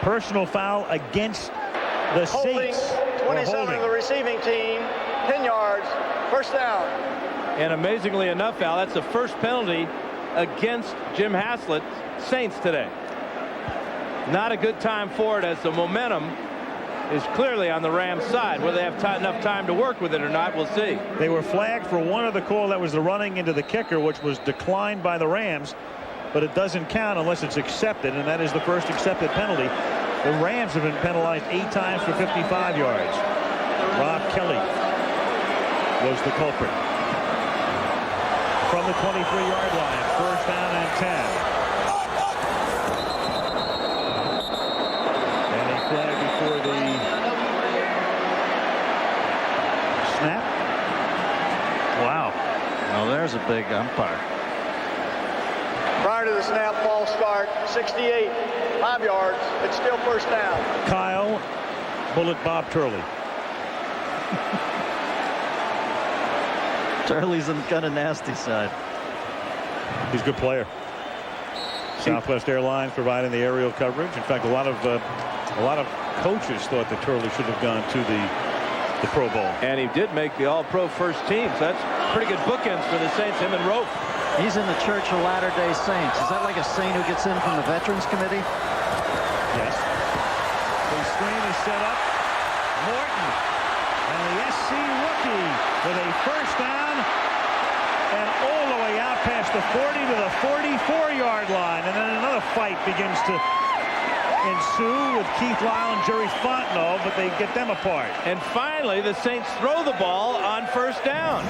personal foul against the Saints. 27 of the receiving team, 10 yards, first down. And amazingly enough, Al, that's the first penalty against Jim Haslett Saints today. Not a good time for it, as the momentum is clearly on the Rams side. Whether they have enough time to work with it or not, we'll see. They were flagged for one of the call, that was the running into the kicker, which was declined by the Rams, but it doesn't count unless it's accepted, and that is the first accepted penalty. The Rams have been penalized 8 times for 55 yards. Rob Kelly was the culprit. From the 23-yard line, first down and 10. Flag before the snap. Wow. Well, there's a big umpire. Prior to the snap, false start, 68, 5 yards. It's still first down. Kyle Bullet Bob Turley. Turley's on kind of nasty side. He's a good player. Southwest Airlines providing the aerial coverage. In fact, a lot of coaches thought that Turley should have gone to the Pro Bowl. And he did make the All-Pro first team, so that's pretty good bookends for the Saints, him and Rope. He's in the Church of Latter-day Saints. Is that like a saint who gets in from the Veterans Committee? Yes. The screen is set up. Morton and the SC rookie with a first down and all the way out past the 40 to the 44-yard line. And then another fight begins to ensue with Keith Lyle and Jerry Fontenot, but they get them apart. And finally, the Saints throw the ball on first down.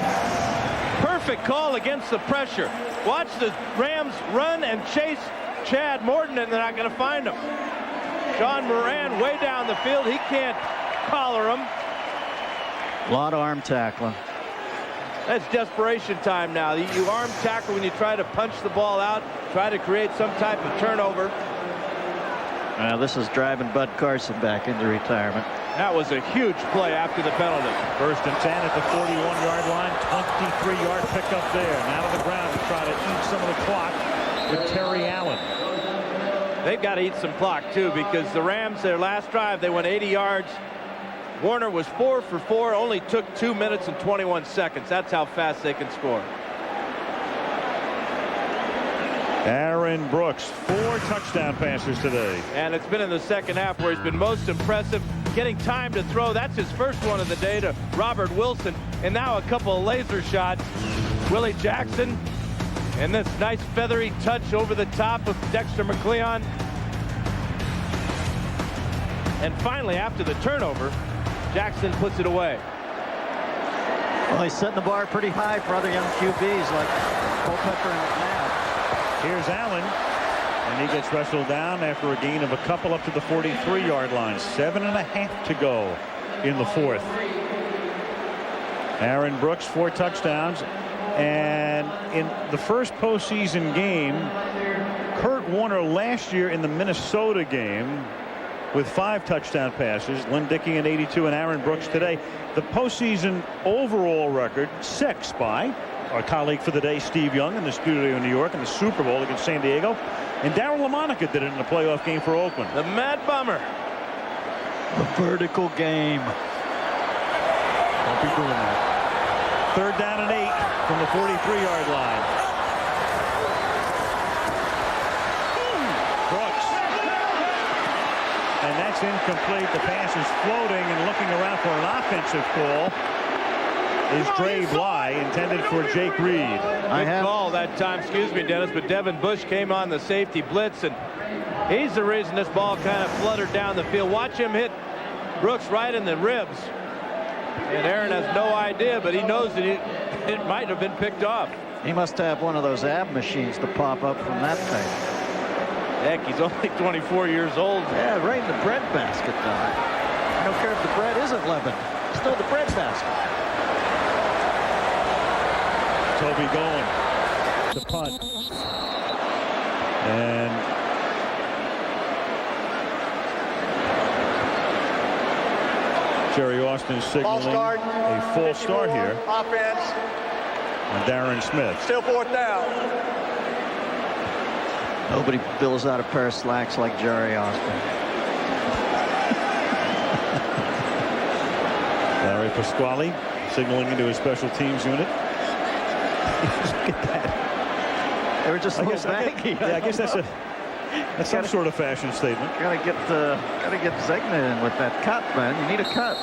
Perfect call against the pressure. Watch the Rams run and chase Chad Morton, and they're not going to find him. John Moran way down the field. He can't collar him. A lot of arm tackling. That's desperation time now. You arm tackle when you try to punch the ball out, try to create some type of turnover. This is driving Bud Carson back into retirement. That was a huge play after the penalty. First and 10 at the 41-yard line. 23-yard pickup there. Now to the ground to try to eat some of the clock with Terry Allen. They've got to eat some clock, too, because the Rams, their last drive, they went 80 yards. Warner was 4 for 4, only took 2 minutes and 21 seconds. That's how fast they can score. Aaron Brooks, 4 touchdown passes today. And it's been in the second half where he's been most impressive, getting time to throw. That's his first one of the day to Robert Wilson. And now a couple of laser shots. Willie Jackson. And this nice feathery touch over the top of Dexter McCleon. And finally, after the turnover, Jackson puts it away. Well, he's setting the bar pretty high for other young QBs like Culpepper and McNabb. Here's Allen, and he gets wrestled down after a gain of a couple up to the 43-yard line. 7.5 to go in the fourth. Aaron Brooks, 4 touchdowns. And in the first postseason game, Kurt Warner last year in the Minnesota game with 5 touchdown passes. Lynn Dickey in 82 and Aaron Brooks today. The postseason overall record, 6 by our colleague for the day, Steve Young, in the studio in New York in the Super Bowl against San Diego. And Darryl LaMonica did it in the playoff game for Oakland. The Mad Bummer. The vertical game. Don't be doing that. 3rd down and 8 from the 43-yard line. Brooks. And that's incomplete. The pass is floating, and looking around for an offensive call is Dre Bly, intended for Jake Reed. Good call that time, excuse me, Dennis, but Devin Bush came on the safety blitz, and he's the reason this ball kind of fluttered down the field. Watch him hit Brooks right in the ribs. And Aaron has no idea, but he knows that it might have been picked off. He must have one of those ab machines to pop up from that thing. Heck, he's only 24 years old. Yeah, right in the bread basket, though. I don't care if the bread isn't leavened. It's still the bread basket. Toby going to punt. And Jerry Austin signaling a false start here. Offense. And Darren Smith. Still 4th down. Nobody bills out a pair of slacks like Jerry Austin. Larry Pasquale signaling into his special teams unit. Look at that. They were just a little baggy. I guess that's some sort of fashion statement. Gotta get Zegna in with that cut, man. You need a cut.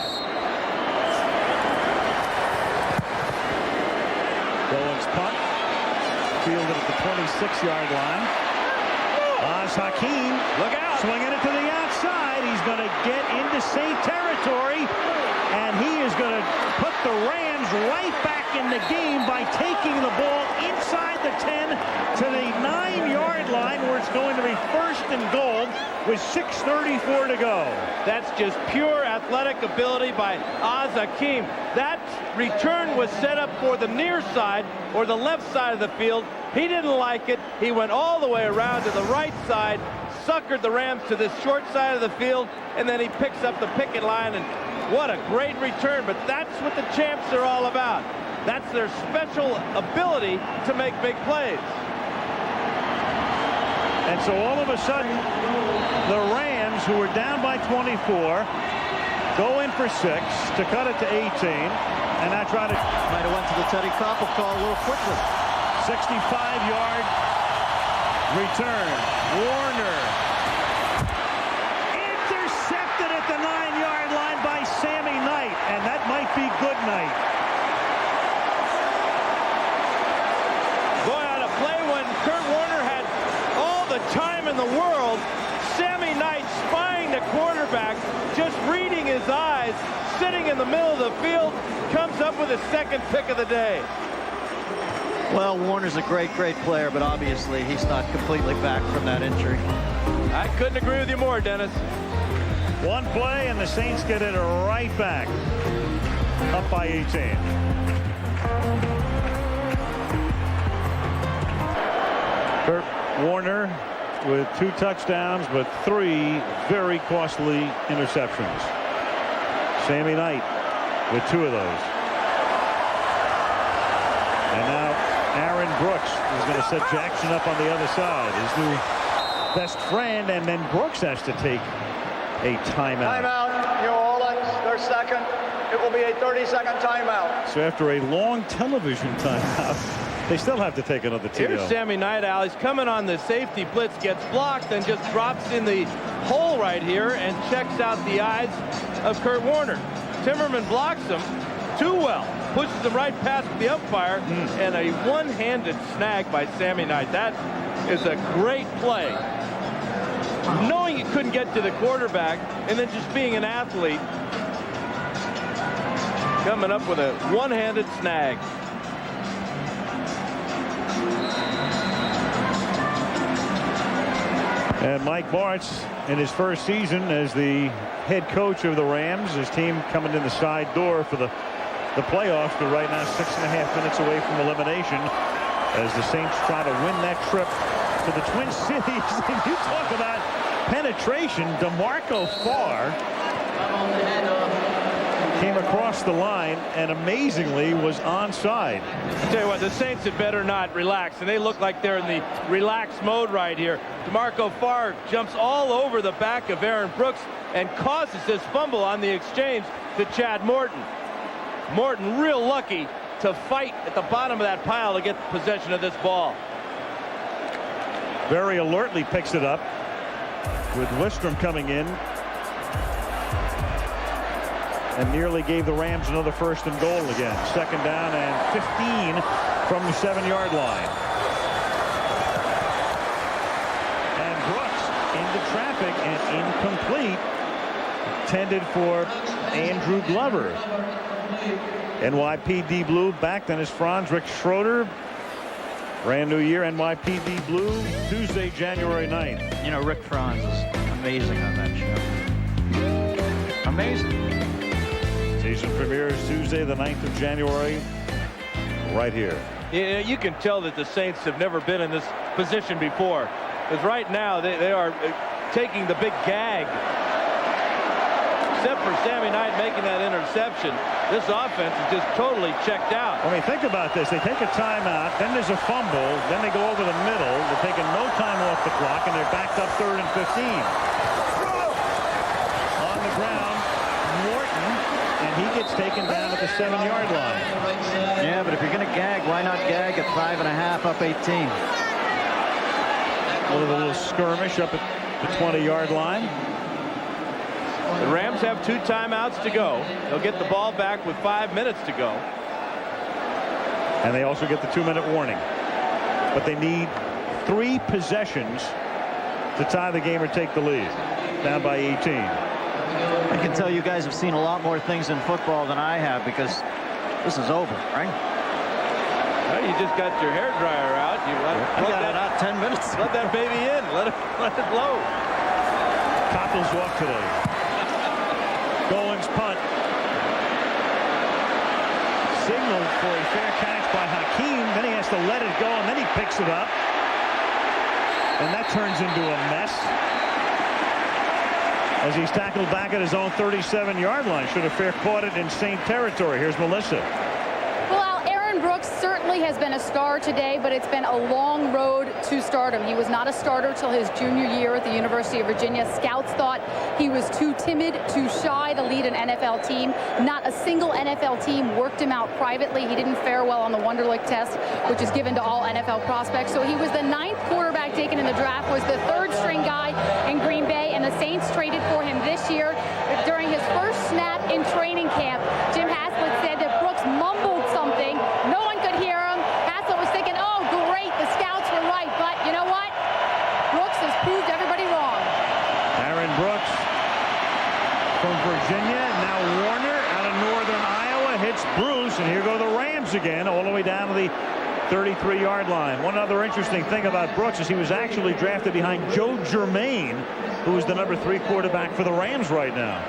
Goins punt. Fielded at the 26-yard line. Oz Hakeem. Look out. Swinging it to the outside. He's going to get into Saint territory. And he is going to put the Rams right back in the game by taking the ball inside the 10 to the 9-yard line, where it's going to be 1st and goal with 6:34 to go. That's just pure athletic ability by Oz Hakeem. That return was set up for the near side or the left side of the field. He didn't like it. He went all the way around to the right side, suckered the Rams to this short side of the field, and then he picks up the picket line. And what a great return. But that's what the champs are all about. That's their special ability to make big plays. And so all of a sudden, the Rams, who were down by 24, go in for 6 to cut it to 18. And I try to... Might have went to the Teddy Koppel call a little quickly. 65-yard return. Warner intercepted at the 9-yard line by Sammy Knight, and that might be good night. Boy, on a play when Kurt Warner had all the time in the world, Sammy Knight spying the quarterback, just reading his eyes, sitting in the middle of the field, comes up with his second pick of the day. Well, Warner's a great player, but obviously he's not completely back from that injury. I couldn't agree with you more, Dennis. One play, and the Saints get it right back. Up by 18. Kurt Warner with 2 touchdowns, but 3 very costly interceptions. Sammy Knight with 2 of those. And now Aaron Brooks is going to set Jackson up on the other side. His new best friend, and then Brooks has to take a timeout. Timeout, New Orleans, their second. It will be a 30-second timeout. So after a long television timeout, they still have to take another TO. Here's Sammy Knight, Al. He's coming on the safety blitz, gets blocked, then just drops in the hole right here and checks out the eyes of Kurt Warner. Timmerman blocks him too well, pushes him right past the umpire, and a one-handed snag by Sammy Knight. That is a great play. Knowing he couldn't get to the quarterback, and then just being an athlete, coming up with a one-handed snag. And Mike Martz, in his first season as the head coach of the Rams, his team coming in the side door for the playoffs, but right now 6.5 minutes away from elimination as the Saints try to win that trip to the Twin Cities. And you talk about penetration, DeMarco Farr came across the line and amazingly was onside. I tell you what, the Saints had better not relax, and they look like they're in the relaxed mode right here. DeMarco Farr jumps all over the back of Aaron Brooks and causes this fumble on the exchange to Chad Morton. Morton real lucky to fight at the bottom of that pile to get possession of this ball. Very alertly picks it up with Wistrom coming in and nearly gave the Rams another 1st and goal again. 2nd down and 15 from the 7-yard line. And Brooks into traffic and incomplete. Intended for Andrew Glover. NYPD Blue back. Then is Franz Rick Schroeder. Brand new year, NYPD Blue, Tuesday, January 9th. You know, Rick Franz is amazing on that show. Amazing. Season premieres Tuesday, the 9th of January, right here. Yeah, you can tell that the Saints have never been in this position before. Because right now, they are taking the big gag. Except for Sammy Knight making that interception, this offense is just totally checked out. I mean, think about this. They take a timeout, then there's a fumble, then they go over the middle. They're taking no time off the clock, and they're backed up 3rd and 15. On the ground, Morton, and he gets taken down at the 7-yard line. Yeah, but if you're going to gag, why not gag at 5.5 up 18? A little skirmish up at the 20-yard line. The Rams have 2 timeouts to go. They'll get the ball back with 5 minutes to go. And they also get the 2-minute warning. But they need 3 possessions to tie the game or take the lead. Down by 18. I can tell you guys have seen a lot more things in football than I have, because this is over, right? Well, you just got your hair dryer out. You got it out 10 minutes. Let that baby in. Let it blow. Copples off today. Goins punt. Signaled for a fair catch by Hakeem. Then he has to let it go, and then he picks it up. And that turns into a mess as he's tackled back at his own 37-yard line. Should have fair caught it in Saint territory. Here's Melissa. Well, Aaron Brooks certainly really has been a star today, but it's been a long road to stardom. He was not a starter till his junior year at the University of Virginia. Scouts thought he was too timid, too shy to lead an NFL team. Not a single NFL team worked him out privately. He didn't fare well on the Wonderlic test, which is given to all NFL prospects. So he was the 9th quarterback taken in the draft, was the 3rd string guy in Green Bay, and the Saints traded for him this year. During his first snap in training camp, Jim Haslett said that Brooks mumbled something. No one could hear him. Haslett was thinking, oh, great, the scouts were right. But you know what? Brooks has proved everybody wrong. Aaron Brooks from Virginia. Now Warner out of northern Iowa hits Bruce. And here go the Rams again, all the way down to the 33-yard line. One other interesting thing about Brooks is he was actually drafted behind Joe Germain, who is the number 3 quarterback for the Rams right now.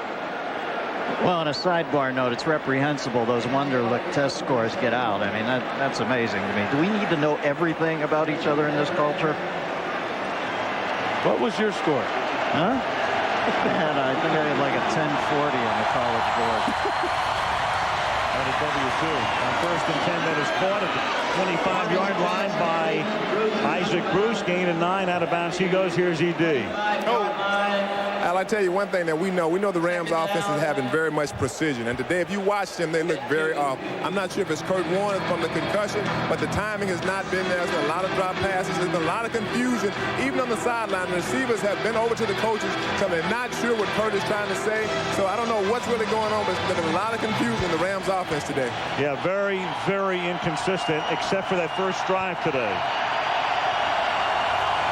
Well, on a sidebar note, it's reprehensible those Wonderlic test scores get out. I mean, that's amazing to me. Do we need to know everything about each other in this culture? What was your score? Huh? I think I had like a 1040 on the college board. At a W2. On 1st and 10, that is caught at the 25-yard line by Isaac Bruce. Gain of 9 out of bounds. He goes. Here's ED. Al, I tell you one thing that we know the Rams offense is having very much precision. And today, if you watch them, they look very off. I'm not sure if it's Kurt Warner from the concussion, but the timing has not been there. There's been a lot of drop passes. There's been a lot of confusion, even on the sideline. The receivers have been over to the coaches, so they're not sure what Kurt is trying to say. So I don't know what's really going on, but there's been a lot of confusion in the Rams offense today. Yeah, very, very inconsistent, except for that first drive today.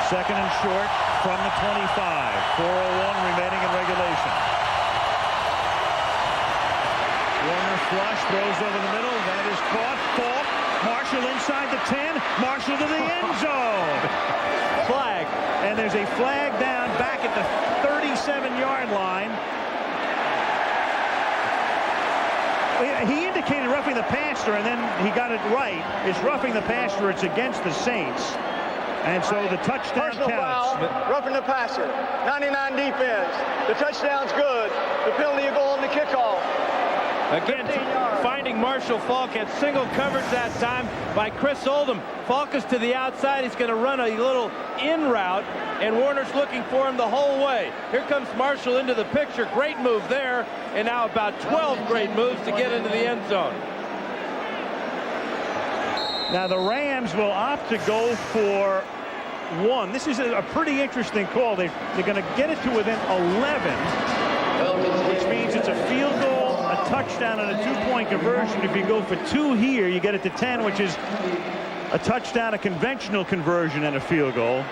2nd and short from the 25. 4:01 remaining in regulation. Warner flush, throws over the middle. That is caught. Falk. Marshall inside the 10. Marshall to the end zone. Flag. And there's a flag down back at the 37-yard line. He indicated roughing the passer, and then he got it right. It's roughing the passer. It's against the Saints. And so the touchdown Personal counts. foul, roughing the passer. 99 defense. The touchdown's good. The penalty will go on the kickoff. Again, finding Marshall Faulk had single coverage that time by Chris Oldham. Faulk is to the outside. He's going to run a little in route, and Warner's looking for him the whole way. Here comes Marshall into the picture. Great move there, and now about 12 great moves to get into the end zone. Now the Rams will opt to go for 1. This is a pretty interesting call. They're going to get it to within 11, which means it's a field goal, a touchdown, and a 2-point conversion. If you go for 2 here, you get it to 10, which is a touchdown, a conventional conversion, and a field goal.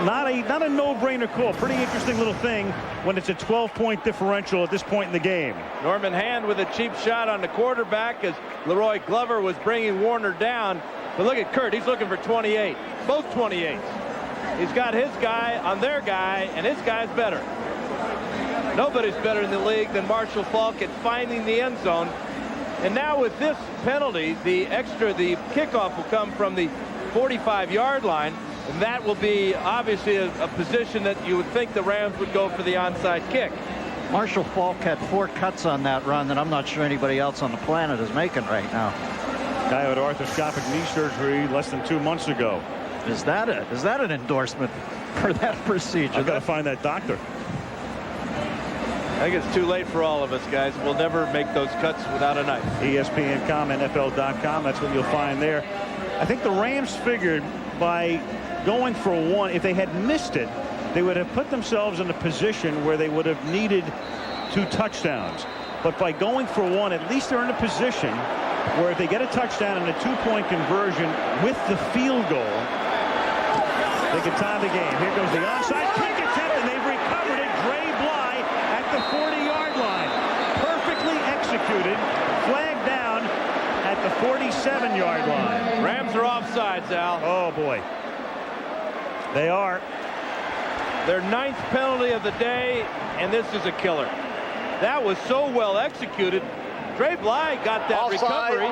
Not a no-brainer call. Pretty interesting little thing when it's a 12-point differential at this point in the game. Norman Hand with a cheap shot on the quarterback as Leroy Glover was bringing Warner down. But look at Kurt. He's looking for 28. Both 28s. He's got his guy on their guy, and his guy's better. Nobody's better in the league than Marshall Faulk at finding the end zone. And now with this penalty, the kickoff will come from the 45-yard line. And that will be obviously a position that you would think the Rams would go for the onside kick. Marshall Faulk had 4 cuts on that run that I'm not sure anybody else on the planet is making right now. Guy had arthroscopic knee surgery less than 2 months ago. Is that an endorsement for that procedure? I've got to find that doctor. I think it's too late for all of us, guys. We'll never make those cuts without a knife. ESPN.com, NFL.com. That's what you'll find there. I think the Rams figured by going for 1, if they had missed it, they would have put themselves in a position where they would have needed 2 touchdowns. But by going for 1, at least they're in a position where if they get a touchdown and a 2-point conversion with the field goal, they can tie the game. Here goes the onside kick attempt, and they've recovered it. Dre Bly at the 40-yard line. Perfectly executed. Flag down at the 47-yard line. Rams are offsides, Al. Oh, boy. They are. Their 9th penalty of the day, and this is a killer. That was so well executed. Dre Bly got that Offside recovery.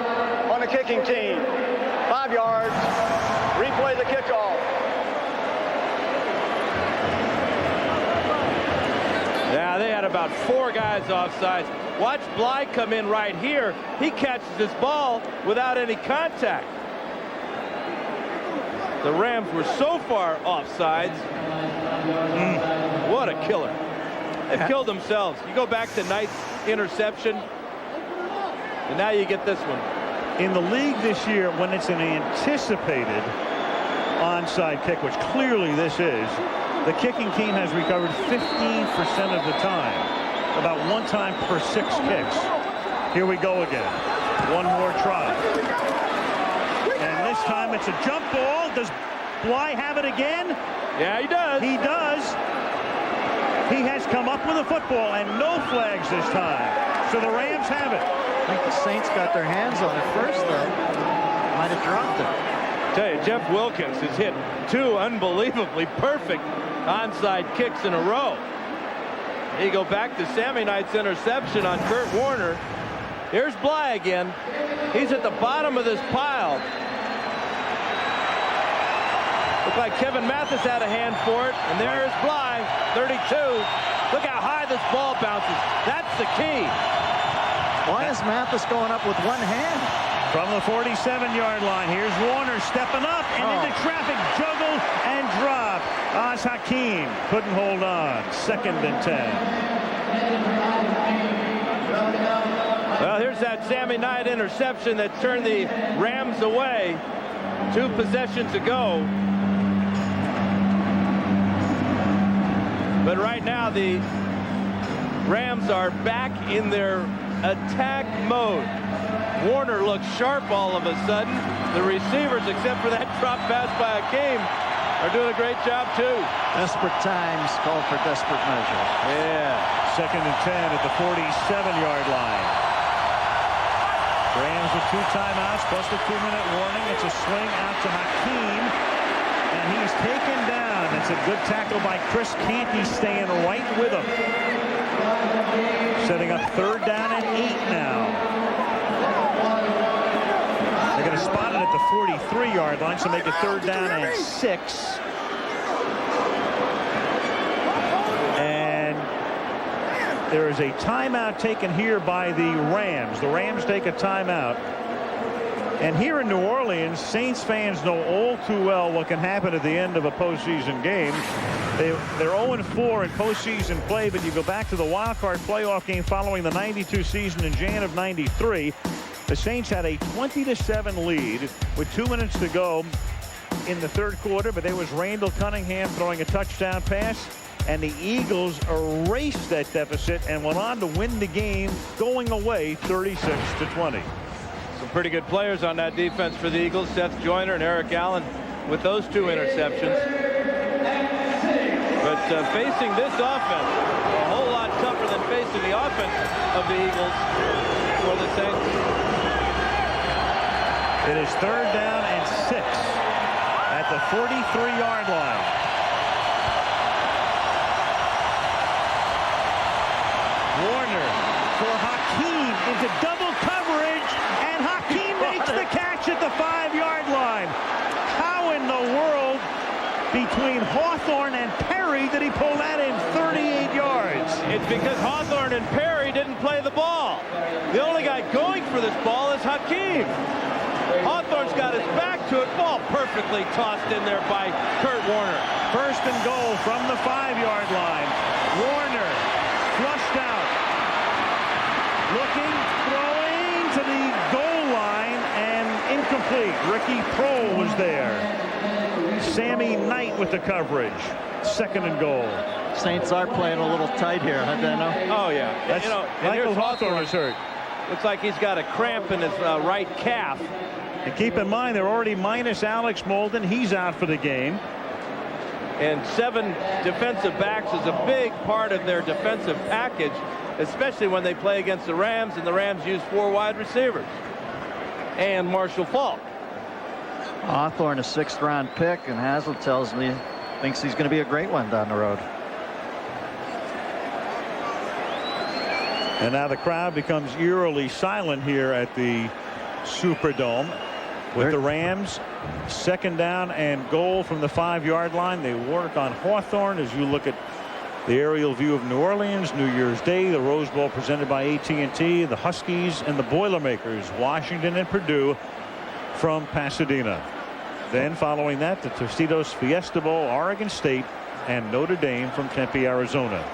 On the kicking team. 5 yards. Replay the kickoff. Yeah, they had had about 4 guys offsides. Watch Bly come in right here. He catches this ball without any contact. The Rams were so far offsides. What a killer. They've killed themselves. You go back to Knight's interception, and now you get this one. In the league this year, when it's an anticipated onside kick, which clearly this is, the kicking team has recovered 15% of the time. About 1 time per 6 kicks. Here we go again. One more try. And this time it's a jump ball. Does Bly have it again? Yeah, he does. He does. He has come up with a football and no flags this time. So the Rams have it. I think the Saints got their hands on it first, though. Might have dropped it. I tell you, Jeff Wilkins has hit 2 unbelievably perfect onside kicks in a row. You go back to Sammy Knight's interception on Kurt Warner. Here's Bly again. He's at the bottom of this pile. Looked like Kevin Mathis had a hand for it, and there's Bly, 32. Look how high this ball bounces. That's the key. Why is Mathis going up with one hand? From the 47-yard line, here's Warner stepping up and into traffic, juggled and dropped. Oz Hakeem couldn't hold on. 2nd and 10. Well, here's that Sammy Knight interception that turned the Rams away 2 possessions ago. But right now the Rams are back in their attack mode. Warner looks sharp all of a sudden. The receivers, except for that drop pass by Hakeem, are doing a great job too. Desperate times call for desperate measures. Yeah. 2nd and 10 at the 47-yard line. Rams with 2 timeouts plus the 2-minute warning. It's a swing out to Hakeem, and he's taken down. It's a good tackle by Chris Canty, staying right with him. Setting up 3rd down and 8 now. They're going to spot it at the 43-yard line, so make it 3rd down and 6. And there is a timeout taken here by the Rams. The Rams take a timeout. And here in New Orleans, Saints fans know all too well what can happen at the end of a postseason game. They're 0-4 in postseason play, but you go back to the wild card playoff game following the 92 season in Jan of 93. The Saints had a 20-7 lead with 2 minutes to go in the 3rd quarter, but there was Randall Cunningham throwing a touchdown pass, and the Eagles erased that deficit and went on to win the game going away 36-20. Some pretty good players on that defense for the Eagles. Seth Joyner and Eric Allen with those 2 interceptions. But facing this offense, a whole lot tougher than facing the offense of the Eagles for the Saints. It is 3rd down and 6 at the 43-yard line. Warner for Hakeem into double coverage, and Hakeem makes the catch at the 5-yard line. How in the world, between Hawthorne and Perry, did he pull that in 38 yards? It's because Hawthorne and Perry didn't play the ball. The only guy going for this ball is Hakeem. Hawthorne's got his back to it. Ball perfectly tossed in there by Kurt Warner. 1st and goal from the 5-yard line. Warner flushed out. Looking, throwing to the goal line, and incomplete. Ricky Prohl was there. Sammy Knight with the coverage. 2nd and goal. Saints are playing a little tight here, huh, Dano? Oh, yeah. That's, Michael Hawthorne is hurt. Looks like he's got a cramp in his right calf. And keep in mind, they're already minus Alex Molden. He's out for the game. And 7 defensive backs is a big part of their defensive package, especially when they play against the Rams, and the Rams use 4 wide receivers. And Marshall Faulk. Hawthorne, a 6th-round pick, and Haslam tells me thinks he's going to be a great one down the road. And now the crowd becomes eerily silent here at the Superdome with the Rams. 2nd down and goal from the 5-yard line. They work on Hawthorne as you look at The aerial view of New Orleans, New Year's Day, the Rose Bowl presented by AT&T, the Huskies and the Boilermakers, Washington and Purdue from Pasadena. Then following that, the Tostitos Fiesta Bowl, Oregon State and Notre Dame from Tempe, Arizona.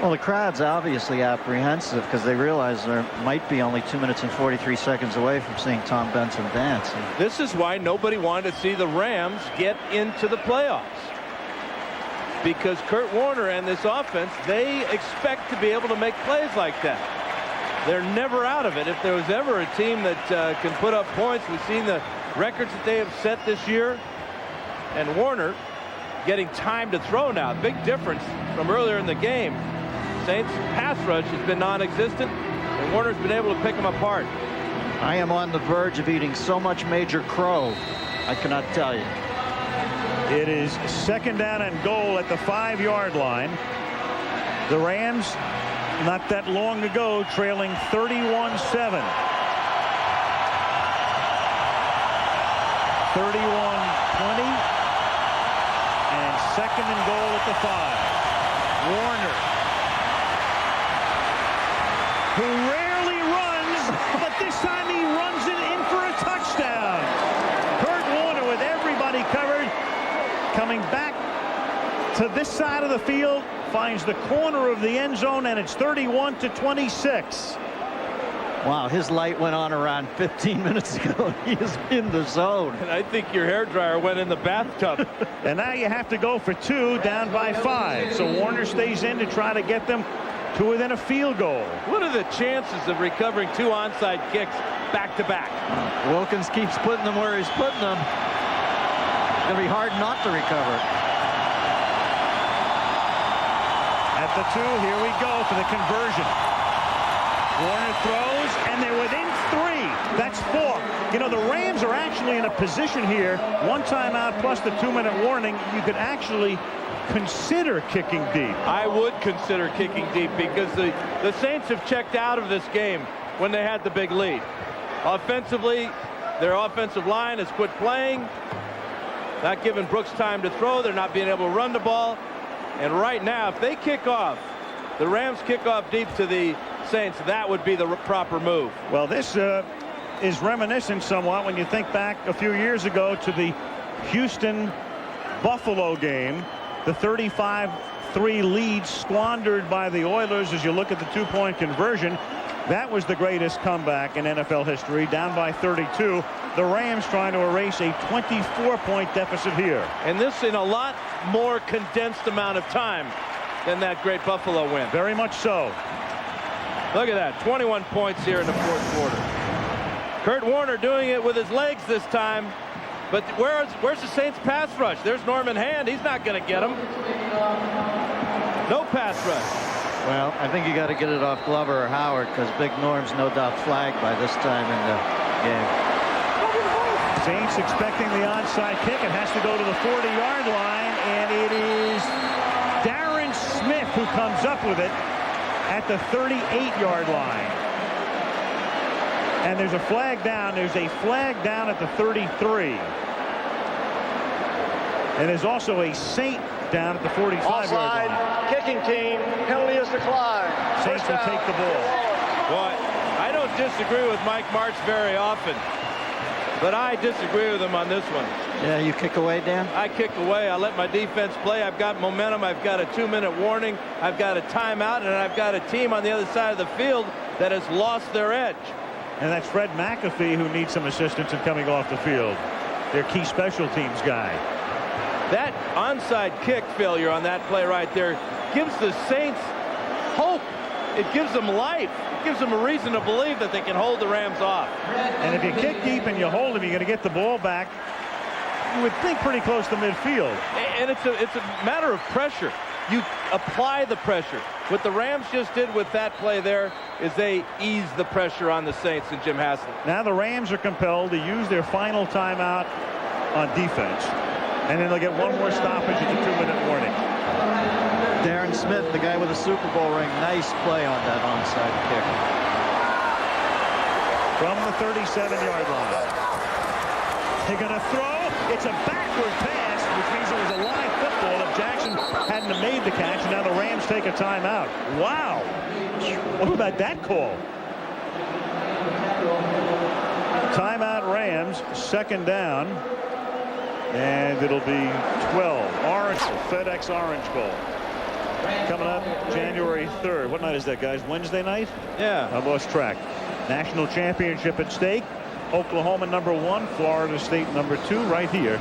Well, the crowd's obviously apprehensive because they realize there might be only 2 minutes and 43 seconds away from seeing Tom Benson dance. This is why nobody wanted to see the Rams get into the playoffs. Because Kurt Warner and this offense, they expect to be able to make plays like that. They're never out of it. If there was ever a team that can put up points, we've seen the records that they have set this year. And Warner getting time to throw now. Big difference from earlier in the game. Saints pass rush has been non-existent, and Warner's been able to pick them apart. I am on the verge of eating so much Major Crow, I cannot tell you. It is 2nd down and goal at the 5-yard line. The Rams, not that long ago, trailing 31-7. 31-20. And 2nd and goal at the 5. Warner, who rarely runs, but this time he runs it in for a touchdown. Kurt Warner with everybody covered, coming back to this side of the field, finds the corner of the end zone, and it's 31-26. Wow, his light went on around 15 minutes ago. He is in the zone. And I think your hairdryer went in the bathtub. And now you have to go for 2, down by 5. So Warner stays in to try to get them to within a field goal. What are the chances of recovering 2 onside kicks back-to-back? Wilkins keeps putting them where he's putting them. It's going to be hard not to recover. At the 2, here we go for the conversion. Warner throws, and they're within 3. That's 4. You know, the Rams are actually in a position here, 1 timeout plus the 2-minute warning. You could actually consider kicking deep. I would consider kicking deep because the Saints have checked out of this game when they had the big lead. Offensively, their offensive line has quit playing, not giving Brooks time to throw. They're not being able to run the ball. And right now, if they kick off, the Rams kick off deep to the Saints, that would be the proper move. Well, this is reminiscent somewhat when you think back a few years ago to the Houston-Buffalo game. The 35-3 lead squandered by the Oilers as you look at the 2-point conversion. That was the greatest comeback in NFL history, down by 32. The Rams trying to erase a 24-point deficit here. And this in a lot more condensed amount of time than that great Buffalo win. Very much so. Look at that, 21 points here in the 4th quarter. Kurt Warner doing it with his legs this time. But where's the Saints pass rush? There's Norman Hand. He's not going to get him. No pass rush. Well, I think you got to get it off Glover or Howard because Big Norm's no doubt flagged by this time in the game. Saints expecting the onside kick. It has to go to the 40-yard line, and it is Darren Smith who comes up with it at the 38-yard line. And there's a flag down. There's a flag down at the 33. And there's also a Saint down at the 45-yard line. Kicking team. Penalty is declined. Saints will take the ball. Boy, I don't disagree with Mike Martz very often, but I disagree with him on this one. Yeah, you kick away, Dan? I kick away. I let my defense play. I've got momentum. I've got a 2-minute warning. I've got a timeout, and I've got a team on the other side of the field that has lost their edge. And that's Fred McAfee who needs some assistance in coming off the field. Their key special teams guy. That onside kick failure on that play right there gives the Saints hope. It gives them life. It gives them a reason to believe that they can hold the Rams off. And if you kick deep and you hold them, you're going to get the ball back. You would think pretty close to midfield. And it's a matter of pressure. You apply the pressure. What the Rams just did with that play there is they ease the pressure on the Saints and Jim Haslett. Now the Rams are compelled to use their final timeout on defense. And then they'll get one more stoppage at the 2-minute warning. Darren Smith, the guy with a Super Bowl ring, nice play on that onside kick. From the 37-yard line. They're going to throw. It's a backward pass, which means it was a live football if Jackson hadn't have made the catch, and now the Rams take a timeout. Wow. What about that call? Timeout Rams, second down. And it'll be 12. Orange, FedEx Orange Bowl. Coming up January 3rd. What night is that, guys? Wednesday night? Yeah. I lost track. National championship at stake. Oklahoma #1, Florida State #2, right here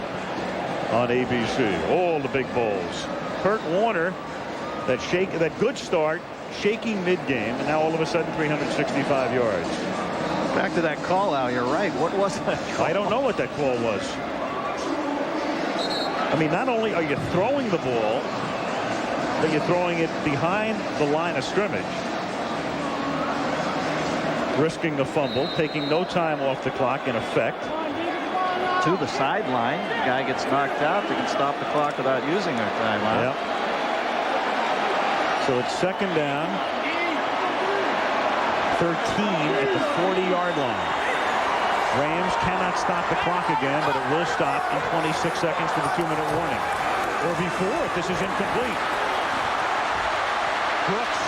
on ABC. All the big bowls. Kurt Warner, that good start, shaky mid-game, and now all of a sudden 365 yards. Back to that call, Al, you're right. What was that call? I don't know what that call was. I mean, not only are you throwing the ball, but you're throwing it behind the line of scrimmage. Risking the fumble, taking no time off the clock in effect. To the sideline. The guy gets knocked out. They can stop the clock without using their timeout. Yep. So it's second down. 13 at the 40-yard line. Rams cannot stop the clock again, but it will stop in 26 seconds for the 2-minute warning. Or before if this is incomplete. Brooks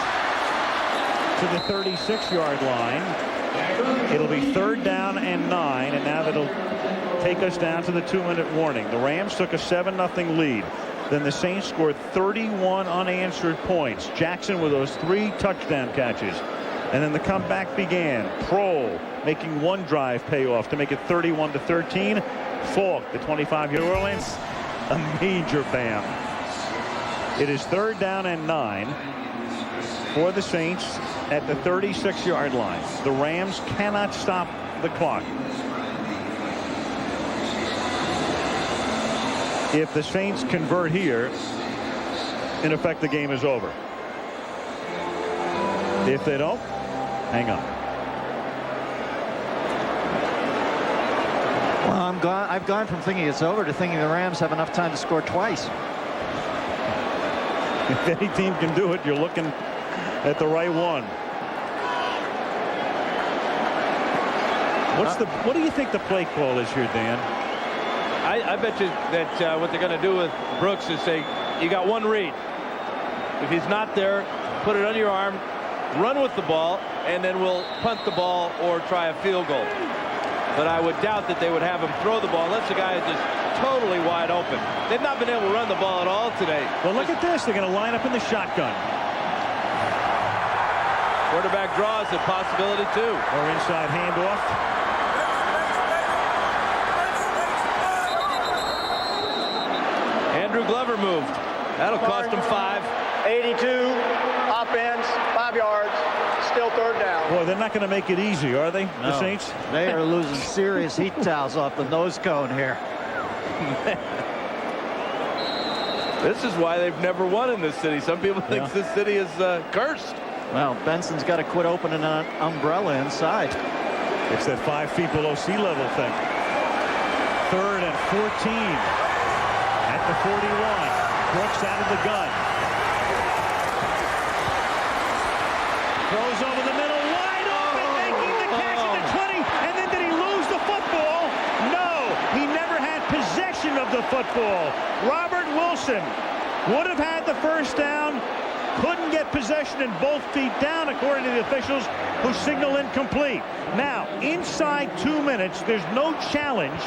to the 36-yard line. It'll be third down and 9, and now that'll take us down to the 2-minute warning. The Rams took a 7-0 lead. Then the Saints scored 31 unanswered points. Jackson with those 3 touchdown catches. And then the comeback began. Prohl making one drive pay off to make it 31-13. Falk, the 25-year New Orleans, a major bam. It is third down and 9 for the Saints at the 36-yard line. The Rams cannot stop the clock. If the Saints convert here, in effect, the game is over. If they don't, hang on. Well, I've gone from thinking it's over to thinking the Rams have enough time to score twice. If any team can do it, you're looking at the right one. What do you think the play call is here, Dan? I bet you that what they're going to do with Brooks is say, you got one read. If he's not there, put it under your arm, run with the ball, and then we'll punt the ball or try a field goal. But I would doubt that they would have him throw the ball unless the guy is just totally wide open. They've not been able to run the ball at all today. Well, look at this. They're going to line up in the shotgun. Quarterback draw is a possibility, too. Or inside handoff. Andrew Glover moved. That'll cost him 5. 82, offense, 5 yards, still third down. Boy, they're not going to make it easy, are they, No. the Saints? They are losing serious heat towels off the nose cone here. This is why they've never won in this city. Some people think this city is cursed. Well, Benson's got to quit opening an umbrella inside. It's that 5 feet below sea level thing. Third and 14 at the 41. Brooks out of the gun. Throws over the middle, wide open, making the catch at the 20. And then did he lose the football? No, he never had possession of the football. Robert Wilson would have had the first down. Couldn't get possession and both feet down, according to the officials, who signal incomplete. Now, inside 2 minutes, there's no challenge.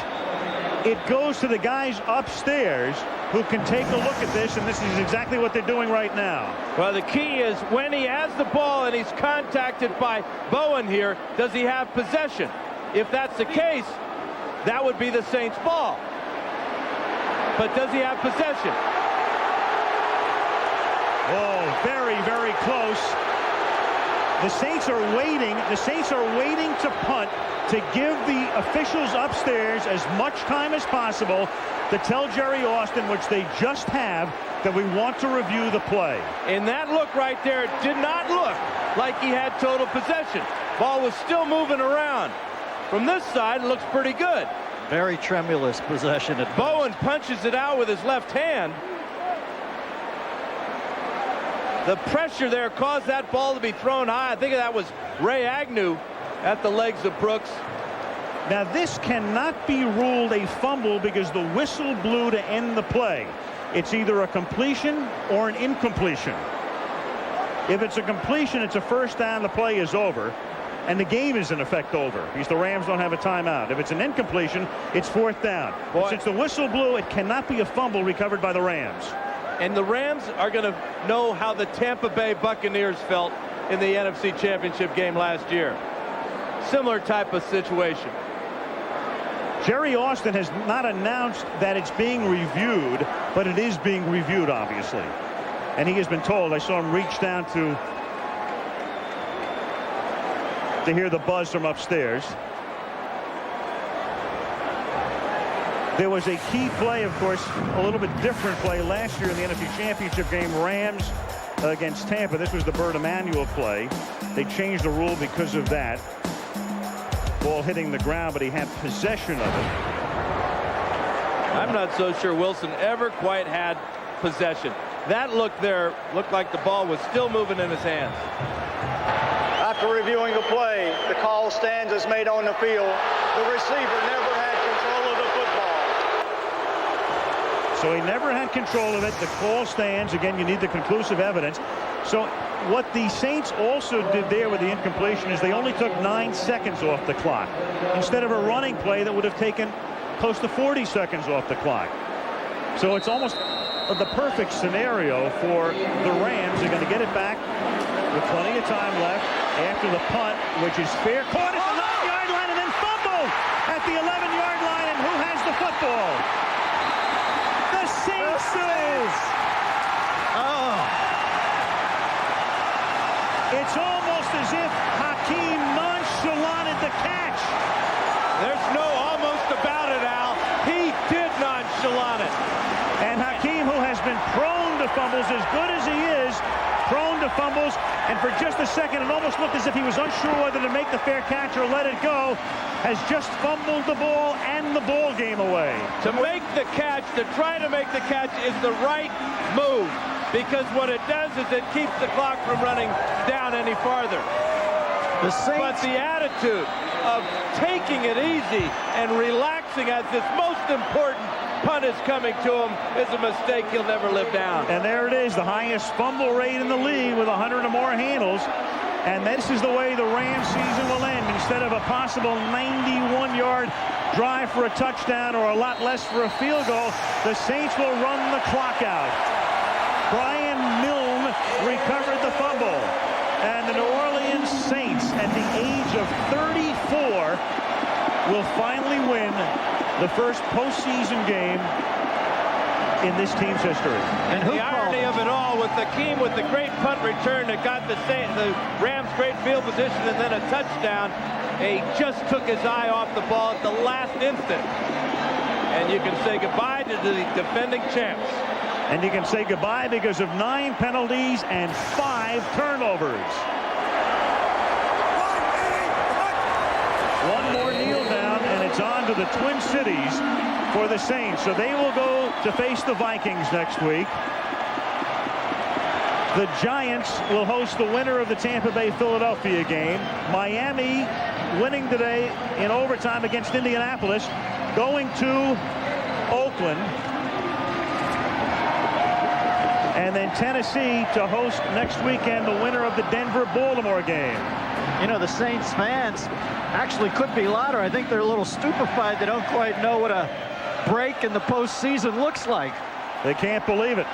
It goes to the guys upstairs who can take a look at this, and this is exactly what they're doing right now. Well, the key is when he has the ball and he's contacted by Bowen here, does he have possession? If that's the case, that would be the Saints' ball. But does he have possession? Oh, very, very close. The Saints are waiting. The Saints are waiting to punt to give the officials upstairs as much time as possible to tell Jerry Austin, which they just have, that we want to review the play. In that look right there, it did not look like he had total possession. Ball was still moving around. From this side, it looks pretty good. Very tremulous possession. Bowen punches it out with his left hand. The pressure there caused that ball to be thrown high. I think that was Ray Agnew at the legs of Brooks. Now, this cannot be ruled a fumble because the whistle blew to end the play. it's either a completion or an incompletion. If it's a completion, it's a first down, the play is over, and the game is in effect over because the Rams don't have a timeout. If it's an incompletion, it's fourth down. Since the whistle blew, it cannot be a fumble recovered by the Rams. And the Rams are going to know how the Tampa Bay Buccaneers felt in the NFC Championship game last year. Similar type of situation. Jerry Austin has not announced that it's being reviewed, but it is being reviewed, obviously. And he has been told. I saw him reach down to hear the buzz from upstairs. There was a key play, of course, a little bit different play last year in the NFC Championship game, Rams against Tampa. This was the Bert Emanuel play. They changed the rule because of that. Ball hitting the ground, but he had possession of it. I'm not so sure Wilson ever quite had possession. That look there looked like the ball was still moving in his hands. After reviewing the play, the call stands as made on the field. The receiver never had control of the football. So he never had control of it. The call stands. Again, you need the conclusive evidence. So what the Saints also did there with the incompletion is they only took 9 seconds off the clock instead of a running play that would have taken close to 40 seconds off the clock. So it's almost the perfect scenario for the Rams. They're going to get it back with plenty of time left after the punt, which is fair. Caught at the 9-yard line and then fumbled at the 11-yard line. And who has the football? The Saints do. It's almost as if Hakeem nonchalanted the catch. There's no almost about it, Al. He did nonchalant it. And Hakeem, who has been prone to fumbles, as good as he is, prone to fumbles, and for just a second it almost looked as if he was unsure whether to make the fair catch or let it go, has just fumbled the ball and the ball game away. To make the catch, to try to make the catch is the right move, because what it does is it keeps the clock from running down any farther. But the attitude of taking it easy and relaxing as this most important punt is coming to him is a mistake he'll never live down. And there it is, the highest fumble rate in the league with 100 or more handles. And this is the way the Rams season will end. Instead of a possible 91-yard drive for a touchdown or a lot less for a field goal, the Saints will run the clock out. Brian Milne recovered the fumble. And the New Orleans Saints, at the age of 34, will finally win the first postseason game in this team's history. And the irony of it all, with Hakeem with the great punt return that got the Rams great field position and then a touchdown, he just took his eye off the ball at the last instant. And you can say goodbye to the defending champs. And you can say goodbye because of 9 penalties and 5 turnovers. One more kneel down, and it's on to the Twin Cities for the Saints. So they will go to face the Vikings next week. The Giants will host the winner of the Tampa Bay-Philadelphia game. Miami winning today in overtime against Indianapolis, going to Oakland. And then Tennessee to host next weekend the winner of the Denver-Baltimore game. You know, the Saints fans actually could be louder. I think they're a little stupefied. They don't quite know what a break in the postseason looks like. They can't believe it.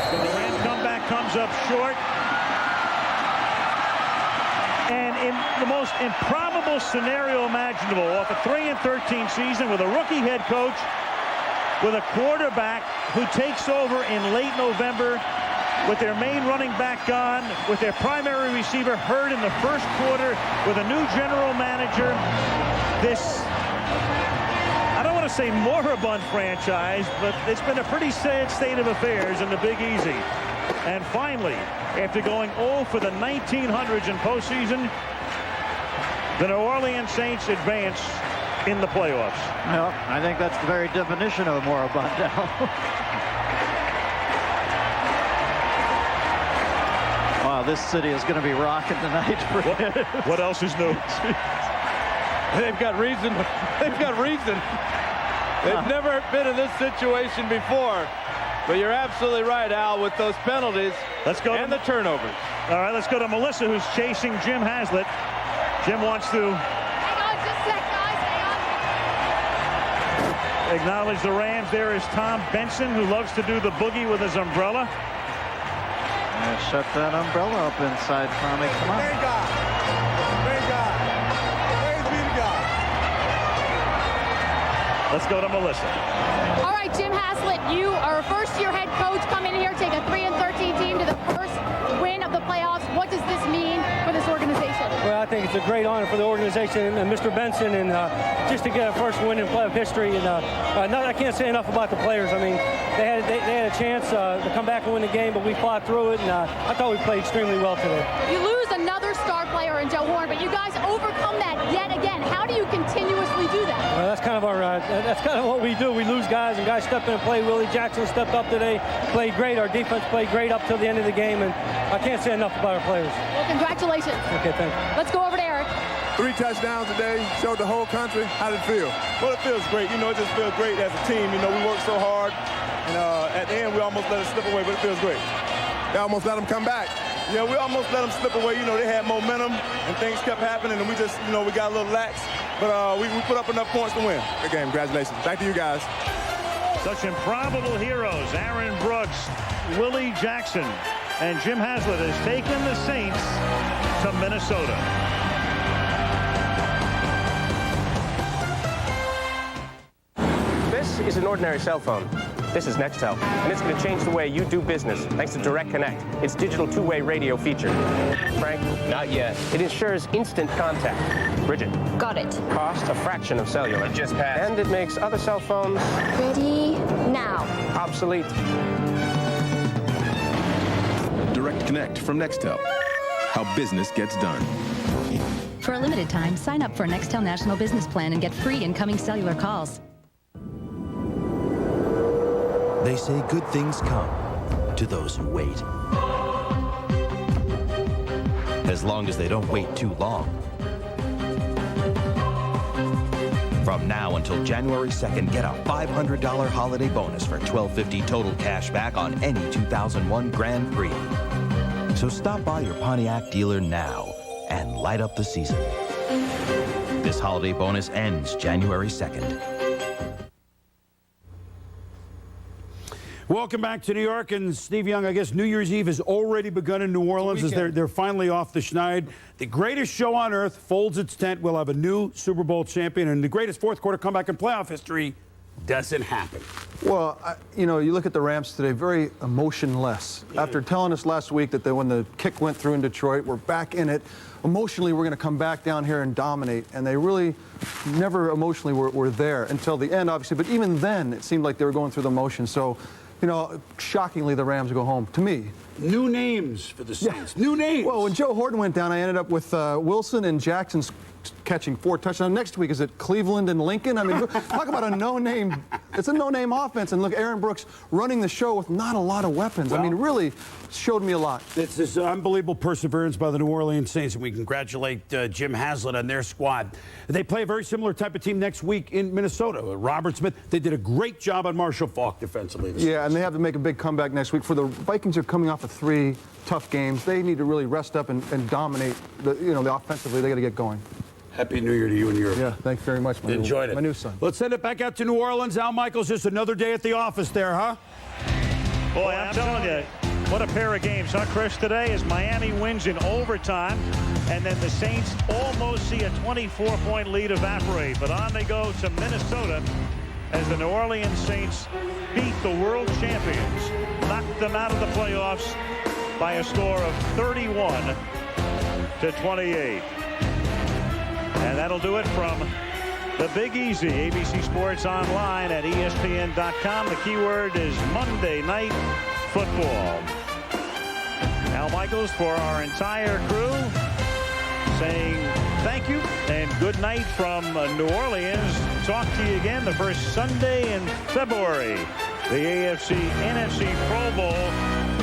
So the Rams comeback comes up short. And in the most improbable scenario imaginable, off a 3-13 season with a rookie head coach, with a quarterback who takes over in late November, with their main running back gone, with their primary receiver hurt in the first quarter, with a new general manager, this, I don't want to say moribund franchise, but it's been a pretty sad state of affairs in the Big Easy. And finally, after going 0 for the 1900s in postseason, the New Orleans Saints advance in the playoffs. Well, I think that's the very definition of a moribund now. Wow, this city is going to be rocking tonight. What else is new? They've got reason. They've got reason. They've never been in this situation before. But you're absolutely right, Al, with those penalties and the turnovers. All right, let's go to Melissa, who's chasing Jim Haslett. Jim wants to acknowledge the Rams. There is Tom Benson, who loves to do the boogie with his umbrella. Shut that umbrella up inside, Tommy. Come on. Thank God. Thank God. Praise be to God. Let's go to Melissa. All right, Jim Haslett, you are a first-year head coach. Come in here, take a 3-13 team to the first win of the playoffs. What does this mean for this organization? Well, I think it's a great honor for the organization and Mr. Benson, and just to get a first win in playoff history. And I can't say enough about the players. I mean, they had a chance to come back and win the game, but we fought through it, and I thought we played extremely well today. You lose another star player in Joe Horn, but you guys overcome that yet again. How do you continuously do that? Well, that's kind of what we do. We lose guys, and guys step in and play. Willie Jackson stepped up today, played great. Our defense played great up till the end of the game, and I can't say enough about our players. Well, congratulations. Okay, thank you. Let's go over to Eric. 3 touchdowns today, showed the whole country. How did it feel? Well, it feels great. You know, it just feels great as a team. You know, we worked so hard, and at the end, we almost let it slip away, but it feels great. They almost let them come back. Yeah, we almost let them slip away. You know, they had momentum, and things kept happening, and we just, you know, we got a little lax, but we put up enough points to win. Good game. Congratulations. Back to you guys. Such improbable heroes. Aaron Brooks, Willie Jackson, and Jim Haslett has taken the Saints to Minnesota. This is an ordinary cell phone. This is Nextel, and it's going to change the way you do business thanks to Direct Connect, its digital two-way radio feature. Frank? Not yet. It ensures instant contact. Bridget? Got it. Cost a fraction of cellular. It just passed. And it makes other cell phones... Ready now. Obsolete. Direct Connect from Nextel. How business gets done. For a limited time, sign up for a Nextel National Business Plan and get free incoming cellular calls. They say good things come to those who wait. As long as they don't wait too long. From now until January 2nd, get a $500 holiday bonus for $1,250 total cash back on any 2001 Grand Prix. So stop by your Pontiac dealer now and light up the season. This holiday bonus ends January 2nd. Welcome back to New York, and Steve Young, I guess New Year's Eve has already begun in New Orleans as they're finally off the schneid. The greatest show on earth folds its tent. We'll have a new Super Bowl champion, and the greatest fourth quarter comeback in playoff history doesn't happen. Well, you know, you look at the Rams today, very emotionless. Yeah. After telling us last week that when the kick went through in Detroit, we're back in it. Emotionally, we're going to come back down here and dominate. And they really never emotionally were there until the end, obviously. But even then, it seemed like they were going through the motions. So, you know, shockingly, the Rams go home, to me. New names for the Saints. Yeah. New names. Well, when Joe Horton went down, I ended up with Wilson and Jackson catching 4 touchdowns. Next week, is it Cleveland and Lincoln? I mean, talk about a no-name. It's a no-name offense. And look, Aaron Brooks running the show with not a lot of weapons. Well, I mean, really showed me a lot. It's this unbelievable perseverance by the New Orleans Saints, and we congratulate Jim Haslett on their squad. They play a very similar type of team next week in Minnesota. Robert Smith, they did a great job on Marshall Faulk defensively. Yeah, and they have to make a big comeback next week. For the Vikings are coming off of 3 tough games. They need to really rest up and dominate. The offensively, they got to get going. Happy New Year to you and yours. Yeah, thanks very much. Enjoyed it. My new son. Let's send it back out to New Orleans. Al Michaels, just another day at the office there, huh? Boy, I'm telling you, what a pair of games, huh, Chris, today as Miami wins in overtime, and then the Saints almost see a 24-point lead evaporate. But on they go to Minnesota as the New Orleans Saints beat the world champions, knocked them out of the playoffs by a score of 31-28. And that'll do it from the Big Easy. ABC Sports Online at ESPN.com. The keyword is Monday Night Football. Al Michaels for our entire crew saying thank you and good night from New Orleans. Talk to you again the first Sunday in February. The AFC-NFC Pro Bowl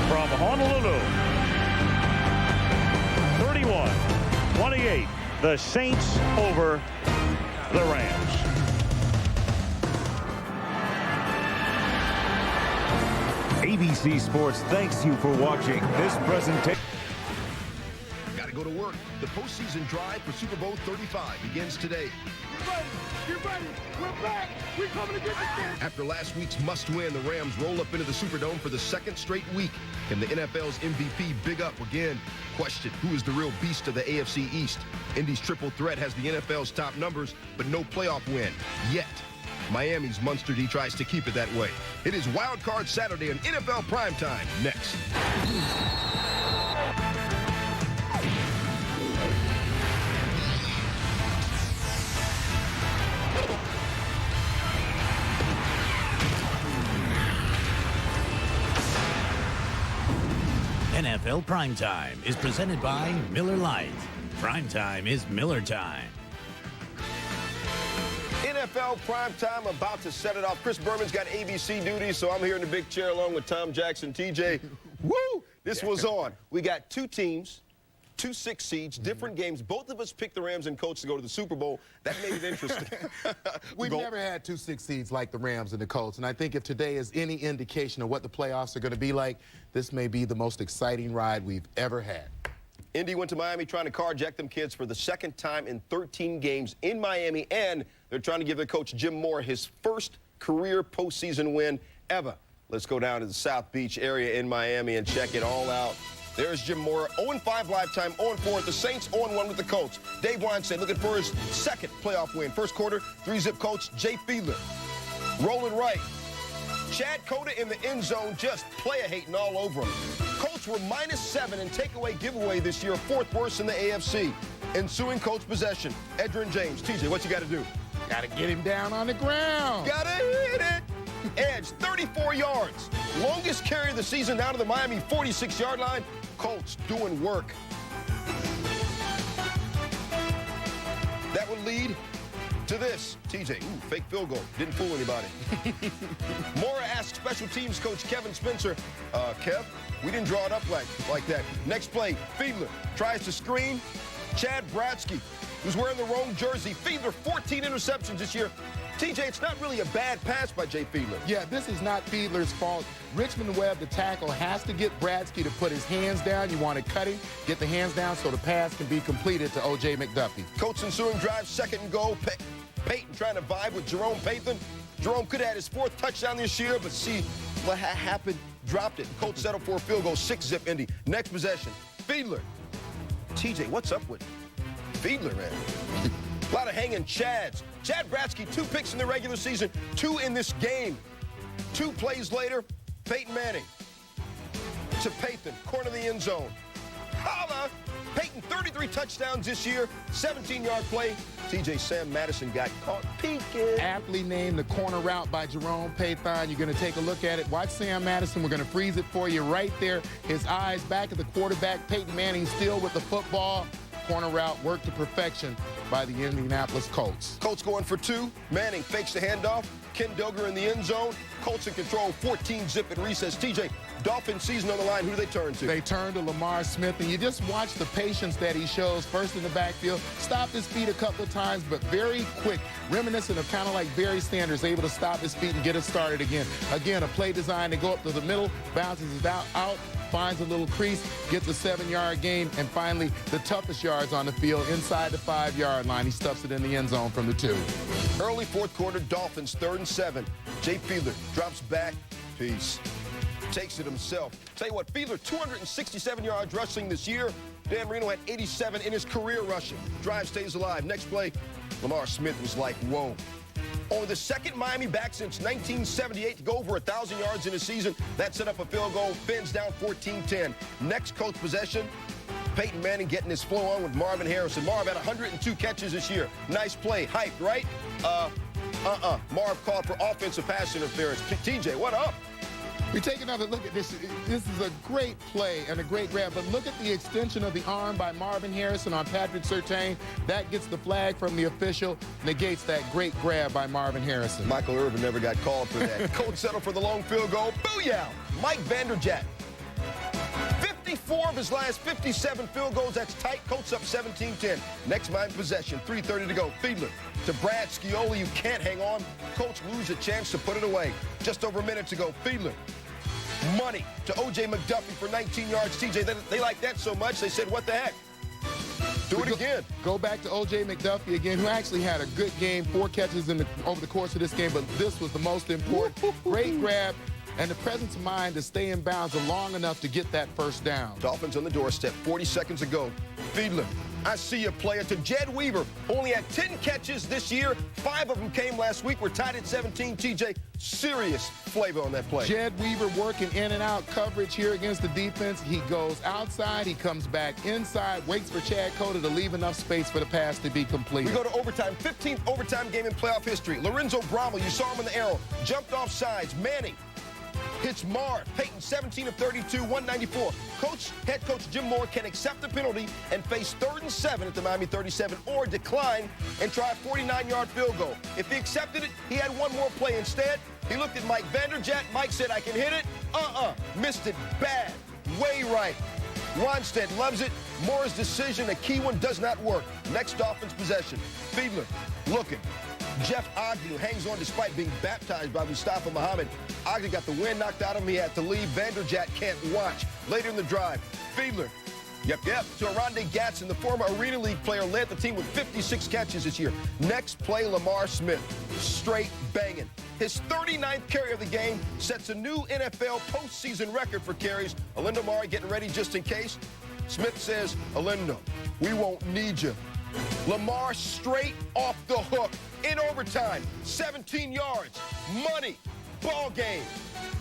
from Honolulu. 31-28. the Saints over the Rams. ABC Sports thanks you for watching this presentation. Got to go to work. The postseason drive for Super Bowl 35 begins today. Get ready. We're back. We're coming to get this. After last week's must-win, the Rams roll up into the Superdome for the second straight week. Can the NFL's MVP big up again? Question, who is the real beast of the AFC East? Indy's triple threat has the NFL's top numbers, but no playoff win yet. Miami's Munster D tries to keep it that way. It is Wild Card Saturday on NFL Primetime next. NFL Primetime is presented by Miller Lite. Primetime is Miller time. NFL Primetime about to set it off. Chris Berman's got ABC duty, so I'm here in the big chair along with Tom Jackson. TJ, woo! This was on. We got two teams, 2 6 seeds, different games. Both of us picked the Rams and Colts to go to the Super Bowl. That made it interesting. We've never had 2 6 seeds like the Rams and the Colts, and I think if today is any indication of what the playoffs are going to be like, this may be the most exciting ride we've ever had. Indy went to Miami trying to carjack them kids for the second time in 13 games in Miami, and they're trying to give their coach Jim Moore his first career postseason win ever. Let's go down to the South Beach area in Miami and check it all out. There's Jim Moore, 0-5 lifetime, 0-4 with the Saints, 0-1 with the Colts. Dave Weinstein looking for his second playoff win. First quarter, 3-zip Colts, Jay Fiedler. Rolling right. Chad Cota in the end zone, just player-hating all over him. Colts were -7 in takeaway giveaway this year, 4th worst in the AFC. Ensuing Colts possession, Edgerrin James. TJ, what you got to do? Got to get him down on the ground. Got to hit it. Edge, 34 yards. Longest carry of the season down to the Miami 46-yard line. Colts doing work. That would lead to this. TJ, fake field goal. Didn't fool anybody. Mora asked special teams coach Kevin Spencer, Kev, we didn't draw it up like that. Next play, Fiedler tries to screen. Chad Bradsky, who's wearing the wrong jersey. Fiedler, 14 interceptions this year. TJ, it's not really a bad pass by Jay Fiedler. Yeah, this is not Fiedler's fault. Richmond Webb, the tackle, has to get Bradsky to put his hands down. You want to cut him, get the hands down so the pass can be completed to O.J. McDuffie. Colts ensuing drive, 2nd and goal. Peyton trying to vibe with Jerome Pathan. Jerome could have had his 4th touchdown this year, but see what happened, dropped it. Colts settled for a field goal, 6-zip Indy. Next possession, Fiedler. TJ, what's up with Fiedler, man? A lot of hanging Chads. Chad Bradsky, 2 picks in the regular season, 2 in this game. 2 plays later, Peyton Manning to Pathan, corner of the end zone. Holla! Peyton, 33 touchdowns this year, 17-yard play. TJ, Sam Madison got caught peeking. Aptly named the corner route by Jerome Pathan. You're going to take a look at it. Watch Sam Madison. We're going to freeze it for you right there. His eyes back at the quarterback. Peyton Manning still with the football. Corner route worked to perfection by the Indianapolis Colts. Colts going for 2. Manning fakes the handoff. Ken Doger in the end zone. Colts in control, 14-zip at recess. TJ, Dolphin season on the line. Who do they turn to? They turn to Lamar Smith, and you just watch the patience that he shows. First in the backfield, stopped his feet a couple of times, but very quick, reminiscent of kind of like Barry Sanders, able to stop his feet and get it started again. Again, a play design to go up to the middle, bounces it out, finds a little crease, gets a 7-yard gain, and finally the toughest yards on the field inside the 5-yard line. He stuffs it in the end zone from the 2. Early 4th quarter, Dolphins 3rd and 7. Jay Fiedler drops back. Peace. Takes it himself. Tell you what, Fiedler, 267 yards rushing this year. Dan Marino had 87 in his career rushing. Drive stays alive. Next play, Lamar Smith was like, whoa. Only the second Miami back since 1978 to go over 1,000 yards in a season. That set up a field goal. Ben's down 14-10. Next Colts possession, Peyton Manning getting his flow on with Marvin Harrison. Marv had 102 catches this year. Nice play. Hyped, right? Marv called for offensive pass interference. TJ, what up? We take another look at this. This is a great play and a great grab, but look at the extension of the arm by Marvin Harrison on Patrick Surtain. That gets the flag from the official, negates that great grab by Marvin Harrison. Michael Irvin never got called for that. Colts settle for the long field goal. Booyah! Mike Vanderjagt. 54 of his last 57 field goals. That's tight. Colts up 17-10. Next Miami possession, 3:30 to go. Fiedler to Brad Scioli. You can't hang on. Colts lose a chance to put it away. Just over a minute to go. Fiedler. Money to O.J. McDuffie for 19 yards. TJ, they like that so much, they said, what the heck? Do it again. Go back to O.J. McDuffie again, who actually had a good game, 4 catches over the course of this game, but this was the most important. Great grab and the presence of mind to stay in bounds long enough to get that first down. Dolphins on the doorstep, 40 seconds ago. Fiedler, I see you, player. To Jed Weaver, only had 10 catches this year. 5 of them came last week. We're tied at 17. TJ, serious flavor on that play. Jed Weaver working in and out coverage here against the defense. He goes outside, he comes back inside, waits for Chad Cota to leave enough space for the pass to be completed. We go to overtime, 15th overtime game in playoff history. Lorenzo Brommel, you saw him in the arrow, jumped off sides. Manning hits Marv. Peyton, 17 of 32, 194. Head coach Jim Moore can accept the penalty and face 3rd and 7 at the Miami 37, or decline and try a 49-yard field goal. If he accepted it, he had one more play instead. He looked at Mike Vanderjagt. Mike said, I can hit it. Missed it bad. Way right. Wannstedt loves it. Moore's decision, a key one, does not work. Next Dolphins possession. Fiedler looking. Jeff Ogden hangs on despite being baptized by Mustafa Muhammad. Ogden got the wind knocked out of him. He had to leave. Vanderjagt can't watch. Later in the drive, Fiedler, to Aronde Gatson, the former Arena League player, led the team with 56 catches this year. Next play, Lamar Smith, straight banging. His 39th carry of the game sets a new NFL postseason record for carries. Alindo Mari getting ready just in case. Smith says, Alindo, we won't need you. Lamar straight off the hook in overtime, 17 yards, money, ball game.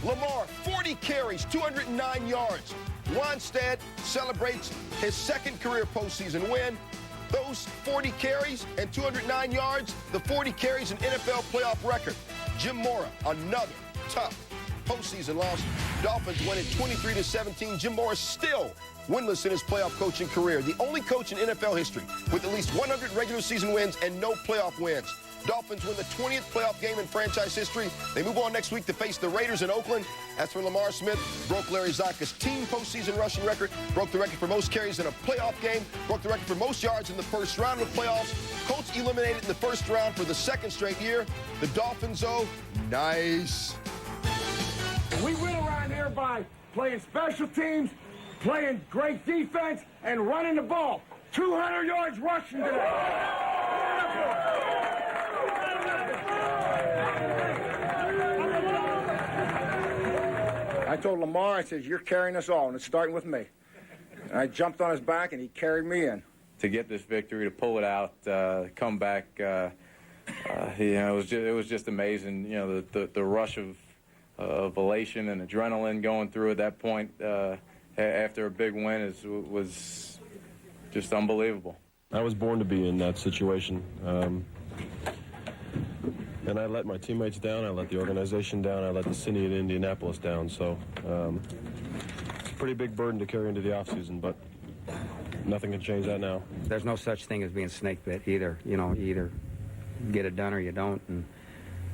Lamar, 40 carries, 209 yards. Wannstedt celebrates his second career postseason win. Those 40 carries and 209 yards, the 40 carries an NFL playoff record. Jim Mora, another tough postseason loss. Dolphins win it 23-17. Jim Mora still winless in his playoff coaching career. The only coach in NFL history with at least 100 regular season wins and no playoff wins. Dolphins win the 20th playoff game in franchise history. They move on next week to face the Raiders in Oakland. That's when Lamar Smith broke Larry Zonka's team postseason rushing record, broke the record for most carries in a playoff game, broke the record for most yards in the first round of the playoffs. Colts eliminated in the first round for the second straight year. The Dolphins, though, nice. We win around here by playing special teams, playing great defense, and running the ball. 200 yards rushing today. I told Lamar, I said, you're carrying us all, and it's starting with me. And I jumped on his back, and he carried me in. To get this victory, to pull it out, come back, it was just amazing. You know, the rush of elation and adrenaline going through at that point after a big win was just unbelievable. I was born to be in that situation. And I let my teammates down, I let the organization down, I let the city of Indianapolis down. So it's a pretty big burden to carry into the offseason, but nothing can change that now. There's no such thing as being snake bit either. You know, you either get it done or you don't. And,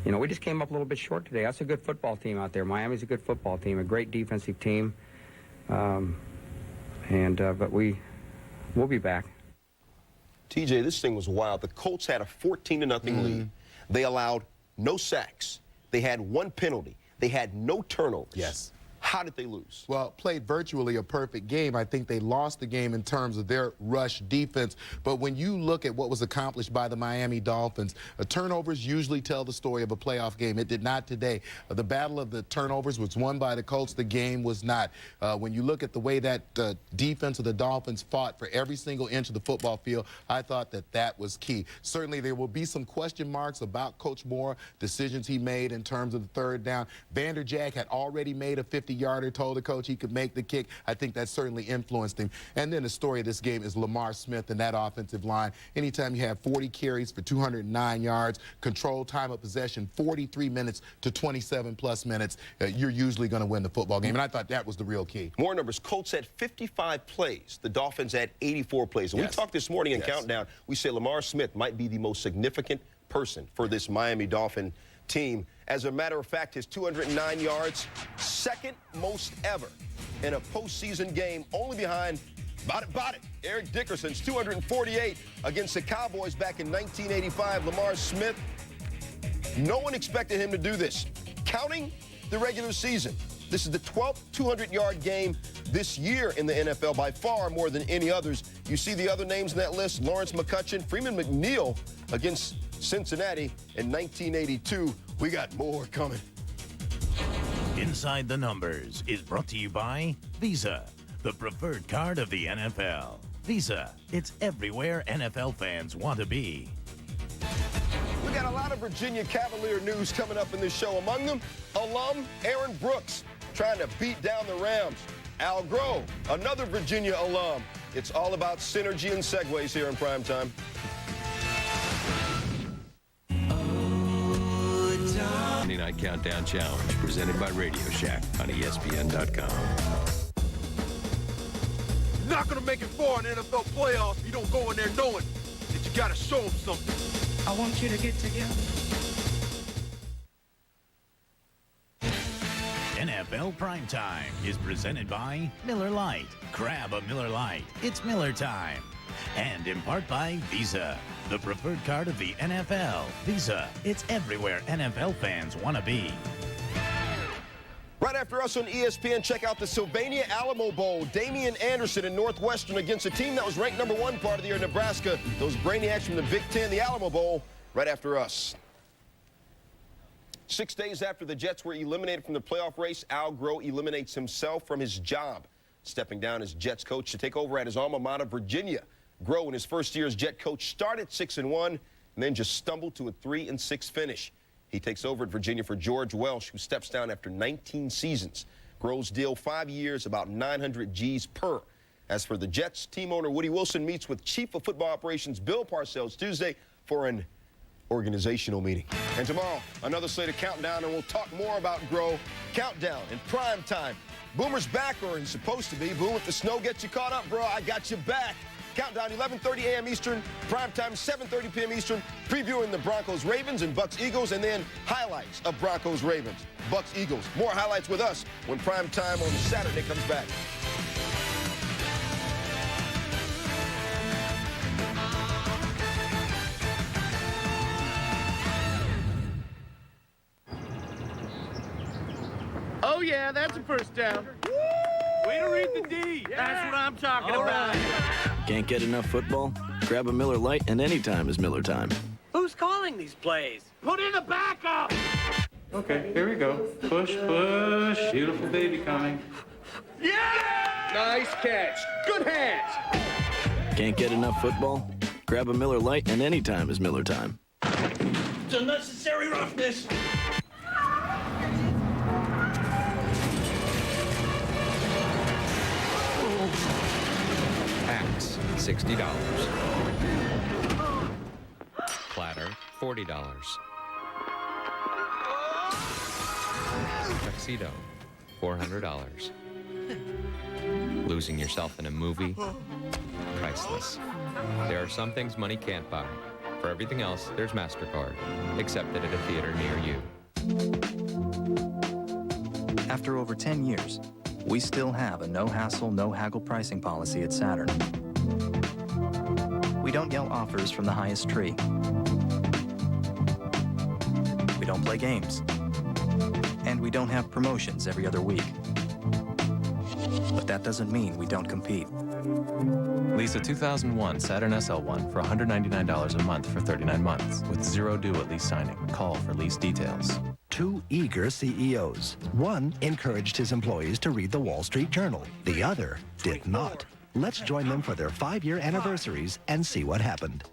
you know, we just came up a little bit short today. That's a good football team out there. Miami's a good football team, a great defensive team. But we'll be back. TJ, this thing was wild. The Colts had a 14-0 lead. They allowed no sacks. They had one penalty. They had no turnovers. Yes. How did they lose? Well, played virtually a perfect game. I think they lost the game in terms of their rush defense. But when you look at what was accomplished by the Miami Dolphins, turnovers usually tell the story of a playoff game. It did not today. The battle of the turnovers was won by the Colts. The game was not. When you look at the way that defense of the Dolphins fought for every single inch of the football field, I thought that was key. Certainly there will be some question marks about Coach Moore, decisions he made in terms of the third down. Vanderjagt had already made a 50-yarder, told the coach he could make the kick. I think that certainly influenced him. And then the story of this game is Lamar Smith and that offensive line. Anytime you have 40 carries for 209 yards, controlled time of possession, 43 minutes to 27-plus minutes, you're usually going to win the football game. And I thought that was the real key. More numbers. Colts had 55 plays. The Dolphins had 84 plays. And we talked this morning in Countdown. We say Lamar Smith might be the most significant person for this Miami Dolphin team. As a matter of fact, his 209 yards, second most ever in a postseason game, only behind Eric Dickerson's 248 against the Cowboys back in 1985. Lamar Smith, no one expected him to do this. Counting the regular season, this is the 12th 200-yard game this year in the NFL, by far more than any others. You see the other names in that list: Lawrence McCutcheon, Freeman McNeil against Cincinnati in 1982. We got more coming. Inside the Numbers is brought to you by Visa, the preferred card of the NFL. Visa, it's everywhere NFL fans want to be. We got a lot of Virginia Cavalier news coming up in this show. Among them, alum Aaron Brooks trying to beat down the Rams. Al Groh, another Virginia alum. It's all about synergy and segues here in primetime. Monday Night Countdown Challenge, presented by Radio Shack on ESPN.com. You're not going to make it far in the NFL playoffs if you don't go in there knowing that you got to show them something. I want you to get together. NFL Primetime is presented by Miller Lite. Grab a Miller Lite. It's Miller time. And in part by Visa, the preferred card of the NFL. Visa, it's everywhere NFL fans want to be. Right after us on ESPN, check out the Sylvania Alamo Bowl. Damian Anderson and Northwestern against a team that was ranked #1 part of the year, Nebraska. Those brainiacs from the Big Ten, the Alamo Bowl, right after us. 6 days after the Jets were eliminated from the playoff race, Al Groh eliminates himself from his job, stepping down as Jets coach to take over at his alma mater, Virginia. Groh, in his first year as Jet coach, started 6-1 and then just stumbled to a 3-6 finish. He takes over at Virginia for George Welsh, who steps down after 19 seasons. Groh's deal, 5 years, about 900 G's per. As for the Jets, team owner Woody Wilson meets with Chief of Football Operations Bill Parcells Tuesday for an organizational meeting. And tomorrow, another slate of Countdown, and we'll talk more about Groh. Countdown in prime time. Boomer's back, or he's supposed to be. Boom, if the snow gets you caught up, bro, I got you back. Countdown, 11:30 a.m. Eastern, primetime, 7:30 p.m. Eastern, previewing the Broncos-Ravens and Bucks-Eagles, and then highlights of Broncos-Ravens, Bucks-Eagles. More highlights with us when primetime on Saturday comes back. Oh, yeah, that's a first down. Way to read the D. Yeah. That's what I'm talking about. Can't get enough football? Grab a Miller Lite, and anytime is Miller time. Who's calling these plays? Put in a backup. Okay, here we go. Push, push. Beautiful baby coming. Yeah! Nice catch. Good hands. Can't get enough football? Grab a Miller Lite, and anytime is Miller time. It's unnecessary roughness. Axe, $60. Platter, $40. Tuxedo, $400. Losing yourself in a movie, priceless. There are some things money can't buy. For everything else, there's MasterCard, accepted at a theater near you. After over 10 years, we still have a no-hassle, no-haggle pricing policy at Saturn. We don't yell offers from the highest tree. We don't play games. And we don't have promotions every other week. But that doesn't mean we don't compete. Lease a 2001 Saturn SL1 for $199 a month for 39 months with zero due at lease signing. Call for lease details. Two eager CEOs. One encouraged his employees to read the Wall Street Journal. The other did not. Let's join them for their 5-year anniversaries and see what happened.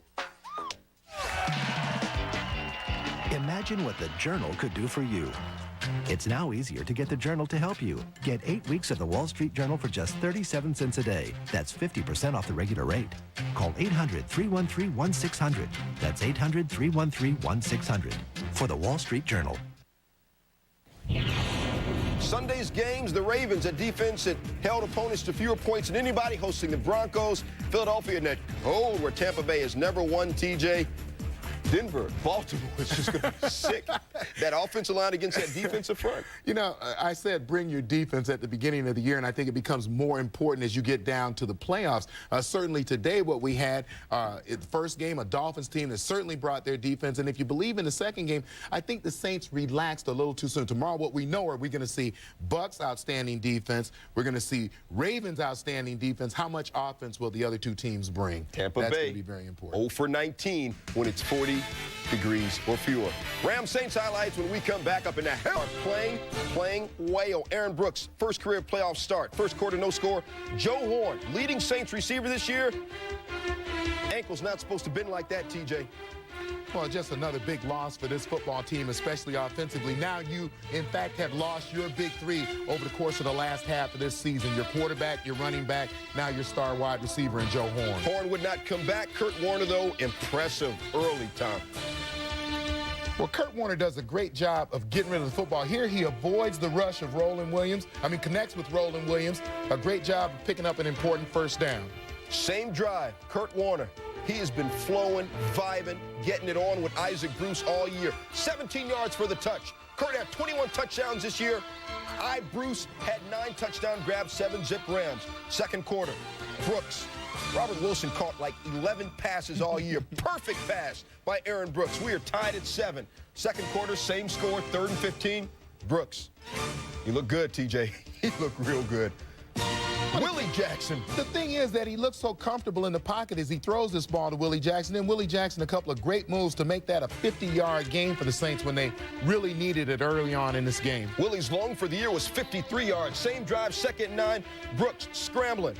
Imagine what the Journal could do for you. It's now easier to get the Journal to help you. Get 8 weeks of the Wall Street Journal for just 37 cents a day. That's 50% off the regular rate. Call 800-313-1600. That's 800-313-1600 for the Wall Street Journal. Sunday's games, the Ravens, a defense that held opponents to fewer points than anybody, hosting the Broncos. Philadelphia in that cold where Tampa Bay has never won, TJ. Denver, Baltimore is just going to be sick. That offensive line against that defensive front. You know, I said bring your defense at the beginning of the year, and I think it becomes more important as you get down to the playoffs. Certainly today what we had, the first game, a Dolphins team that certainly brought their defense. And if you believe in the second game, I think the Saints relaxed a little too soon. Tomorrow what we know are we're going to see Bucs outstanding defense. We're going to see Ravens outstanding defense. How much offense will the other two teams bring? Tampa That's Bay, going to be very important. 0 for 19 when it's 40 degrees or fewer. Rams Saints highlights when we come back up in the hell. Playing whale. Aaron Brooks, first career playoff start. First quarter, no score. Joe Horn, leading Saints receiver this year. Ankle's not supposed to bend like that, TJ. Well, just another big loss for this football team, especially offensively. Now you, in fact, have lost your big three over the course of the last half of this season. Your quarterback, your running back, now your star wide receiver, and Joe Horn. Horn would not come back. Kurt Warner, though, impressive early time. Well, Kurt Warner does a great job of getting rid of the football. Here he avoids the rush of Roland Williams. Connects with Roland Williams. A great job of picking up an important first down. Same drive, Kurt Warner. He has been flowing, vibing, getting it on with Isaac Bruce all year. 17 yards for the touch. Kurt had 21 touchdowns this year. Bruce had 9 touchdown grabs, 7 zip Rams. Second quarter, Brooks. Robert Wilson caught like 11 passes all year. Perfect pass by Aaron Brooks. We are tied at 7. Second quarter, same score, 3rd and 15. Brooks. You look good, TJ. He looked real good. Willie Jackson. The thing is that he looks so comfortable in the pocket as he throws this ball to Willie Jackson. And Willie Jackson, a couple of great moves to make that a 50-yard game for the Saints when they really needed it early on in this game. Willie's long for the year was 53 yards. Same drive, 2nd and 9. Brooks scrambling.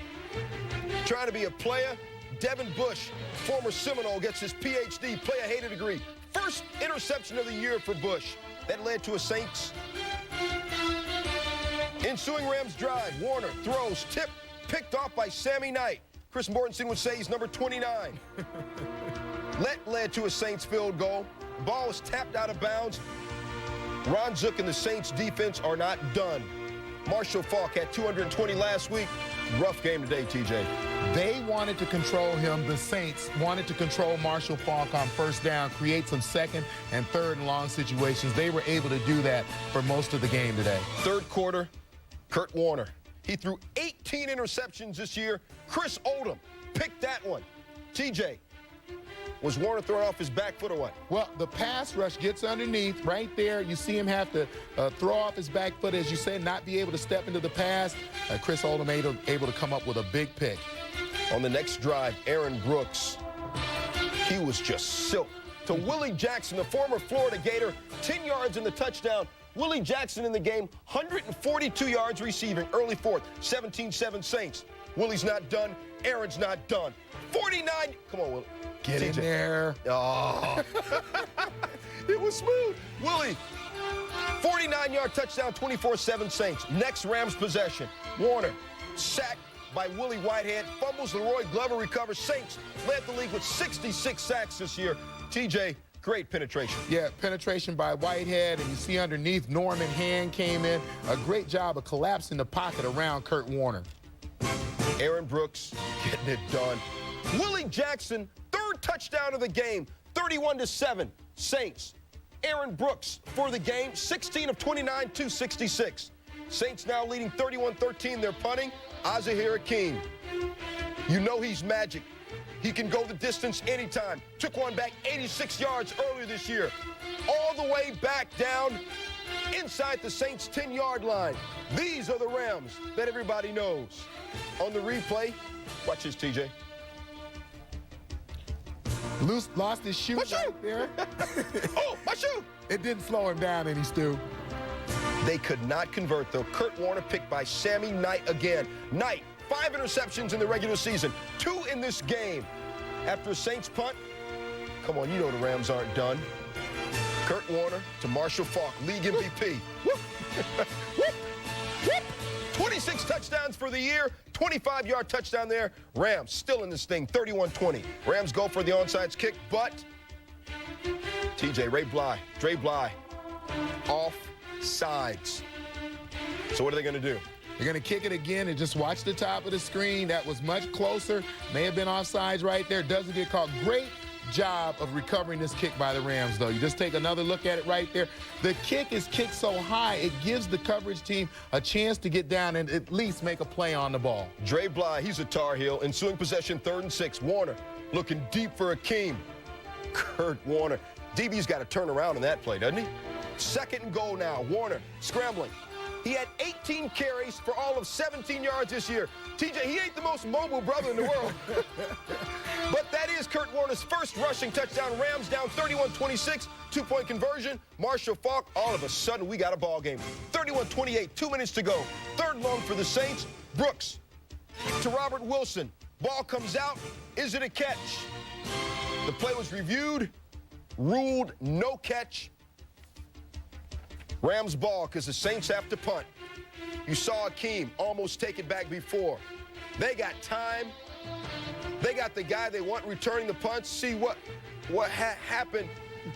Trying to be a player. Devin Bush, former Seminole, gets his PhD, player-hater degree. First interception of the year for Bush. That led to a Saints. Ensuing Rams drive, Warner throws, tip, picked off by Sammy Knight. Chris Mortensen would say he's number 29. led to a Saints field goal. Ball was tapped out of bounds. Ron Zook and the Saints defense are not done. Marshall Faulk had 220 last week. Rough game today, TJ. They wanted to control him. The Saints wanted to control Marshall Faulk on first down, create some 2nd and 3rd and long situations. They were able to do that for most of the game today. Third quarter, Kurt Warner. He threw 18 interceptions this year. Chris Oldham picked that one. TJ, was Warner throwing off his back foot or what? Well, the pass rush gets underneath right there. You see him have to throw off his back foot, as you say, not be able to step into the pass. Chris Oldham able to come up with a big pick. On the next drive, Aaron Brooks, he was just silk. To Willie Jackson, the former Florida Gator, 10 yards in the touchdown. Willie Jackson in the game, 142 yards receiving, early 4th, 17-7 Saints. Willie's not done. Aaron's not done. 49. Come on, Willie. Get in there. Oh. It was smooth. Willie, 49-yard touchdown, 24-7 Saints. Next Rams possession. Warner, sacked by Willie Whitehead. Fumbles, Leroy Glover recovers. Saints led the league with 66 sacks this year. TJ, great penetration. Yeah, penetration by Whitehead, and you see underneath Norman Hand came in. A great job of collapsing the pocket around Kurt Warner. Aaron Brooks getting it done. Willie Jackson, 3rd touchdown of the game, 31-7 Saints. Aaron Brooks for the game, 16 of 29, 266. Saints now leading 31-13. They're punting. Azahir Hakeem. You know he's magic. He can go the distance anytime. Took one back 86 yards earlier this year. All the way back down inside the Saints' 10-yard line. These are the Rams that everybody knows. On the replay, watch this, TJ. Lost his shoe right there. Oh, my shoe! It didn't slow him down any, Stu. They could not convert, though. Kurt Warner picked by Sammy Knight again. Knight, 5 interceptions in the regular season, 2 in this game. After a Saints punt, come on, you know the Rams aren't done. Kurt Warner to Marshall Faulk, league MVP. Whoop. Whoop. Whoop. 26 touchdowns for the year, 25-yard touchdown there. Rams still in this thing, 31-20. Rams go for the onside kick, but TJ, Dre Bly, off sides. So what are they going to do? They're going to kick it again and just watch the top of the screen. That was much closer. May have been offsides right there. Doesn't get caught. Great job of recovering this kick by the Rams, though. You just take another look at it right there. The kick is kicked so high, it gives the coverage team a chance to get down and at least make a play on the ball. Dre Bly, he's a Tar Heel. Ensuing possession, 3rd and 6. Warner looking deep for Akeem. Kurt Warner. DB's got to turn around in that play, doesn't he? 2nd and goal now. Warner scrambling. He had 18 carries for all of 17 yards this year. TJ, he ain't the most mobile brother in the world. But that is Kurt Warner's first rushing touchdown. Rams down 31-26, 2-point conversion. Marshall Faulk, all of a sudden we got a ball game. 31-28, 2 minutes to go. 3rd long for the Saints. Brooks to Robert Wilson. Ball comes out. Is it a catch? The play was reviewed, ruled no catch. Rams ball because the Saints have to punt. You saw Akeem almost take it back before. They got time. They got the guy they want returning the punts. See what happened.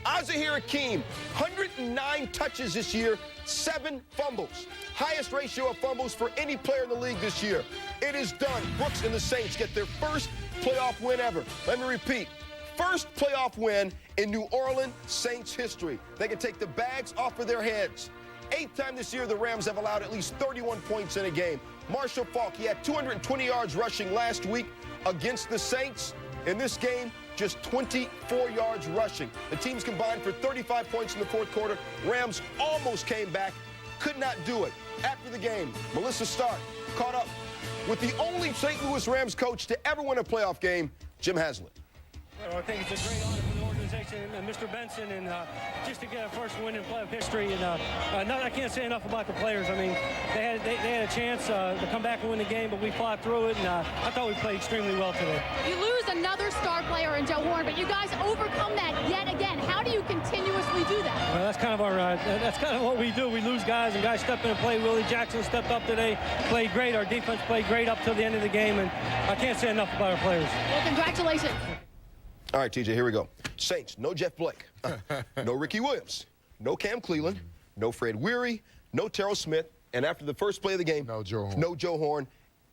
Azahir Akeem, 109 touches this year, 7 fumbles. Highest ratio of fumbles for any player in the league this year. It is done. Brooks and the Saints get their first playoff win ever. Let me repeat. First playoff win in New Orleans Saints history. They can take the bags off of their heads. 8th time this year the Rams have allowed at least 31 points in a game. Marshall Faulk, he had 220 yards rushing last week against the Saints. In this game, just 24 yards rushing. The teams combined for 35 points in the 4th quarter. Rams almost came back, could not do it. After the game, Melissa Stark caught up with the only St. Louis Rams coach to ever win a playoff game, Jim Haslett. I think it's a great honor for the organization and Mr. Benson, and just to get a first win in playoff history. And I can't say enough about the players. I mean, they had a chance to come back and win the game, but we fought through it, and I thought we played extremely well today. You lose another star player in Joe Horn, but you guys overcome that yet again. How do you continuously do that? Well, that's kind of our that's kind of what we do. We lose guys, and guys step in and play. Willie Jackson stepped up today, played great. Our defense played great up till the end of the game, and I can't say enough about our players. Well, congratulations. All right, TJ, here we go. Saints, no Jeff Blake, no Ricky Williams, no Cam Cleveland, no Fred Weary, no Terrell Smith, and after the first play of the game, no Joe Horn.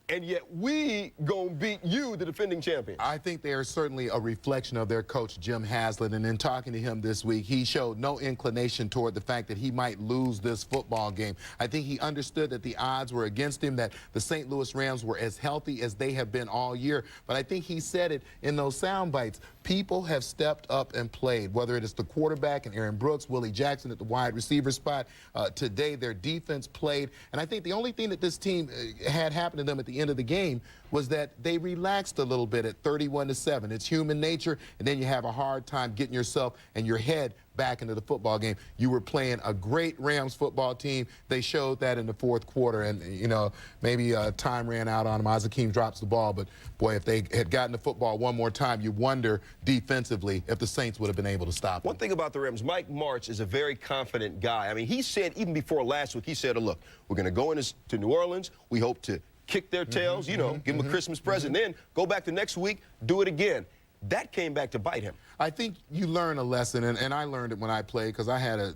And yet we gonna beat you, the defending champion. I think they are certainly a reflection of their coach, Jim Haslett. And in talking to him this week, he showed no inclination toward the fact that he might lose this football game. I think he understood that the odds were against him, that the St. Louis Rams were as healthy as they have been all year. But I think he said it in those sound bites. People have stepped up and played, whether it is the quarterback and Aaron Brooks, Willie Jackson at the wide receiver spot. Today, their defense played. And I think the only thing that this team had happen to them at the end of the game was that they relaxed a little bit at 31-7. It's human nature, and then you have a hard time getting yourself and your head back into the football game. You were playing a great Rams football team. They showed that in the 4th quarter, and, you know, maybe time ran out on them. Akeem drops the ball, but, boy, if they had gotten the football one more time, you wonder defensively if the Saints would have been able to stop them. One thing about the Rams, Mike Martz is a very confident guy. I mean, he said, even before last week, he said, look, we're going to go to New Orleans. We hope to kick their tails, you know, give them a Christmas present, then go back the next week, do it again. That came back to bite him. I think you learn a lesson, and I learned it when I played because I had a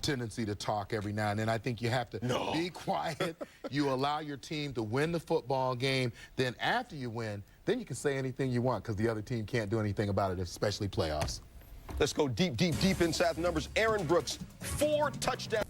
tendency to talk every now and then. I think you have to be quiet. You allow your team to win the football game. Then after you win, then you can say anything you want because the other team can't do anything about it, especially playoffs. Let's go deep, deep, deep inside the numbers. Aaron Brooks, 4 touchdowns.